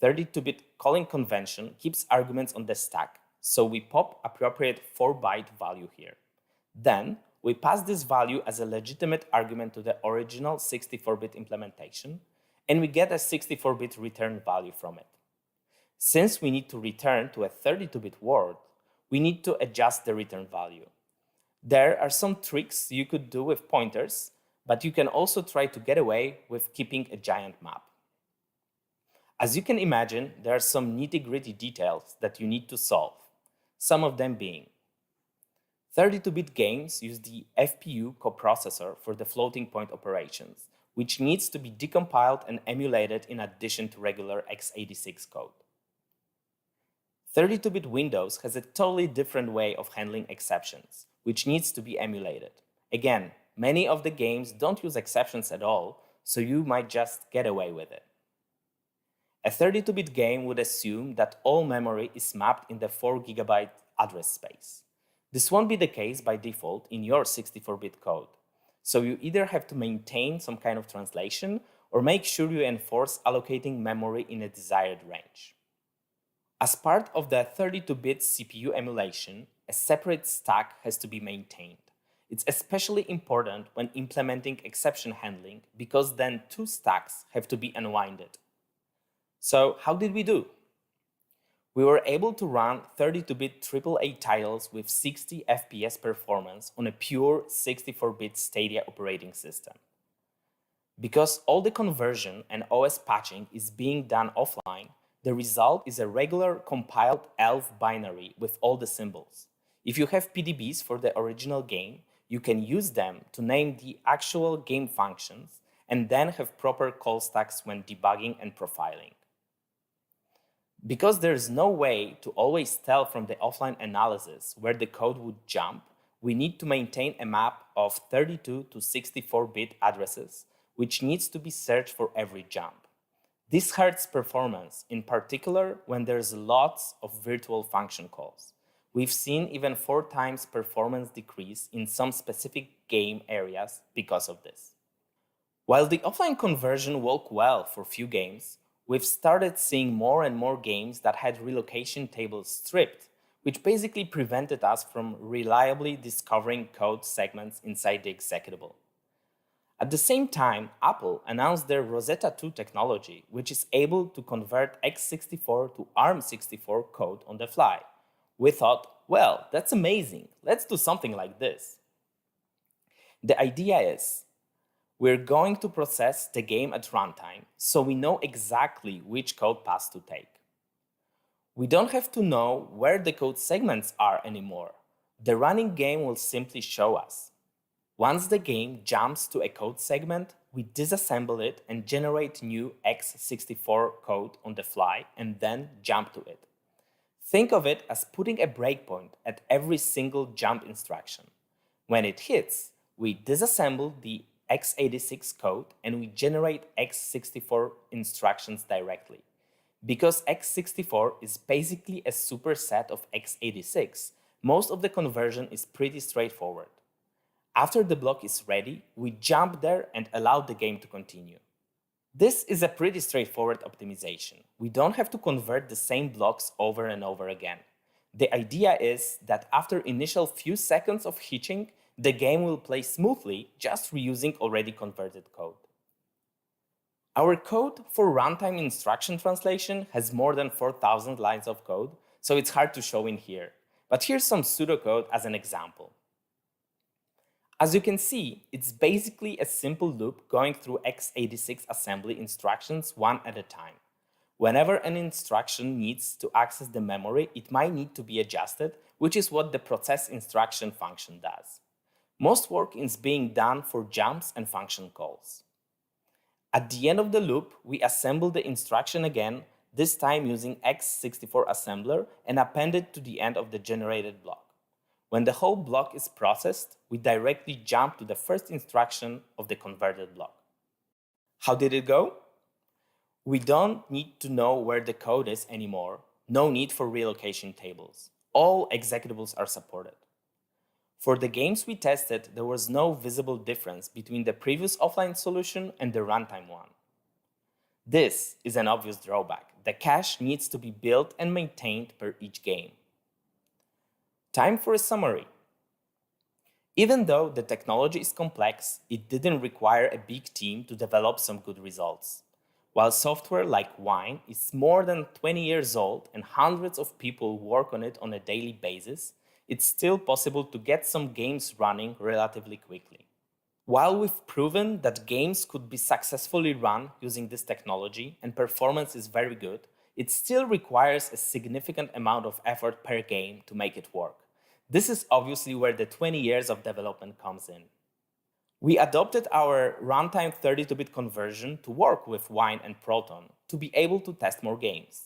32-bit calling convention keeps arguments on the stack, so we pop appropriate 4-byte value here. Then, we pass this value as a legitimate argument to the original 64-bit implementation, and we get a 64-bit return value from it. Since we need to return to a 32-bit world, we need to adjust the return value. There are some tricks you could do with pointers, but you can also try to get away with keeping a giant map. As you can imagine, there are some nitty-gritty details that you need to solve, some of them being 32-bit games use the FPU coprocessor for the floating point operations, which needs to be decompiled and emulated in addition to regular x86 code. 32-bit Windows has a totally different way of handling exceptions, which needs to be emulated. Again, many of the games don't use exceptions at all, so you might just get away with it. A 32-bit game would assume that all memory is mapped in the 4 GB address space. This won't be the case by default in your 64-bit code, so you either have to maintain some kind of translation or make sure you enforce allocating memory in a desired range. As part of the 32-bit CPU emulation, a separate stack has to be maintained. It's especially important when implementing exception handling because then 2 stacks have to be unwinded. So how did we do? We were able to run 32-bit AAA titles with 60 FPS performance on a pure 64-bit Stadia operating system. Because all the conversion and OS patching is being done offline, the result is a regular compiled ELF binary with all the symbols. If you have PDBs for the original game, you can use them to name the actual game functions and then have proper call stacks when debugging and profiling. Because there's no way to always tell from the offline analysis where the code would jump, we need to maintain a map of 32 to 64-bit addresses, which needs to be searched for every jump. This hurts performance, in particular when there's lots of virtual function calls. We've seen even 4 times performance decrease in some specific game areas because of this. While the offline conversion worked well for few games, we've started seeing more and more games that had relocation tables stripped, which basically prevented us from reliably discovering code segments inside the executable. At the same time, Apple announced their Rosetta 2 technology, which is able to convert x64 to ARM64 code on the fly. We thought, well, that's amazing. Let's do something like this. The idea is, we're going to process the game at runtime, so we know exactly which code path to take. We don't have to know where the code segments are anymore. The running game will simply show us. Once the game jumps to a code segment, we disassemble it and generate new x64 code on the fly and then jump to it. Think of it as putting a breakpoint at every single jump instruction. When it hits, we disassemble the x86 code and we generate x64 instructions directly. Because x64 is basically a superset of x86, most of the conversion is pretty straightforward. After the block is ready, we jump there and allow the game to continue. This is a pretty straightforward optimization. We don't have to convert the same blocks over and over again. The idea is that after initial few seconds of hitching, the game will play smoothly, just reusing already converted code. Our code for runtime instruction translation has more than 4,000 lines of code, so it's hard to show in here. But here's some pseudocode as an example. As you can see, it's basically a simple loop going through x86 assembly instructions one at a time. Whenever an instruction needs to access the memory, it might need to be adjusted, which is what the process instruction function does. Most work is being done for jumps and function calls. At the end of the loop, we assemble the instruction again, this time using x64 assembler, and append it to the end of the generated block. When the whole block is processed, we directly jump to the first instruction of the converted block. How did it go? We don't need to know where the code is anymore. No need for relocation tables. All executables are supported. For the games we tested, there was no visible difference between the previous offline solution and the runtime one. This is an obvious drawback. The cache needs to be built and maintained per each game. Time for a summary. Even though the technology is complex, it didn't require a big team to develop some good results. While software like Wine is more than 20 years old and hundreds of people work on it on a daily basis, it's still possible to get some games running relatively quickly. While we've proven that games could be successfully run using this technology and performance is very good, it still requires a significant amount of effort per game to make it work. This is obviously where the 20 years of development comes in. We adopted our runtime 32-bit conversion to work with Wine and Proton to be able to test more games.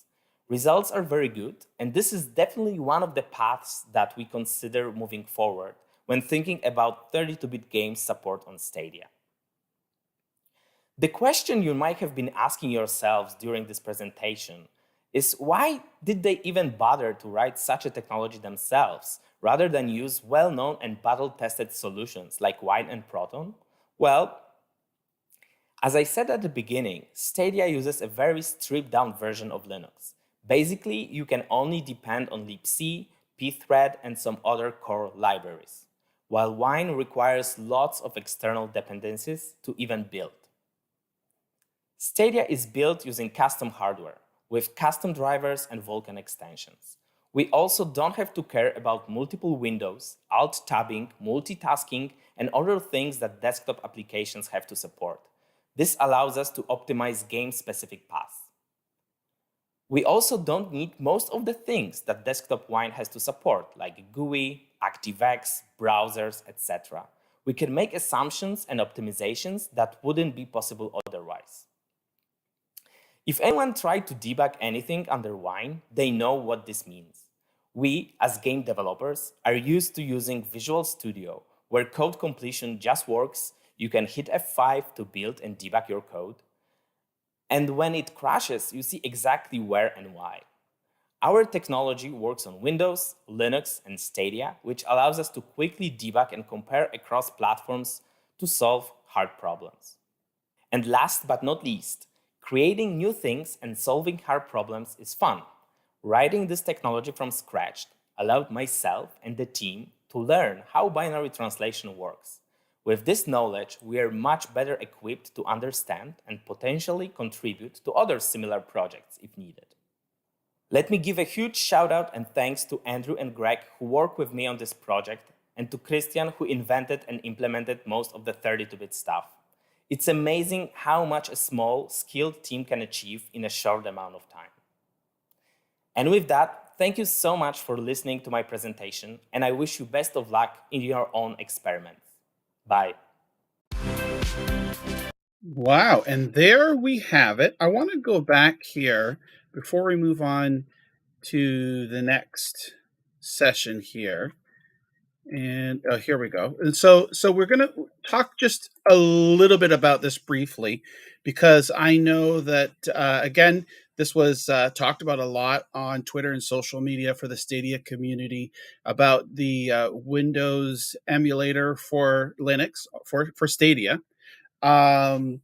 Results are very good, and this is definitely one of the paths that we consider moving forward when thinking about 32-bit games support on Stadia. The question you might have been asking yourselves during this presentation is why did they even bother to write such a technology themselves rather than use well-known and battle-tested solutions like Wine and Proton? Well, as I said at the beginning, Stadia uses a very stripped-down version of Linux. Basically, you can only depend on libc, pthread, and some other core libraries, while Wine requires lots of external dependencies to even build. Stadia is built using custom hardware, with custom drivers and Vulkan extensions. We also don't have to care about multiple windows, alt-tabbing, multitasking, and other things that desktop applications have to support. This allows us to optimize game-specific paths. We also don't need most of the things that desktop Wine has to support, like GUI, ActiveX, browsers, etc. We can make assumptions and optimizations that wouldn't be possible otherwise. If anyone tried to debug anything under Wine, they know what this means. We, as game developers, are used to using Visual Studio, where code completion just works. You can hit F5 to build and debug your code. And when it crashes, you see exactly where and why. Our technology works on Windows, Linux, and Stadia, which allows us to quickly debug and compare across platforms to solve hard problems. And last but not least, creating new things and solving hard problems is fun. Writing this technology from scratch allowed myself and the team to learn how binary translation works. With this knowledge, we are much better equipped to understand and potentially contribute to other similar projects if needed. Let me give a huge shout out and thanks to Andrew and Greg who worked with me on this project, and to Christian who invented and implemented most of the 32-bit stuff. It's amazing how much a small, skilled team can achieve in a short amount of time. And with that, thank you so much for listening to my presentation, and I wish you best of luck in your own experiments. Bye. Wow, and there we have it. I want to go back here before we move on to the next session here. And here we go. And so we're going to talk just a little bit about this briefly, because I know that, again, this was talked about a lot on Twitter and social media for the Stadia community about the Windows emulator for Linux for Stadia. And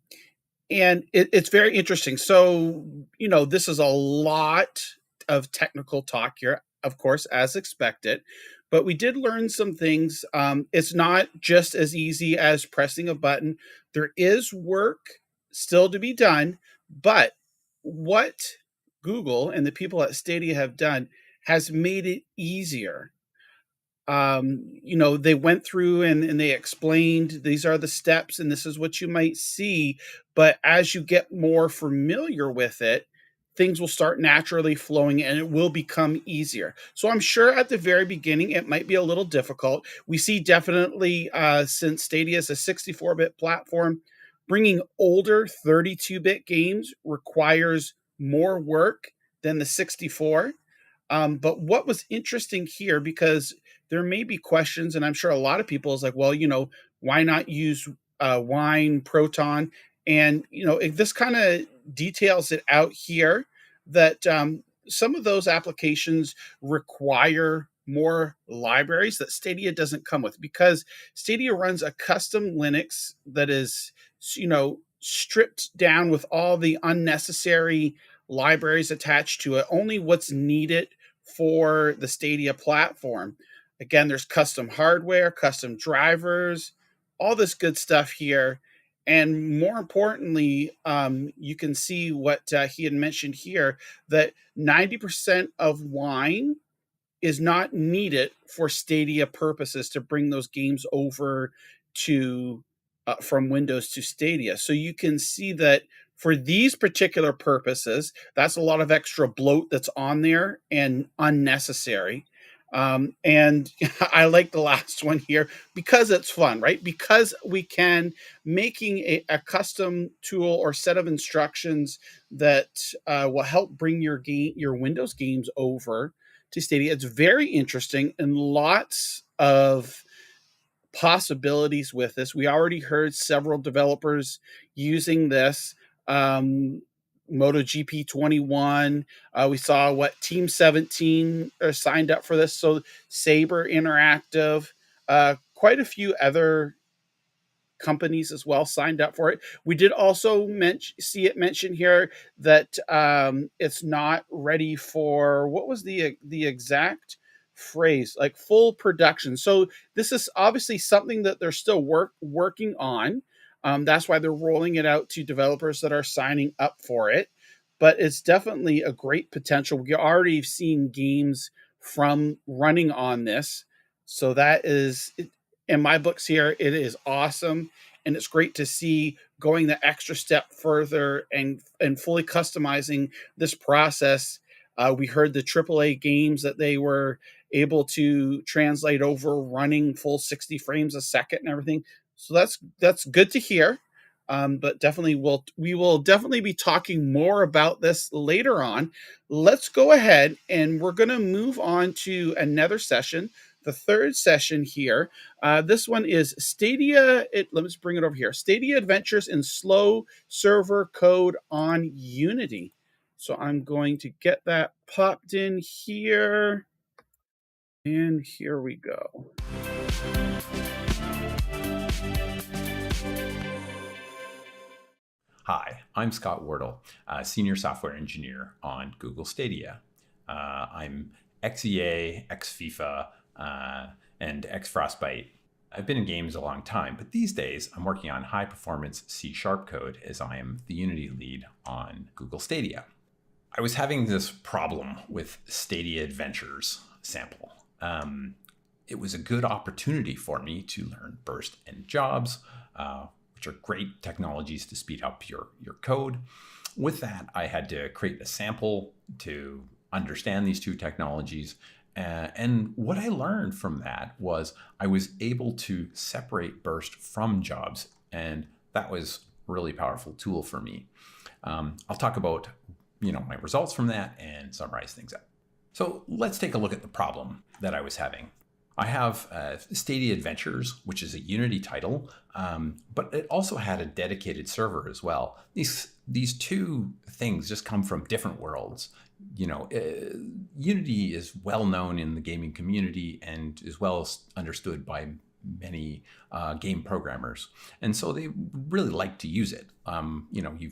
it's very interesting. So, this is a lot of technical talk here, of course, as expected, but we did learn some things. It's not just as easy as pressing a button. There is work still to be done, but what Google and the people at Stadia have done has made it easier. They went through and they explained these are the steps and this is what you might see. But as you get more familiar with it, things will start naturally flowing and it will become easier. So I'm sure at the very beginning, it might be a little difficult. We see definitely, since Stadia is a 64-bit platform, bringing older 32-bit games requires more work than the 64. But what was interesting here, because there may be questions, and I'm sure a lot of people is like, well, why not use Wine, Proton? And, this kind of details it out here that some of those applications require more libraries that Stadia doesn't come with, because Stadia runs a custom Linux that is, stripped down with all the unnecessary libraries attached to it, only what's needed for the Stadia platform. Again, there's custom hardware, custom drivers, all this good stuff here. And more importantly, you can see what he had mentioned here, that 90% of Wine is not needed for Stadia purposes to bring those games over to from Windows to Stadia. So you can see that for these particular purposes, that's a lot of extra bloat that's on there and unnecessary. And I like the last one here because it's fun, right? Because we can making a custom tool or set of instructions that will help bring your Windows games over to Stadia. It's very interesting and lots of possibilities with this. We already heard several developers using this. MotoGP 21. We saw what Team 17 signed up for this. So Saber Interactive, quite a few other companies as well signed up for it. We did also see it mentioned here that it's not ready for, what was the exact phrase, like full production. So this is obviously something that they're still working on. That's why they're rolling it out to developers that are signing up for it. But it's definitely a great potential. We already seen games from running on this. So that is, in my books here, it is awesome. And it's great to see going the extra step further and fully customizing this process. We heard the AAA games that they were able to translate over running full 60 frames a second and everything. So that's good to hear. But definitely we will definitely be talking more about this later on. Let's go ahead and we're going to move on to another session, the third session here. This one is Stadia. Let's bring it over here. Stadia Adventures in Slow Server Code on Unity. So I'm going to get that popped in here. And here we go. Hi, I'm Scott Wardle, Senior Software Engineer on Google Stadia. I'm ex-EA, ex-FIFA, and ex-Frostbite. I've been in games a long time, but these days I'm working on high-performance C# code as I am the Unity lead on Google Stadia. I was having this problem with Stadia Adventures sample. It was a good opportunity for me to learn Burst and Jobs, which are great technologies to speed up your code. With that, I had to create a sample to understand these two technologies. And what I learned from that was I was able to separate Burst from Jobs, and that was a really powerful tool for me. I'll talk about my results from that and summarize things up. So let's take a look at the problem that I was having. I have Stadia Adventures, which is a Unity title, but it also had a dedicated server as well. These two things just come from different worlds. Unity is well known in the gaming community and is well understood by many game programmers, and so they really like to use it.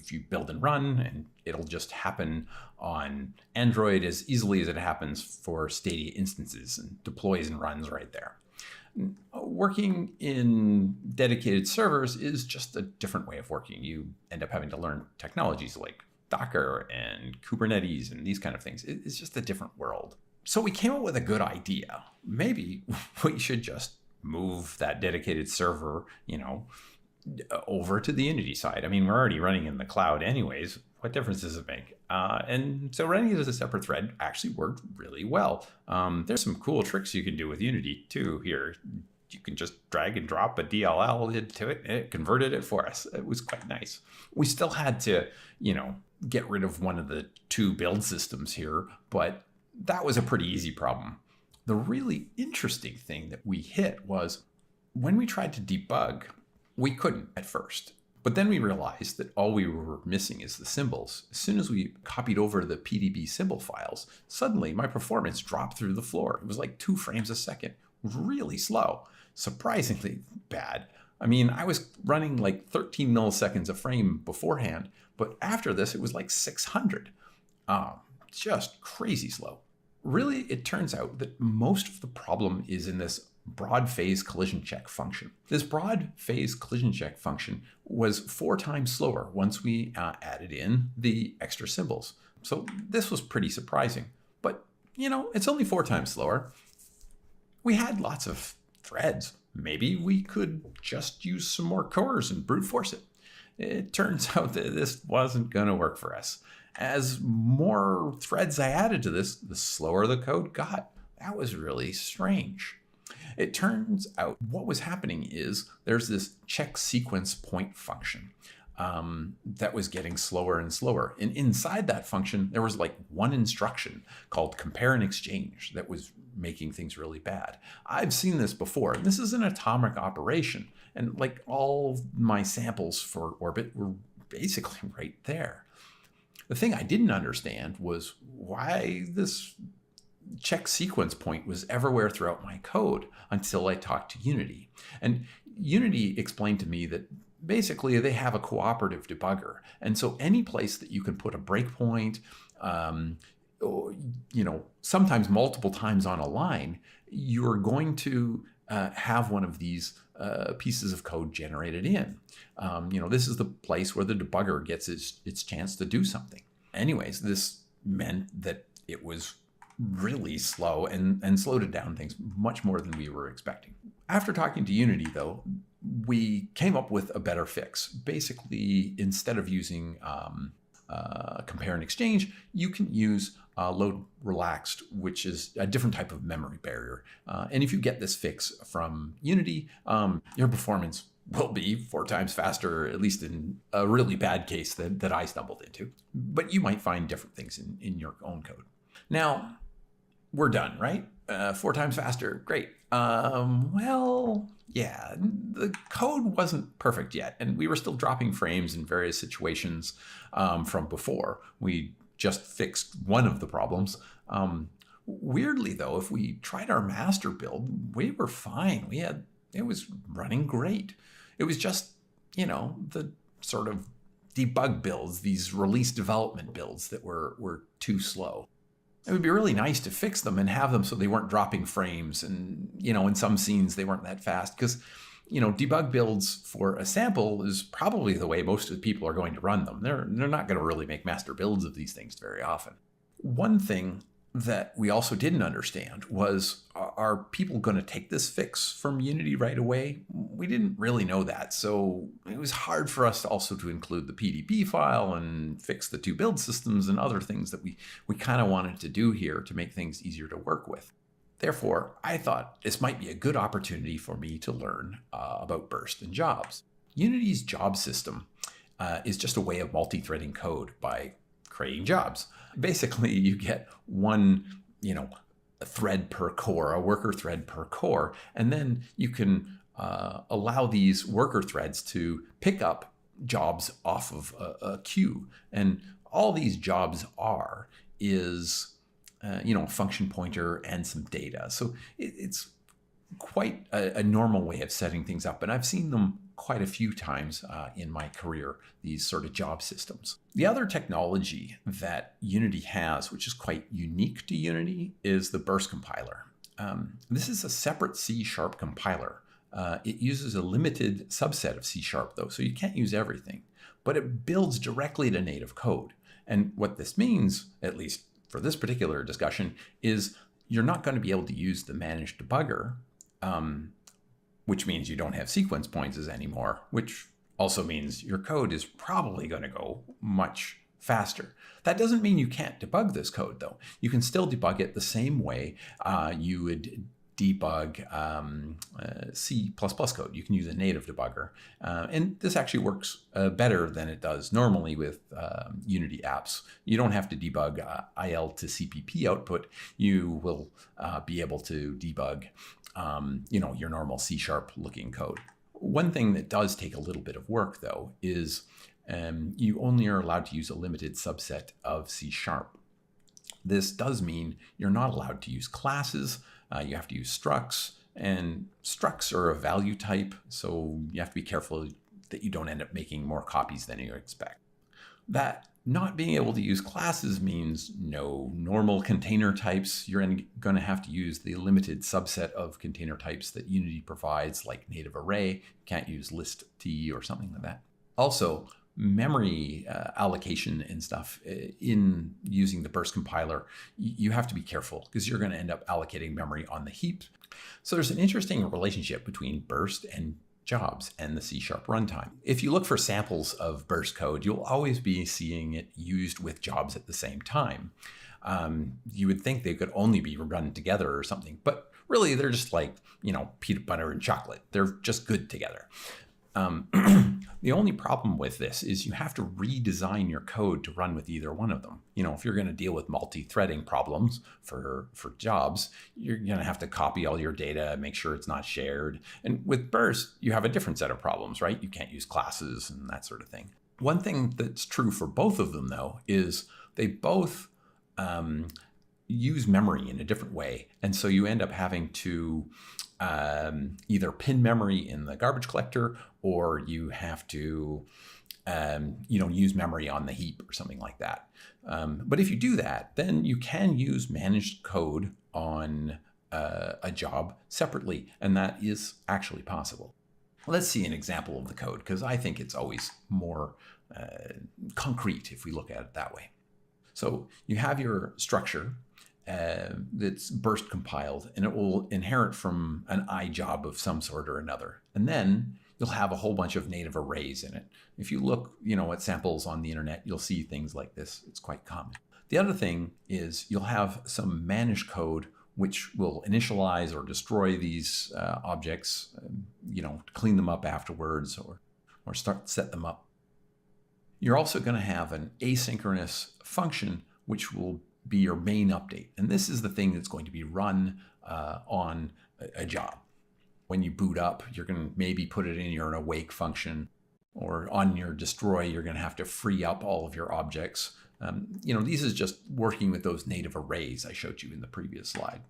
You build and run, and it'll just happen on Android as easily as it happens for Stadia instances, and deploys and runs right there. Working in dedicated servers is just a different way of working. You end up having to learn technologies like Docker and Kubernetes and these kind of things. It's just a different world. So we came up with a good idea. Maybe we should just move that dedicated server, over to the Unity side. I mean, we're already running in the cloud anyways. What difference does it make? And so running it as a separate thread actually worked really well. There's some cool tricks you can do with Unity too here. You can just drag and drop a DLL into it, and it converted it for us. It was quite nice. We still had to, get rid of one of the two build systems here, but that was a pretty easy problem. The really interesting thing that we hit was when we tried to debug, we couldn't at first. But then we realized that all we were missing is the symbols. As soon as we copied over the PDB symbol files, suddenly my performance dropped through the floor. It was like 2 frames a second, really slow, surprisingly bad. I mean, I was running like 13 milliseconds a frame beforehand, but after this, it was like 600. Just crazy slow. Really, it turns out that most of the problem is in this broad phase collision check function. This broad phase collision check function was 4 times slower once we added in the extra symbols. So this was pretty surprising, but it's only 4 times slower. We had lots of threads. Maybe we could just use some more cores and brute force it. It turns out that this wasn't going to work for us. As more threads I added to this, the slower the code got. That was really strange. It turns out what was happening is there's this check sequence point function that was getting slower and slower. And inside that function, there was like one instruction called compare and exchange that was making things really bad. I've seen this before, and this is an atomic operation. And like all my samples for Orbit were basically right there. The thing I didn't understand was why this check sequence point was everywhere throughout my code until I talked to Unity. And Unity explained to me that basically they have a cooperative debugger. And so any place that you can put a breakpoint, sometimes multiple times on a line, you're going to have one of these pieces of code generated in. This is the place where the debugger gets its chance to do something. Anyways, this meant that it was really slow and slowed it down things much more than we were expecting. After talking to Unity, though, we came up with a better fix. Basically, instead of using compare and exchange, you can use load relaxed, which is a different type of memory barrier. And if you get this fix from Unity, your performance will be 4 times faster, at least in a really bad case that I stumbled into. But you might find different things in your own code. Now, we're done, right? 4 times faster, great. Well, yeah, the code wasn't perfect yet, and we were still dropping frames in various situations from before. We just fixed one of the problems. Weirdly, though, if we tried our master build, we were fine. It was running great. It was just, the sort of debug builds, these release development builds that were too slow. It would be really nice to fix them and have them so they weren't dropping frames. And, in some scenes they weren't that fast because, debug builds for a sample is probably the way most of the people are going to run them. They're not going to really make master builds of these things very often. One thing that we also didn't understand was, are people going to take this fix from Unity right away? We didn't really know that, so it was hard for us also to include the PDB file and fix the two build systems and other things that we kind of wanted to do here to make things easier to work with. Therefore, I thought this might be a good opportunity for me to learn about burst and jobs. Unity's job system is just a way of multi-threading code by creating jobs. Basically, you get one, a thread per core, a worker thread per core, and then you can allow these worker threads to pick up jobs off of a queue. And all these jobs is a function pointer and some data. So it's quite a normal way of setting things up. And I've seen them quite a few times in my career, these sort of job systems. The other technology that Unity has, which is quite unique to Unity, is the burst compiler. This is a separate C# compiler. It uses a limited subset of C# though, so you can't use everything, but it builds directly to native code. And what this means, at least for this particular discussion, is you're not going to be able to use the managed debugger, which means you don't have sequence points anymore, which also means your code is probably going to go much faster. That doesn't mean you can't debug this code, though. You can still debug it the same way you would debug C++ code. You can use a native debugger. And this actually works better than it does normally with Unity apps. You don't have to debug IL to CPP output. You will be able to debug your normal C# looking code. One thing that does take a little bit of work, though, is you only are allowed to use a limited subset of C#. This does mean you're not allowed to use classes. You have to use structs, and structs are a value type, so you have to be careful that you don't end up making more copies than you expect. That not being able to use classes means no normal container types. You're going to have to use the limited subset of container types that Unity provides, like native array. You can't use list T or something like that. Also, memory allocation and stuff in using the burst compiler, you have to be careful because you're going to end up allocating memory on the heap. So there's an interesting relationship between burst and jobs and the C# runtime. If you look for samples of burst code, you'll always be seeing it used with jobs at the same time. You would think they could only be run together or something, but really they're just like, peanut butter and chocolate. They're just good together. The only problem with this is you have to redesign your code to run with either one of them. If you're going to deal with multi-threading problems for jobs, you're going to have to copy all your data, make sure it's not shared. And with burst, you have a different set of problems, right? You can't use classes and that sort of thing. One thing that's true for both of them, though, is they both use memory in a different way. And so you end up having to either pin memory in the garbage collector, or you have to use memory on the heap or something like that. But if you do that, then you can use managed code on a job separately, and that is actually possible. Let's see an example of the code, because I think it's always more concrete if we look at it that way. So you have your structure that's burst compiled, and it will inherit from an I job of some sort or another. And then you'll have a whole bunch of native arrays in it. If you look, at samples on the internet, you'll see things like this. It's quite common. The other thing is you'll have some managed code which will initialize or destroy these objects, clean them up afterwards or set them up. You're also going to have an asynchronous function which will be your main update. And this is the thing that's going to be run on a job. When you boot up, you're going to maybe put it in your awake function, or on your destroy, you're going to have to free up all of your objects These is just working with those native arrays I showed you in the previous slide.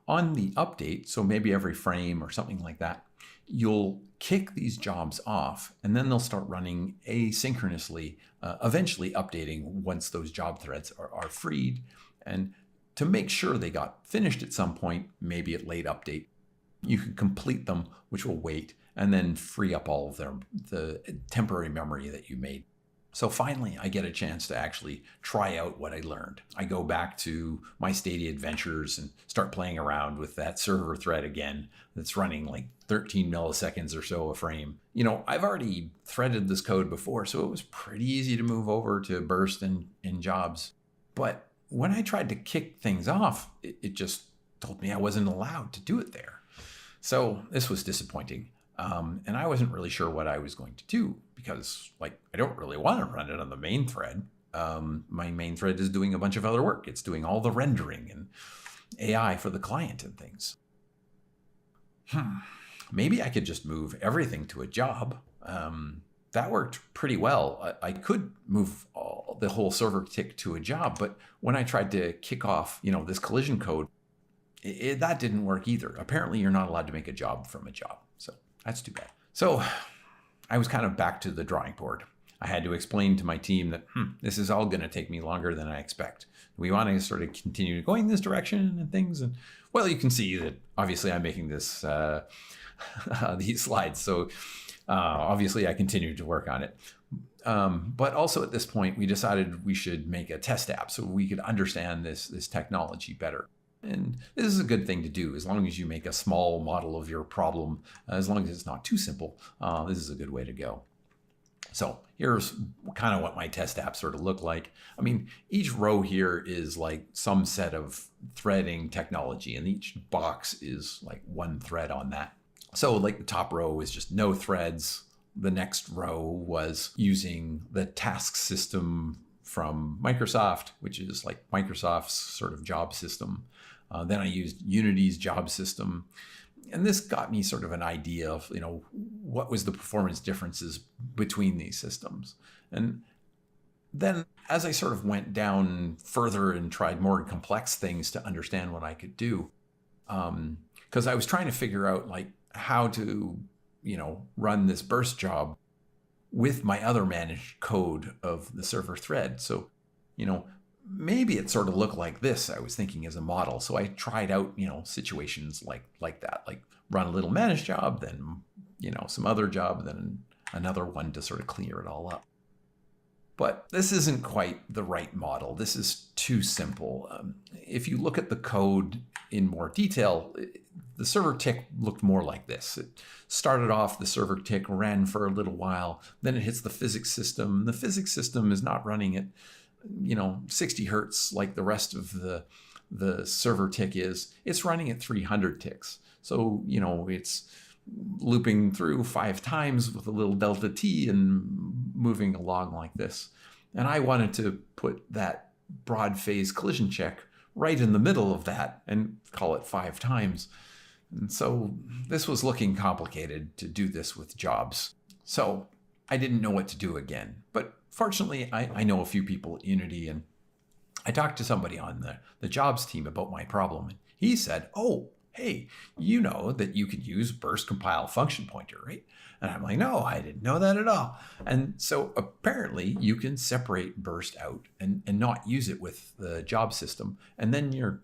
On the update, so maybe every frame or something like that, you'll kick these jobs off, and then they'll start running asynchronously, eventually updating once those job threads are freed. And to make sure they got finished at some point, maybe at late update, you can complete them, which will wait, and then free up all of the temporary memory that you made. So finally, I get a chance to actually try out what I learned. I go back to my Stadia adventures and start playing around with that server thread again that's running like 13 milliseconds or so a frame. I've already threaded this code before, so it was pretty easy to move over to burst and jobs. But when I tried to kick things off, it just told me I wasn't allowed to do it there. So this was disappointing. And I wasn't really sure what I was going to do because, I don't really want to run it on the main thread. My main thread is doing a bunch of other work. It's doing all the rendering and AI for the client and things. Maybe I could just move everything to a job. That worked pretty well. I could move the whole server tick to a job, but when I tried to kick off, this collision code, that didn't work either. Apparently, you're not allowed to make a job from a job. So that's too bad. So I was kind of back to the drawing board. I had to explain to my team that this is all going to take me longer than I expect. We want to sort of continue going this direction and things. And well, you can see that obviously I'm making this these slides. So obviously I continued to work on it. But also at this point, we decided we should make a test app so we could understand this technology better. And this is a good thing to do as long as you make a small model of your problem, as long as it's not too simple. This is a good way to go. So here's kind of what my test app sort of looked like. I mean, each row here is like some set of threading technology, and each box is like one thread on that. So like the top row is just no threads. The next row was using the task system from Microsoft, which is like Microsoft's sort of job system. Then I used Unity's job system. And this got me sort of an idea of, what was the performance differences between these systems. And then as I sort of went down further and tried more complex things to understand what I could do, because I was trying to figure out how to, run this burst job with my other managed code of the server thread. So, maybe it sort of looked like this, I was thinking as a model. So I tried out, situations like that, like run a little managed job, then, some other job, then another one to sort of clear it all up. But this isn't quite the right model. This is too simple. If you look at the code in more detail, the server tick looked more like this. It started off, the server tick ran for a little while, then it hits the physics system. The physics system is not running at 60 hertz like the rest of the server tick is. It's running at 300 ticks. So, it's looping through 5 times with a little delta t and moving along like this. And I wanted to put that broad phase collision check right in the middle of that and call it 5 times. And so this was looking complicated to do this with jobs. So I didn't know what to do again. But fortunately, I know a few people at Unity, and I talked to somebody on the jobs team about my problem. And he said, oh, hey, you know that you could use burst compile function pointer, right? And I'm like, no, I didn't know that at all. And so apparently you can separate burst out and not use it with the job system. And then you're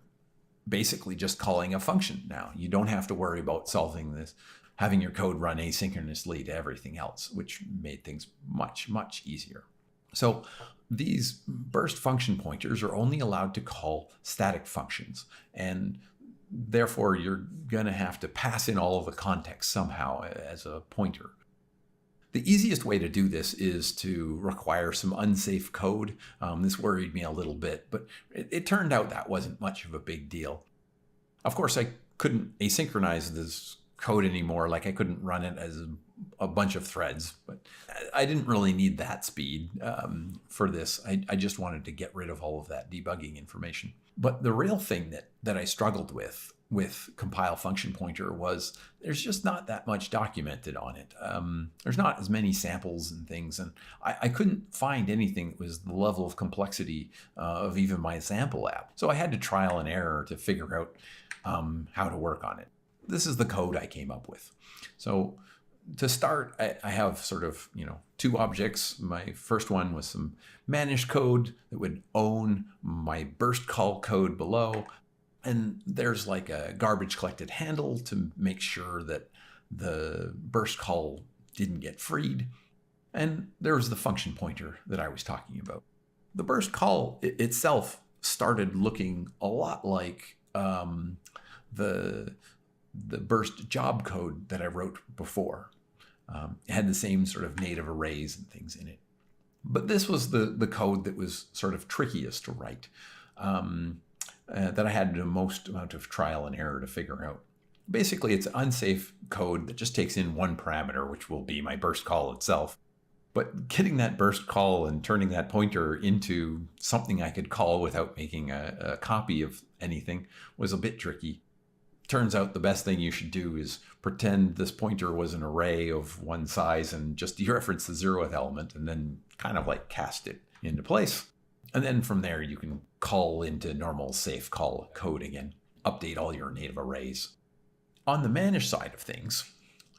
basically just calling a function now. You don't have to worry about solving this, having your code run asynchronously to everything else, which made things much, much easier. So these burst function pointers are only allowed to call static functions, and therefore you're going to have to pass in all of the context somehow as a pointer. The easiest way to do this is to require some unsafe code. This worried me a little bit, but it turned out that wasn't much of a big deal. Of course, I couldn't asynchronize this code anymore. I couldn't run it as a bunch of threads, but I didn't really need that speed for this. I just wanted to get rid of all of that debugging information. But the real thing that I struggled with with compile function pointer was there's just not that much documented on it. There's not as many samples and things, and I couldn't find anything that was the level of complexity of even my sample app. So I had to trial and error to figure out how to work on it. This is the code I came up with. So to start, I have sort of, two objects. My first one was some managed code that would own my burst call code below. And there's like a garbage collected handle to make sure that the burst call didn't get freed. And there was the function pointer that I was talking about. The burst call itself started looking a lot like the burst job code that I wrote before. It had the same sort of native arrays and things in it. But this was the code that was sort of trickiest to write. That I had the most amount of trial and error to figure out. Basically, it's unsafe code that just takes in one parameter, which will be my burst call itself. But getting that burst call and turning that pointer into something I could call without making a copy of anything was a bit tricky. Turns out the best thing you should do is pretend this pointer was an array of one size and just dereference the 0th element and then kind of like cast it into place. And then from there, you can call into normal safe call code again, update all your native arrays. On the managed side of things,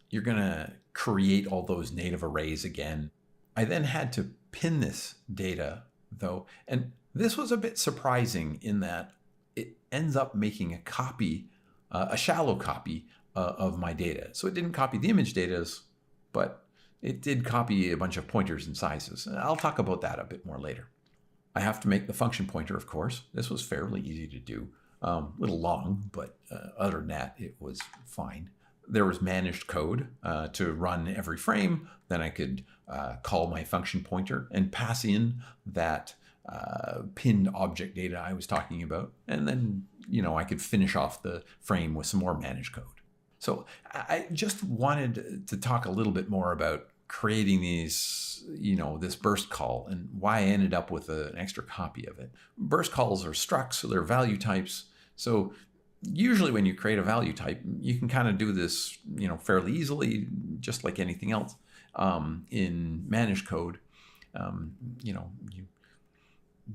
you're going to create all those native arrays again. I then had to pin this data, though, and this was a bit surprising in that it ends up making a copy, a shallow copy of my data. So it didn't copy the image data, but it did copy a bunch of pointers and sizes. I'll talk about that a bit more later. I have to make the function pointer, of course. This was fairly easy to do. A little long, but other than that, it was fine. There was managed code to run every frame. Then I could call my function pointer and pass in that pinned object data I was talking about. And then, I could finish off the frame with some more managed code. So I just wanted to talk a little bit more about creating these, this burst call and why I ended up with an extra copy of it. Burst calls are structs, so they're value types. So usually when you create a value type, you can kind of do this, fairly easily, just like anything else. In managed code, you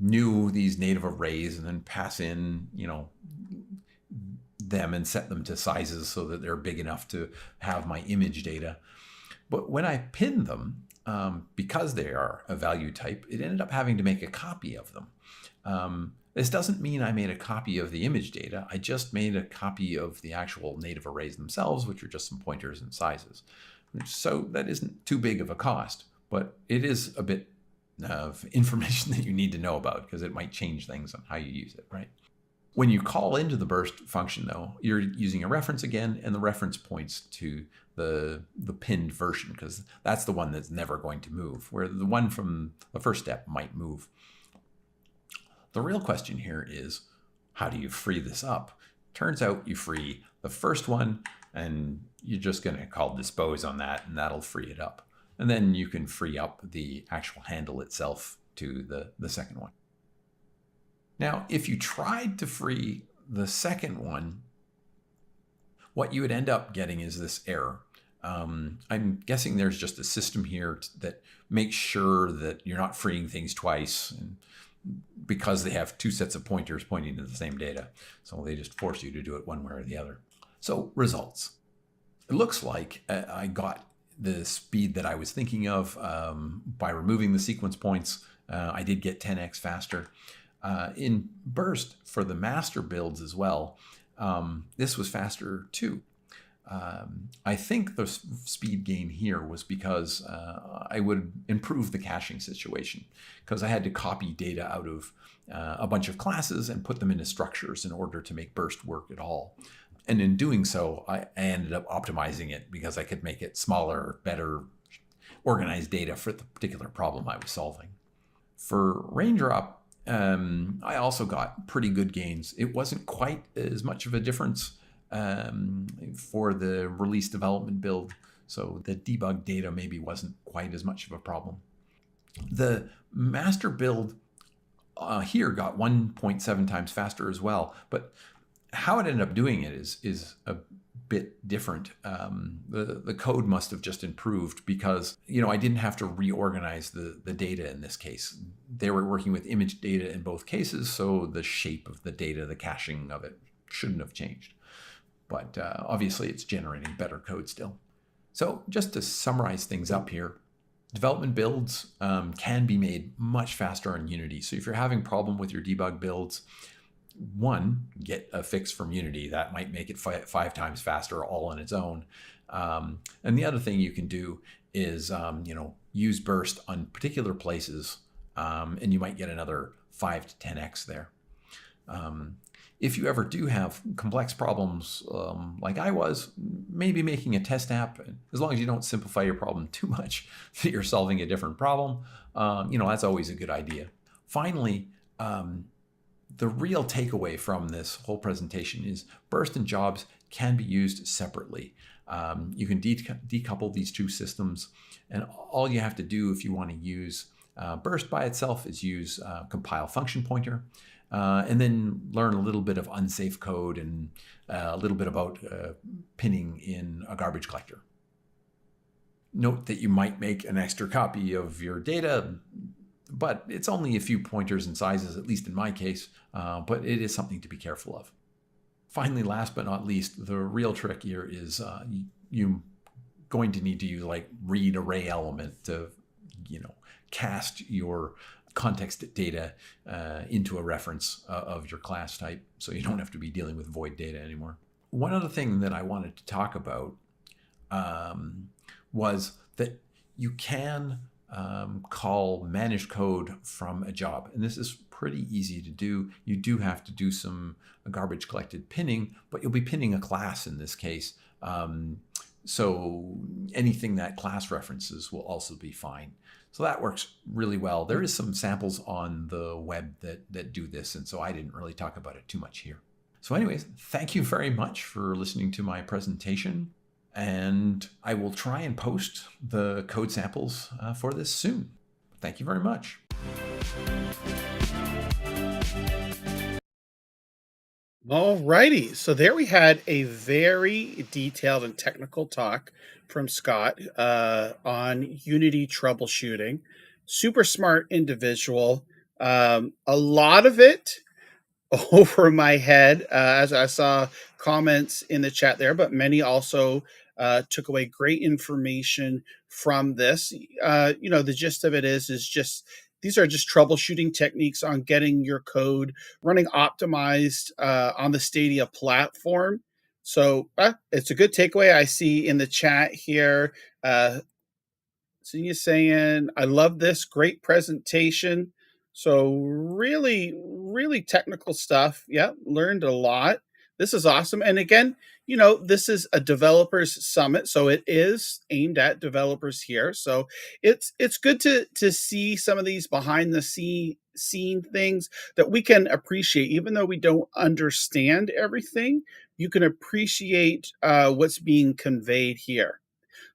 new these native arrays and then pass in, them and set them to sizes so that they're big enough to have my image data. But when I pinned them, because they are a value type, it ended up having to make a copy of them. This doesn't mean I made a copy of the image data. I just made a copy of the actual native arrays themselves, which are just some pointers and sizes. So that isn't too big of a cost, but it is a bit of information that you need to know about because it might change things on how you use it, right? When you call into the burst function, though, you're using a reference again, and the reference points to the pinned version because that's the one that's never going to move, where the one from the first step might move. The real question here is, how do you free this up? Turns out you free the first one, and you're just going to call dispose on that, and that'll free it up. And then you can free up the actual handle itself to the second one. Now, if you tried to free the second one, what you would end up getting is this error. I'm guessing there's just a system here that makes sure that you're not freeing things twice, and because they have two sets of pointers pointing to the same data. So they just force you to do it one way or the other. So results. It looks like I got the speed that I was thinking of by removing the sequence points. I did get 10x faster. In burst for the master builds as well, this was faster too. I think the speed gain here was because I would improve the caching situation because I had to copy data out of a bunch of classes and put them into structures in order to make burst work at all. And in doing so, I ended up optimizing it because I could make it smaller, better organized data for the particular problem I was solving. For raindrop, I also got pretty good gains. It wasn't quite as much of a difference for the release development build, so the debug data maybe wasn't quite as much of a problem. The master build here got 1.7 times faster as well, but How it ended up doing it is a bit different. The code must have just improved because, I didn't have to reorganize the data in this case. They were working with image data in both cases, so the shape of the data, the caching of it, shouldn't have changed. But obviously it's generating better code still. So just to summarize things up here, development builds can be made much faster in Unity. So if you're having a problem with your debug builds, one, get a fix from Unity. That might make it five times faster all on its own. And the other thing you can do is, use burst on particular places, and you might get another 5 to 10x there. If you ever do have complex problems like I was, maybe making a test app, as long as you don't simplify your problem too much that you're solving a different problem, that's always a good idea. Finally, the real takeaway from this whole presentation is burst and jobs can be used separately. You can decouple these two systems, and all you have to do if you want to use burst by itself is use compile function pointer, and then learn a little bit of unsafe code and a little bit about pinning in a garbage collector. Note that you might make an extra copy of your data, but it's only a few pointers and sizes, at least in my case, but it is something to be careful of. Finally, last but not least, the real trick here is you're going to need to use like read array element to, cast your context data into a reference of your class type, so you don't have to be dealing with void data anymore. One other thing that I wanted to talk about was that you can call manage code from a job. And this is pretty easy to do. You do have to do some garbage collected pinning, but you'll be pinning a class in this case. So anything that class references will also be fine. So that works really well. There is some samples on the web that do this, and so I didn't really talk about it too much here. So anyways, thank you very much for listening to my presentation. And I will try and post the code samples for this soon. Thank you very much. All righty. So there we had a very detailed and technical talk from Scott on Unity troubleshooting. Super smart individual. A lot of it over my head, as I saw comments in the chat there, but many also took away great information from this. The gist of it is just these are just troubleshooting techniques on getting your code running optimized on the Stadia platform. So it's a good takeaway. I see in the chat here, so you're saying, I love this, great presentation. So really, really technical stuff. Yeah, learned a lot. This is awesome. And again, this is a developers summit, so it is aimed at developers here. So it's good to see some of these behind the scene things that we can appreciate, even though we don't understand everything. You can appreciate what's being conveyed here.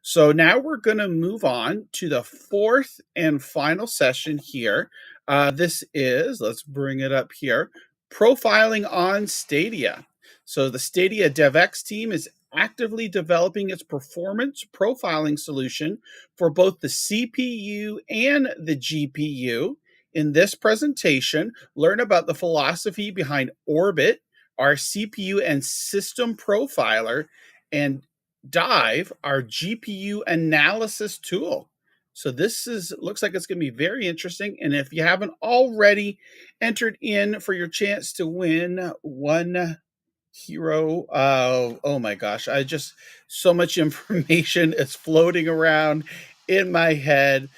So now we're going to move on to the fourth and final session here. This is, let's bring it up here, profiling on Stadia. So the Stadia DevX team is actively developing its performance profiling solution for both the CPU and the GPU. In this presentation, learn about the philosophy behind Orbit, our CPU and system profiler, and Dive, our GPU analysis tool. So this looks like it's going to be very interesting. And if you haven't already entered in for your chance to win one hero, oh my gosh, so much information is floating around in my head.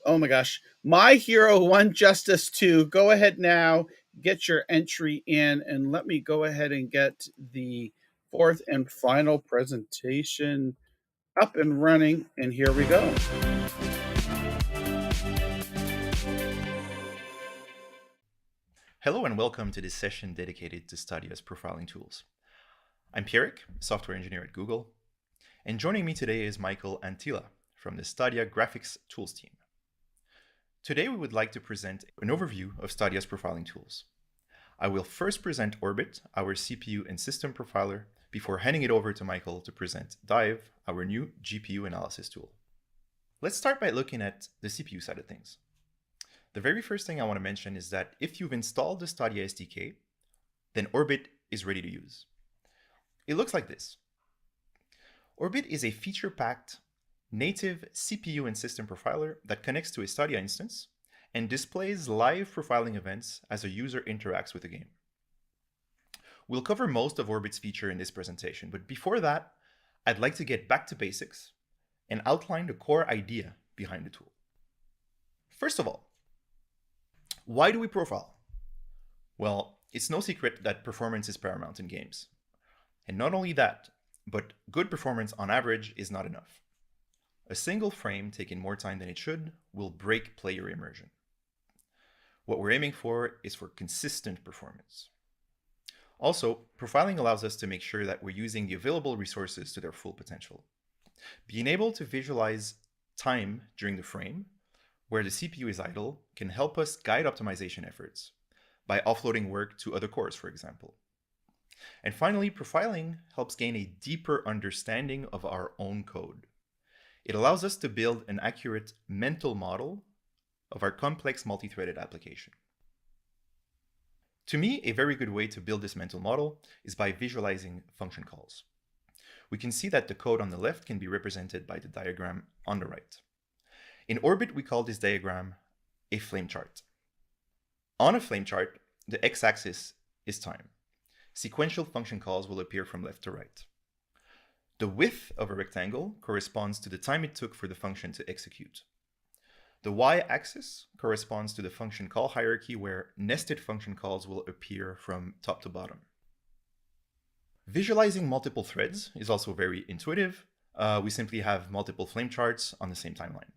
Oh my gosh, my hero won Justice 2. Go ahead now, get your entry in, and let me go ahead and get the fourth and final presentation up and running, and here we go. Hello and welcome to this session dedicated to Stadia's profiling tools. I'm Pierrick, software engineer at Google, and joining me today is Michael Antila from the Stadia graphics tools team. Today we would like to present an overview of Stadia's profiling tools. I will first present Orbit, our CPU and system profiler, before handing it over to Michael to present Dive, our new GPU analysis tool. Let's start by looking at the CPU side of things. The very first thing I want to mention is that if you've installed the Stadia SDK, then Orbit is ready to use. It looks like this. Orbit is a feature-packed native CPU and system profiler that connects to a Stadia instance and displays live profiling events as a user interacts with the game. We'll cover most of Orbit's feature in this presentation, but before that, I'd like to get back to basics and outline the core idea behind the tool. First of all, why do we profile? Well, it's no secret that performance is paramount in games. And not only that, but good performance on average is not enough. A single frame taking more time than it should will break player immersion. What we're aiming for is for consistent performance. Also, profiling allows us to make sure that we're using the available resources to their full potential. Being able to visualize time during the frame, where the CPU is idle, can help us guide optimization efforts by offloading work to other cores, for example. And finally, profiling helps gain a deeper understanding of our own code. It allows us to build an accurate mental model of our complex multi-threaded application. To me, a very good way to build this mental model is by visualizing function calls. We can see that the code on the left can be represented by the diagram on the right. In Orbit, we call this diagram a flame chart. On a flame chart, the x-axis is time. Sequential function calls will appear from left to right. The width of a rectangle corresponds to the time it took for the function to execute. The y-axis corresponds to the function call hierarchy, where nested function calls will appear from top to bottom. Visualizing multiple threads is also very intuitive. We simply have multiple flame charts on the same timeline.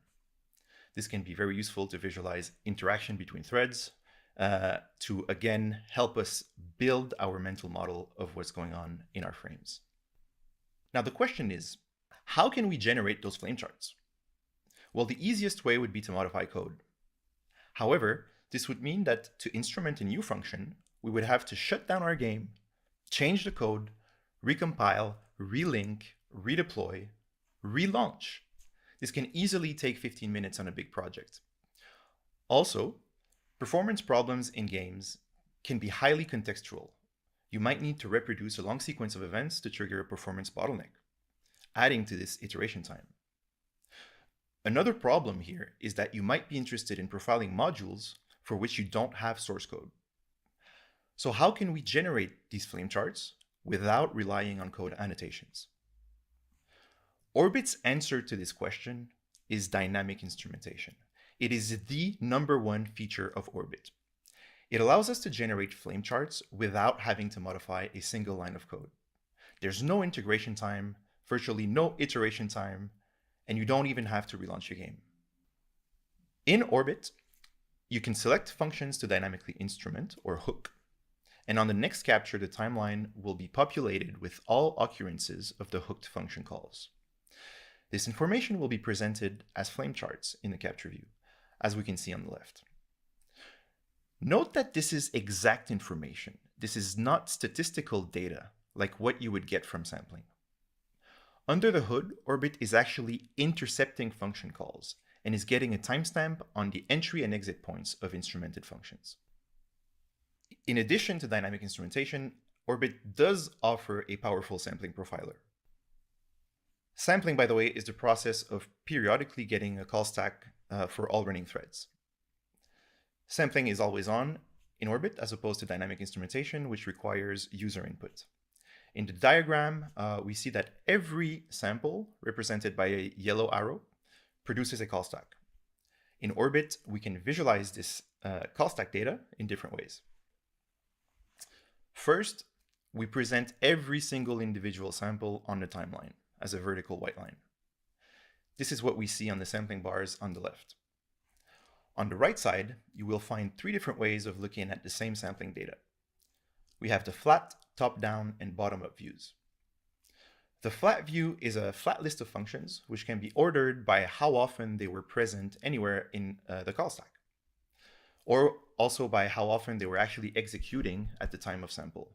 This can be very useful to visualize interaction between threads, to again help us build our mental model of what's going on in our frames. Now the question is, how can we generate those flame charts? Well, the easiest way would be to modify code. However, this would mean that to instrument a new function, we would have to shut down our game, change the code, recompile, relink, redeploy, relaunch. This can easily take 15 minutes on a big project. Also, performance problems in games can be highly contextual. You might need to reproduce a long sequence of events to trigger a performance bottleneck, adding to this iteration time. Another problem here is that you might be interested in profiling modules for which you don't have source code. So how can we generate these flame charts without relying on code annotations? Orbit's answer to this question is dynamic instrumentation. It is the #1 feature of Orbit. It allows us to generate flame charts without having to modify a single line of code. There's no integration time, virtually no iteration time, and you don't even have to relaunch your game. In Orbit, you can select functions to dynamically instrument or hook, and on the next capture, the timeline will be populated with all occurrences of the hooked function calls. This information will be presented as flame charts in the capture view, as we can see on the left. Note that this is exact information. This is not statistical data like what you would get from sampling. Under the hood, Orbit is actually intercepting function calls and is getting a timestamp on the entry and exit points of instrumented functions. In addition to dynamic instrumentation, Orbit does offer a powerful sampling profiler. Sampling, by the way, is the process of periodically getting a call stack for all running threads. Sampling is always on in Orbit as opposed to dynamic instrumentation, which requires user input. In the diagram, we see that every sample, represented by a yellow arrow, produces a call stack. In Orbit, we can visualize this call stack data in different ways. First, we present every single individual sample on the timeline as a vertical white line. This is what we see on the sampling bars on the left. On the right side, you will find 3 different ways of looking at the same sampling data. We have the flat, top-down, and bottom-up views. The flat view is a flat list of functions which can be ordered by how often they were present anywhere in the call stack. or also by how often they were actually executing at the time of sample.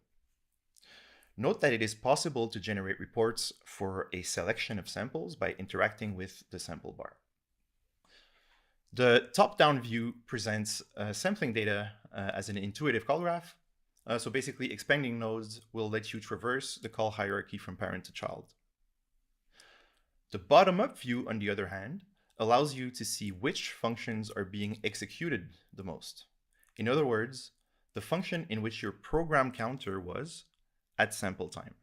Note that it is possible to generate reports for a selection of samples by interacting with the sample bar. The top-down view presents sampling data as an intuitive call graph. So basically, expanding nodes will let you traverse the call hierarchy from parent to child. The bottom-up view, on the other hand, allows you to see which functions are being executed the most. In other words, the function in which your program counter was at sample time.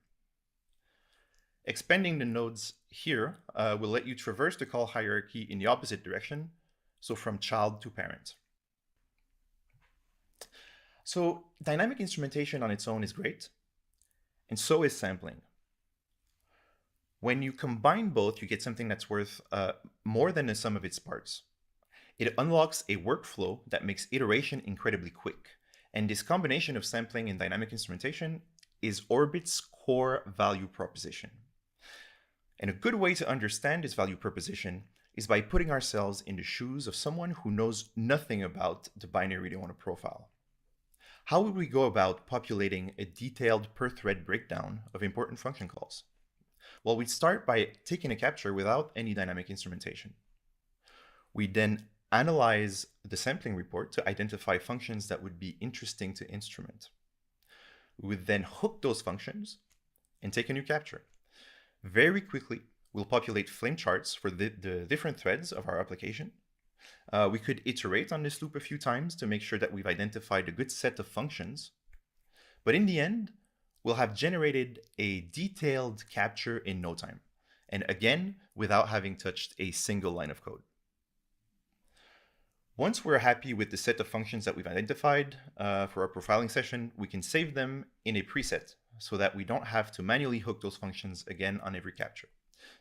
Expanding the nodes here will let you traverse the call hierarchy in the opposite direction, so from child to parent. So dynamic instrumentation on its own is great, and so is sampling. When you combine both, you get something that's worth more than the sum of its parts. It unlocks a workflow that makes iteration incredibly quick, and this combination of sampling and dynamic instrumentation is Orbit's core value proposition. And a good way to understand this value proposition is by putting ourselves in the shoes of someone who knows nothing about the binary they want to profile. How would we go about populating a detailed per-thread breakdown of important function calls? Well, we'd start by taking a capture without any dynamic instrumentation. We then analyze the sampling report to identify functions that would be interesting to instrument. We would then hook those functions and take a new capture. Very quickly, we'll populate flame charts for the different threads of our application. We could iterate on this loop a few times to make sure that we've identified a good set of functions. But in the end, we'll have generated a detailed capture in no time. And again, without having touched a single line of code. Once we're happy with the set of functions that we've identified for our profiling session, we can save them in a preset so that we don't have to manually hook those functions again on every capture.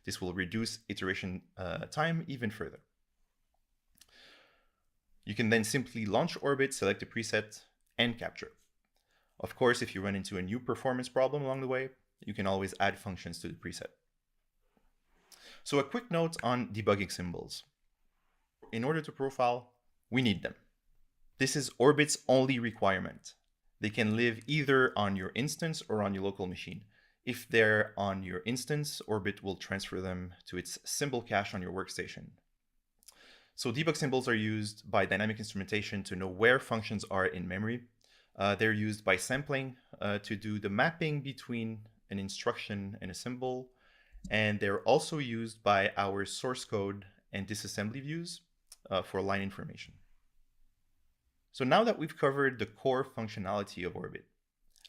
This will reduce iteration time even further. You can then simply launch Orbit, select a preset, and capture. Of course, if you run into a new performance problem along the way, you can always add functions to the preset. So a quick note on debugging symbols. In order to profile, we need them. This is Orbit's only requirement. They can live either on your instance or on your local machine. If they're on your instance, Orbit will transfer them to its symbol cache on your workstation. So debug symbols are used by dynamic instrumentation to know where functions are in memory. They're used by sampling to do the mapping between an instruction and a symbol. And they're also used by our source code and disassembly views for line information. So now that we've covered the core functionality of Orbit,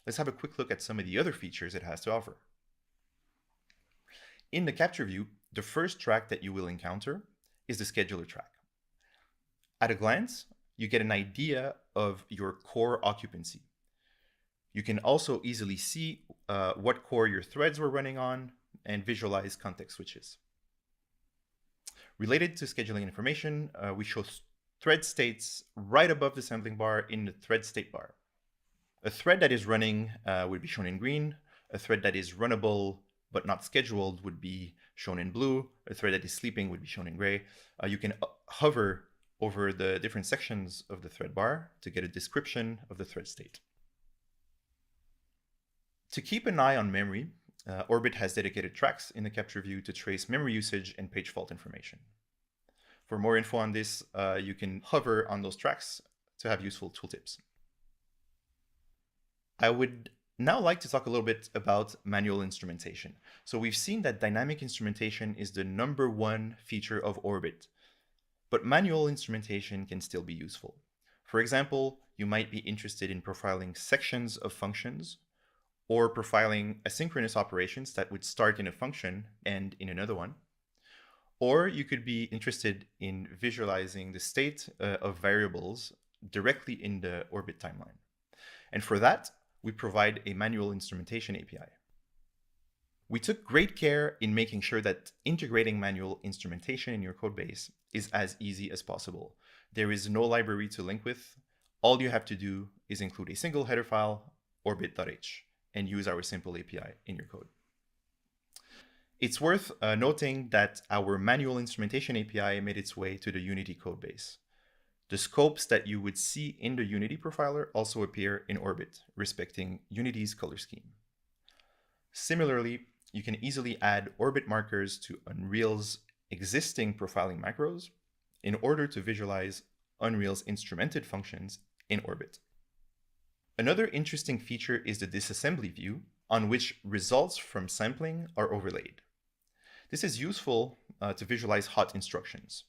let's have a quick look at some of the other features it has to offer. In the capture view, the first track that you will encounter is the scheduler track. At a glance, you get an idea of your core occupancy. You can also easily see what core your threads were running on and visualize context switches. Related to scheduling information, we show thread states right above the sampling bar in the thread state bar. A thread that is running would be shown in green. A thread that is runnable but not scheduled would be shown in blue. A thread that is sleeping would be shown in gray. You can hover over the different sections of the thread bar to get a description of the thread state. To keep an eye on memory, Orbit has dedicated tracks in the capture view to trace memory usage and page fault information. For more info on this, you can hover on those tracks to have useful tooltips. I would now like to talk a little bit about manual instrumentation. So we've seen that dynamic instrumentation is the #1 feature of Orbit, but manual instrumentation can still be useful. For example, you might be interested in profiling sections of functions or profiling asynchronous operations that would start in a function and in another one. Or you could be interested in visualizing the state of variables directly in the Orbit timeline. And for that, we provide a manual instrumentation API. We took great care in making sure that integrating manual instrumentation in your codebase is as easy as possible. There is no library to link with. All you have to do is include a single header file, orbit.h, and use our simple API in your code. It's worth noting that our manual instrumentation API made its way to the Unity codebase. The scopes that you would see in the Unity profiler also appear in Orbit, respecting Unity's color scheme. Similarly, you can easily add Orbit markers to Unreal's existing profiling macros in order to visualize Unreal's instrumented functions in Orbit. Another interesting feature is the disassembly view, on which results from sampling are overlaid. This is useful to visualize hot instructions.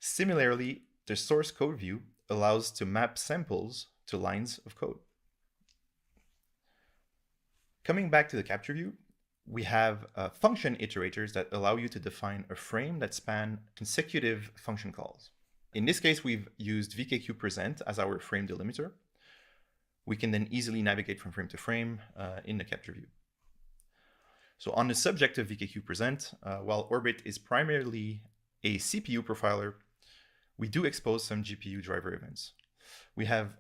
Similarly, the source code view allows to map samples to lines of code. Coming back to the capture view, we have function iterators that allow you to define a frame that span consecutive function calls. In this case, we've used VKQPresent as our frame delimiter. We can then easily navigate from frame to frame in the capture view. So on the subject of VKQPresent, while Orbit is primarily a CPU profiler, we do expose some GPU driver events. We have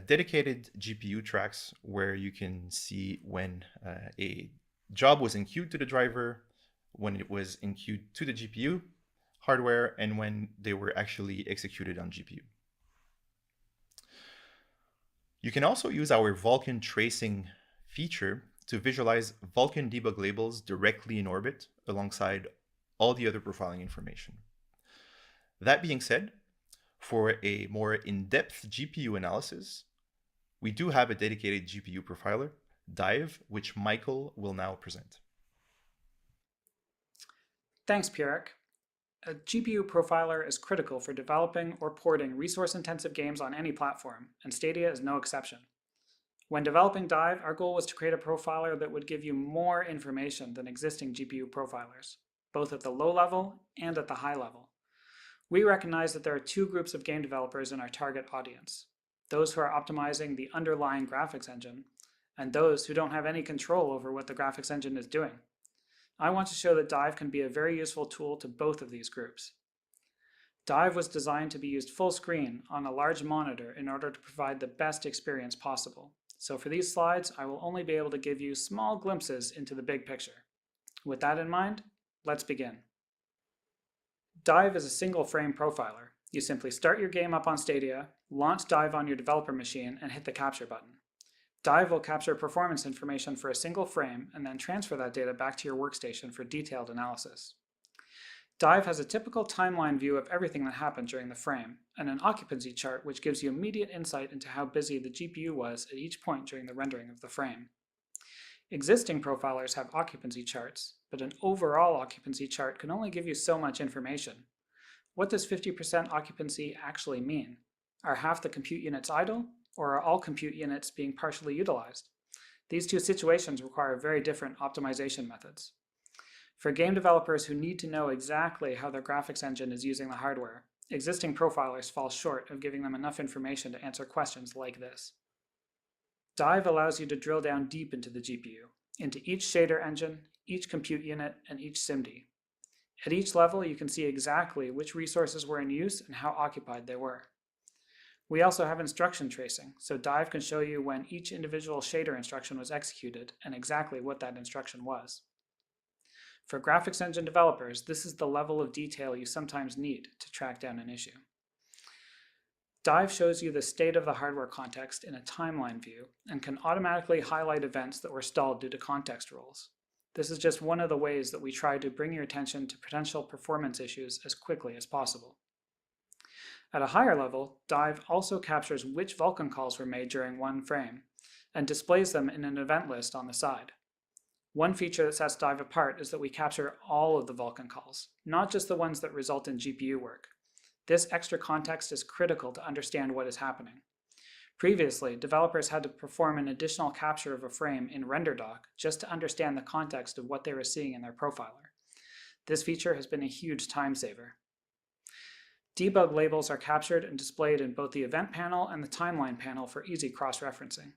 dedicated GPU tracks where you can see when a job was enqueued to the driver, when it was enqueued to the GPU hardware, and when they were actually executed on GPU. You can also use our Vulkan tracing feature to visualize Vulkan debug labels directly in Orbit alongside all the other profiling information. That being said, for a more in-depth GPU analysis, we do have a dedicated GPU profiler, Dive, which Michael will now present. Thanks, Pierrick. A GPU profiler is critical for developing or porting resource-intensive games on any platform, and Stadia is no exception. When developing Dive, our goal was to create a profiler that would give you more information than existing GPU profilers, both at the low level and at the high level. We recognize that there are two groups of game developers in our target audience: those who are optimizing the underlying graphics engine, and those who don't have any control over what the graphics engine is doing. I want to show that Dive can be a very useful tool to both of these groups. Dive was designed to be used full screen on a large monitor in order to provide the best experience possible. So for these slides, I will only be able to give you small glimpses into the big picture. With that in mind, let's begin. Dive is a single frame profiler. You simply start your game up on Stadia, launch Dive on your developer machine, and hit the capture button. Dive will capture performance information for a single frame and then transfer that data back to your workstation for detailed analysis. Dive has a typical timeline view of everything that happened during the frame, and an occupancy chart which gives you immediate insight into how busy the GPU was at each point during the rendering of the frame. Existing profilers have occupancy charts, but an overall occupancy chart can only give you so much information. What does 50% occupancy actually mean? Are half the compute units idle, or are all compute units being partially utilized? These two situations require very different optimization methods. For game developers who need to know exactly how their graphics engine is using the hardware, existing profilers fall short of giving them enough information to answer questions like this. Dive allows you to drill down deep into the GPU, into each shader engine, each compute unit, and each SIMD. At each level, you can see exactly which resources were in use and how occupied they were. We also have instruction tracing, so Dive can show you when each individual shader instruction was executed and exactly what that instruction was. For graphics engine developers, this is the level of detail you sometimes need to track down an issue. Dive shows you the state of the hardware context in a timeline view and can automatically highlight events that were stalled due to context rules. This is just one of the ways that we try to bring your attention to potential performance issues as quickly as possible. At a higher level, Dive also captures which Vulkan calls were made during one frame and displays them in an event list on the side. One feature that sets Dive apart is that we capture all of the Vulkan calls, not just the ones that result in GPU work. This extra context is critical to understand what is happening. Previously, developers had to perform an additional capture of a frame in RenderDoc just to understand the context of what they were seeing in their profiler. This feature has been a huge time saver. Debug labels are captured and displayed in both the event panel and the timeline panel for easy cross-referencing.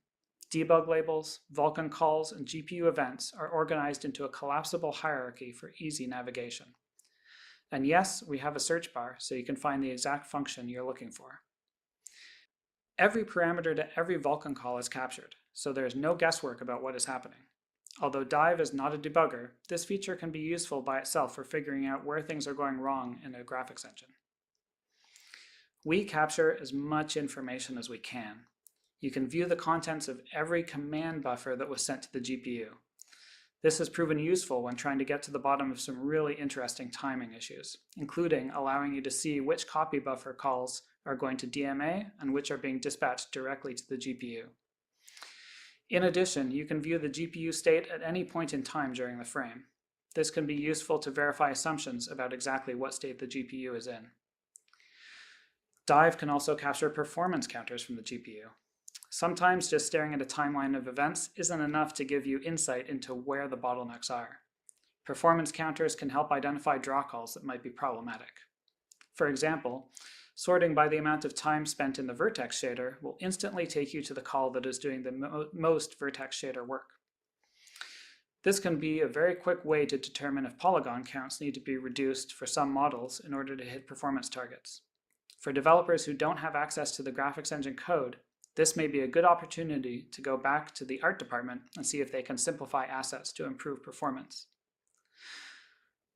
Debug labels, Vulkan calls, and GPU events are organized into a collapsible hierarchy for easy navigation. And yes, we have a search bar so you can find the exact function you're looking for. Every parameter to every Vulkan call is captured, so there is no guesswork about what is happening. Although Dive is not a debugger, this feature can be useful by itself for figuring out where things are going wrong in a graphics engine. We capture as much information as we can. You can view the contents of every command buffer that was sent to the GPU. This has proven useful when trying to get to the bottom of some really interesting timing issues, including allowing you to see which copy buffer calls are going to DMA and which are being dispatched directly to the GPU. In addition, you can view the GPU state at any point in time during the frame. This can be useful to verify assumptions about exactly what state the GPU is in. Dive can also capture performance counters from the GPU. Sometimes just staring at a timeline of events isn't enough to give you insight into where the bottlenecks are. Performance counters can help identify draw calls that might be problematic. For example, sorting by the amount of time spent in the vertex shader will instantly take you to the call that is doing the most vertex shader work. This can be a very quick way to determine if polygon counts need to be reduced for some models in order to hit performance targets. For developers who don't have access to the graphics engine code, this may be a good opportunity to go back to the art department and see if they can simplify assets to improve performance.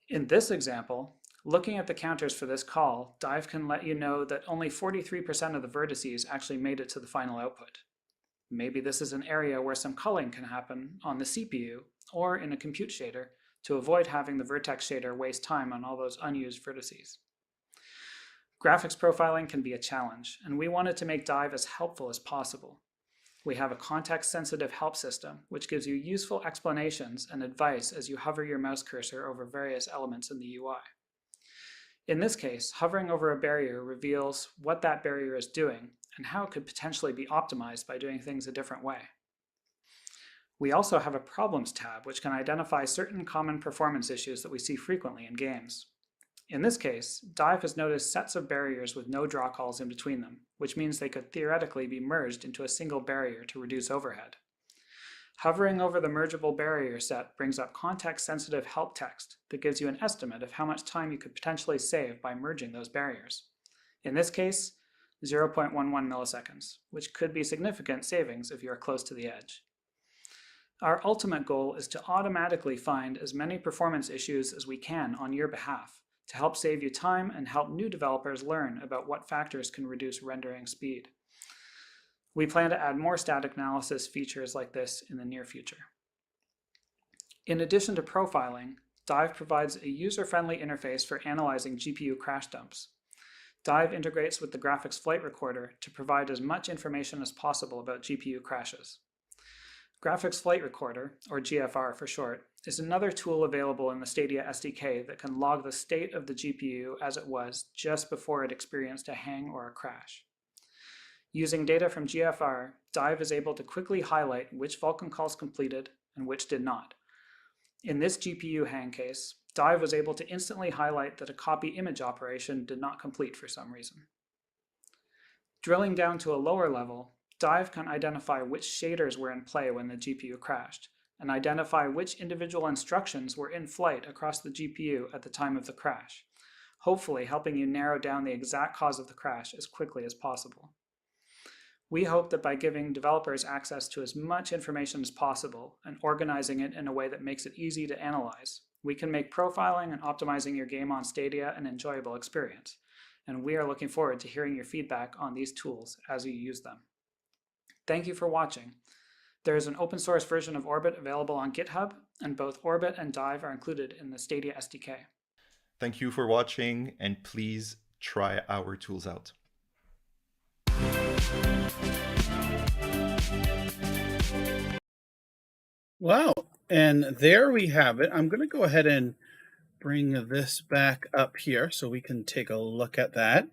In this example, looking at the counters for this call, Dive can let you know that only 43% of the vertices actually made it to the final output. Maybe this is an area where some culling can happen on the CPU or in a compute shader to avoid having the vertex shader waste time on all those unused vertices. Graphics profiling can be a challenge, and we wanted to make Dive as helpful as possible. We have a context-sensitive help system, which gives you useful explanations and advice as you hover your mouse cursor over various elements in the UI. In this case, hovering over a barrier reveals what that barrier is doing and how it could potentially be optimized by doing things a different way. We also have a Problems tab, which can identify certain common performance issues that we see frequently in games. In this case, Dive has noticed sets of barriers with no draw calls in between them, which means they could theoretically be merged into a single barrier to reduce overhead. Hovering over the mergeable barrier set brings up context-sensitive help text that gives you an estimate of how much time you could potentially save by merging those barriers. In this case, 0.11 milliseconds, which could be significant savings if you are close to the edge. Our ultimate goal is to automatically find as many performance issues as we can on your behalf, to help save you time and help new developers learn about what factors can reduce rendering speed. We plan to add more static analysis features like this in the near future. In addition to profiling, Dive provides a user-friendly interface for analyzing GPU crash dumps. Dive integrates with the graphics flight recorder to provide as much information as possible about GPU crashes. Graphics Flight Recorder, or GFR for short, is another tool available in the Stadia SDK that can log the state of the GPU as it was just before it experienced a hang or a crash. Using data from GFR, Dive is able to quickly highlight which Vulkan calls completed and which did not. In this GPU hang case, Dive was able to instantly highlight that a copy image operation did not complete for some reason. Drilling down to a lower level, Dive can identify which shaders were in play when the GPU crashed, and identify which individual instructions were in flight across the GPU at the time of the crash, hopefully helping you narrow down the exact cause of the crash as quickly as possible. We hope that by giving developers access to as much information as possible and organizing it in a way that makes it easy to analyze, we can make profiling and optimizing your game on Stadia an enjoyable experience, and we are looking forward to hearing your feedback on these tools as you use them. Thank you for watching. There is an open source version of Orbit available on GitHub, and both Orbit and Dive are included in the Stadia SDK. Thank you for watching, and please try our tools out. Wow, and there we have it. I'm going to go ahead and bring this back up here so we can take a look at that.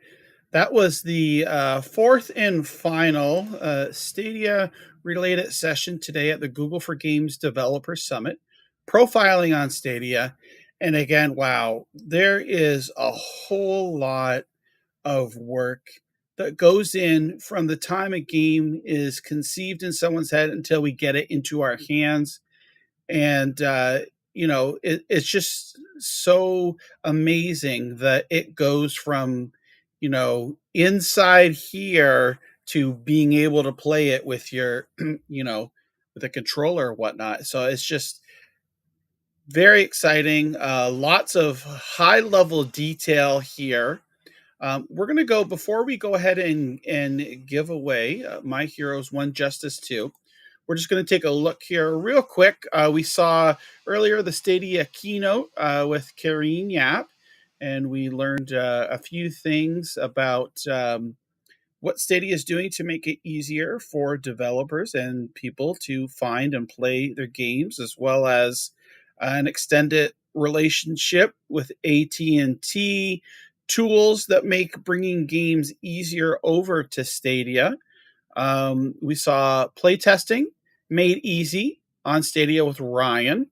That was the fourth and final Stadia-related session today at the Google for Games Developer Summit, profiling on Stadia. And again, wow, there is a whole lot of work that goes in from the time a game is conceived in someone's head until we get it into our hands. And it's just so amazing that it goes from inside here to being able to play it with your with a controller or whatnot. So it's just very exciting. Lots of high level detail here. We're going to go, before we go ahead and give away My Heroes 1 Justice 2, we're just going to take a look here real quick. We saw earlier the Stadia keynote with Careen Yapp, and we learned a few things about what Stadia is doing to make it easier for developers and people to find and play their games, as well as an extended relationship with AT&T, tools that make bringing games easier over to Stadia. We saw playtesting made easy on Stadia with Ryan.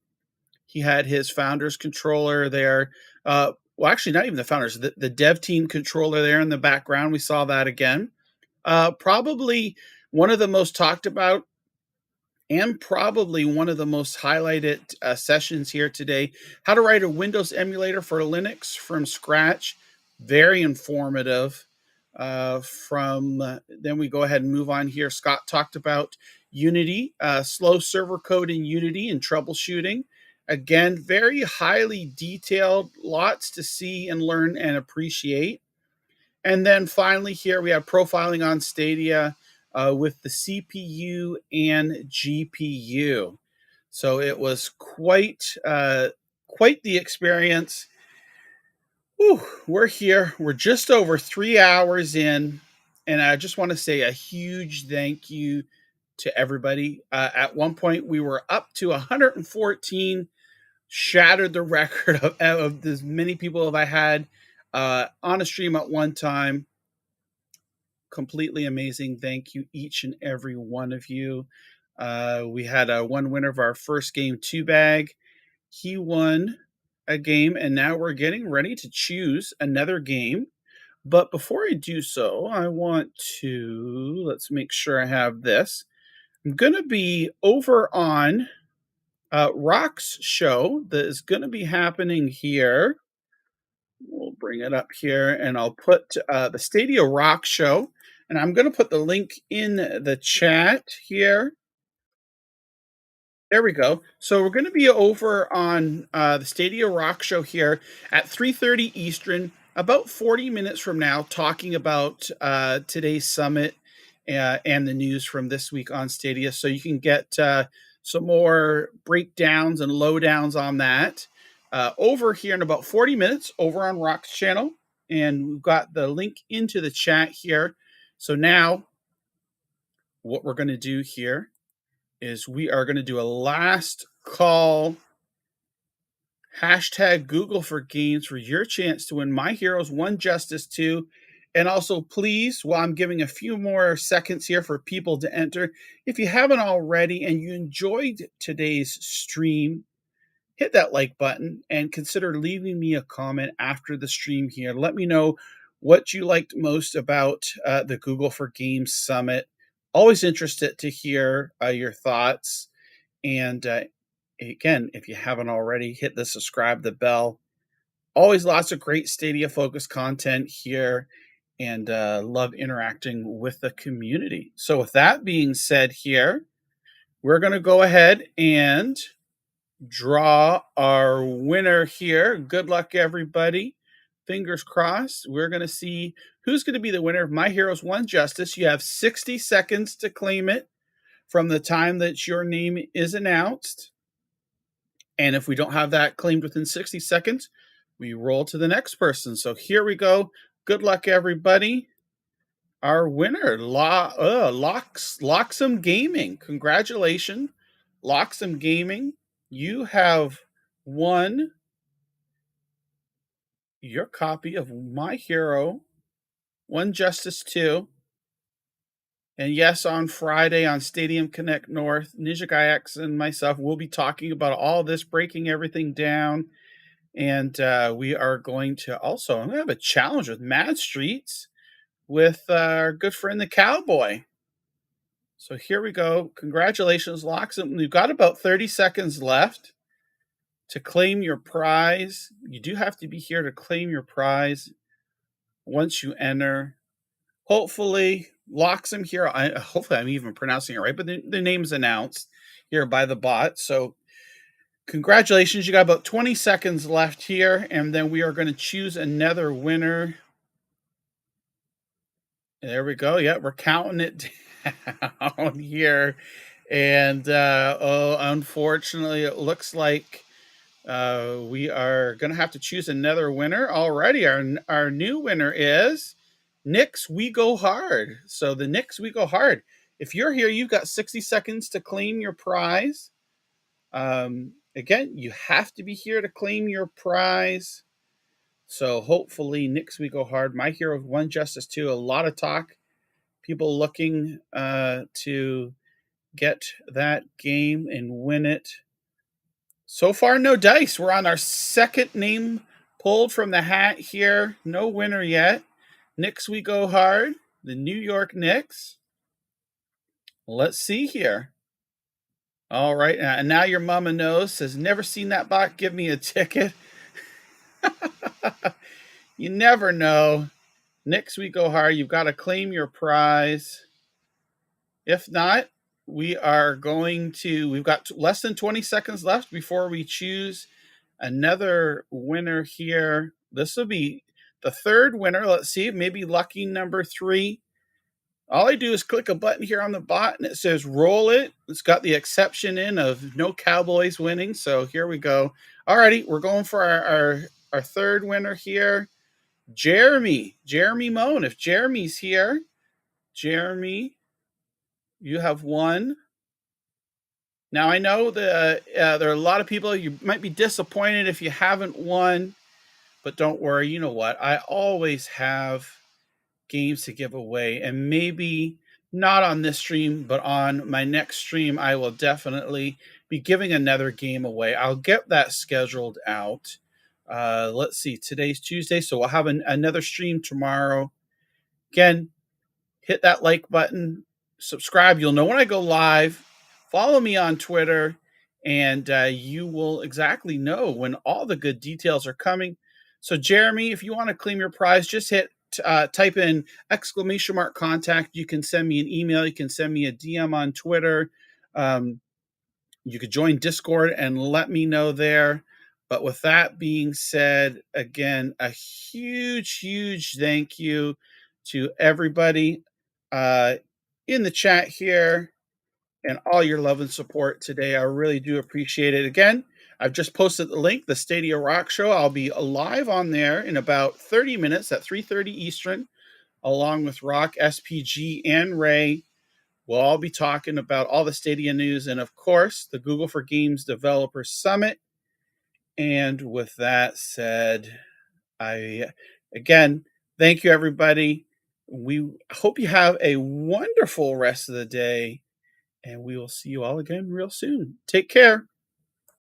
He had his founders controller there. Well, actually, not even the founders, the dev team controller there in the background. We saw that again. Probably one of the most talked about and probably one of the most highlighted sessions here today. How to write a Windows emulator for Linux from scratch. Very informative. Then we go ahead and move on here. Scott talked about Unity, slow server code in Unity and troubleshooting. Again, very highly detailed, lots to see and learn and appreciate. And then finally here we have profiling on Stadia with the CPU and GPU. So it was quite the experience. Whew, we're here. We're just over 3 hours in, and I just want to say a huge thank you to everybody. At one point, we were up to 114, shattered the record of as many people as I had on a stream at one time. Completely amazing. Thank you, each and every one of you. We had one winner of our first game, 2Bag. He won a game, and now we're getting ready to choose another game. But before I do so, I want to, let's make sure I have this. I'm going to be over on Rock's show that is going to be happening here. We'll bring it up here, and I'll put the Stadia Rock show, and I'm going to put the link in the chat here. There we go. So we're going to be over on the Stadia Rock show here at 3:30 Eastern, about 40 minutes from now, talking about today's summit and the news from this week on Stadia. So you can get some more breakdowns and lowdowns on that over here in about 40 minutes over on Rock's channel. And we've got the link into the chat here. So now what we're going to do here is we are going to do a last call. Hashtag Google for Games for your chance to win My Heroes 1 Justice 2. And also, please, while I'm giving a few more seconds here for people to enter, if you haven't already and you enjoyed today's stream, hit that like button and consider leaving me a comment after the stream here. Let me know what you liked most about the Google for Games Summit. Always interested to hear your thoughts. And again, if you haven't already, hit the subscribe, the bell. Always lots of great Stadia focused content here, and love interacting with the community. So with that being said here, we're going to go ahead and draw our winner here. Good luck, everybody. Fingers crossed. We're going to see who's going to be the winner of My Heroes 1 Justice. You have 60 seconds to claim it from the time that your name is announced. And if we don't have that claimed within 60 seconds, we roll to the next person. So here we go. Good luck, everybody. Our winner, Locksome Gaming. Congratulations, Locksome Gaming. You have won your copy of My Hero 1 Justice 2. And yes, on Friday on Stadium Connect North, Ninja Guy X and myself will be talking about all this, breaking everything down. And we are going to also have a challenge with Mad Streets with our good friend the Cowboy. So here we go. Congratulations, Locksome. We've got about 30 seconds left to claim your prize. You do have to be here to claim your prize once you enter. Hopefully, Locksome here. Hopefully, I'm even pronouncing it right, but the name's announced here by the bot. So congratulations. You got about 20 seconds left here, and then we are going to choose another winner. There we go. Yeah, we're counting it down here. And unfortunately, it looks like we are going to have to choose another winner. Alrighty, our new winner is Nick's We Go Hard. So the Nick's We Go Hard. If you're here, you've got 60 seconds to claim your prize. Again, you have to be here to claim your prize. So hopefully, Nick's We Go Hard, My Hero 1, Justice 2, a lot of talk. People looking to get that game and win it. So far, no dice. We're on our second name pulled from the hat here. No winner yet. Knicks We Go Hard, the New York Knicks. Let's see here. All right, and now your mama knows. Says, never seen that bot. Give me a ticket. You never know. Knicks We Go Hard. You've got to claim your prize. If not, we've got less than 20 seconds left before we choose another winner here. This will be the third winner. Let's see, maybe lucky number 3. All I do is click a button here on the bot and it says roll it. It's got the exception in of no Cowboys winning. So here we go. Alrighty, we're going for our third winner here. Jeremy Moan. If Jeremy's here, Jeremy, you have won. Now, I know that there are a lot of people, you might be disappointed if you haven't won, but don't worry. You know what? I always have games to give away, and maybe not on this stream, but on my next stream, I will definitely be giving another game away. I'll get that scheduled out. Let's see. Today's Tuesday, so we'll have another stream tomorrow. Again, hit that like button, subscribe. You'll know when I go live. Follow me on Twitter, and you will exactly know when all the good details are coming. So, Jeremy, if you want to claim your prize, just type in !contact. You can send me an email. You can send me a DM on Twitter. You could join Discord and let me know there. But with that being said, again, a huge thank you to everybody in the chat here and all your love and support today. I really do appreciate it. Again, I've just posted the link, the Stadia Rock Show. I'll be live on there in about 30 minutes at 3:30 Eastern, along with Rock, SPG, and Ray. We'll all be talking about all the Stadia news and, of course, the Google for Games Developer Summit. And with that said, again, thank you, everybody. We hope you have a wonderful rest of the day, and we will see you all again real soon. Take care.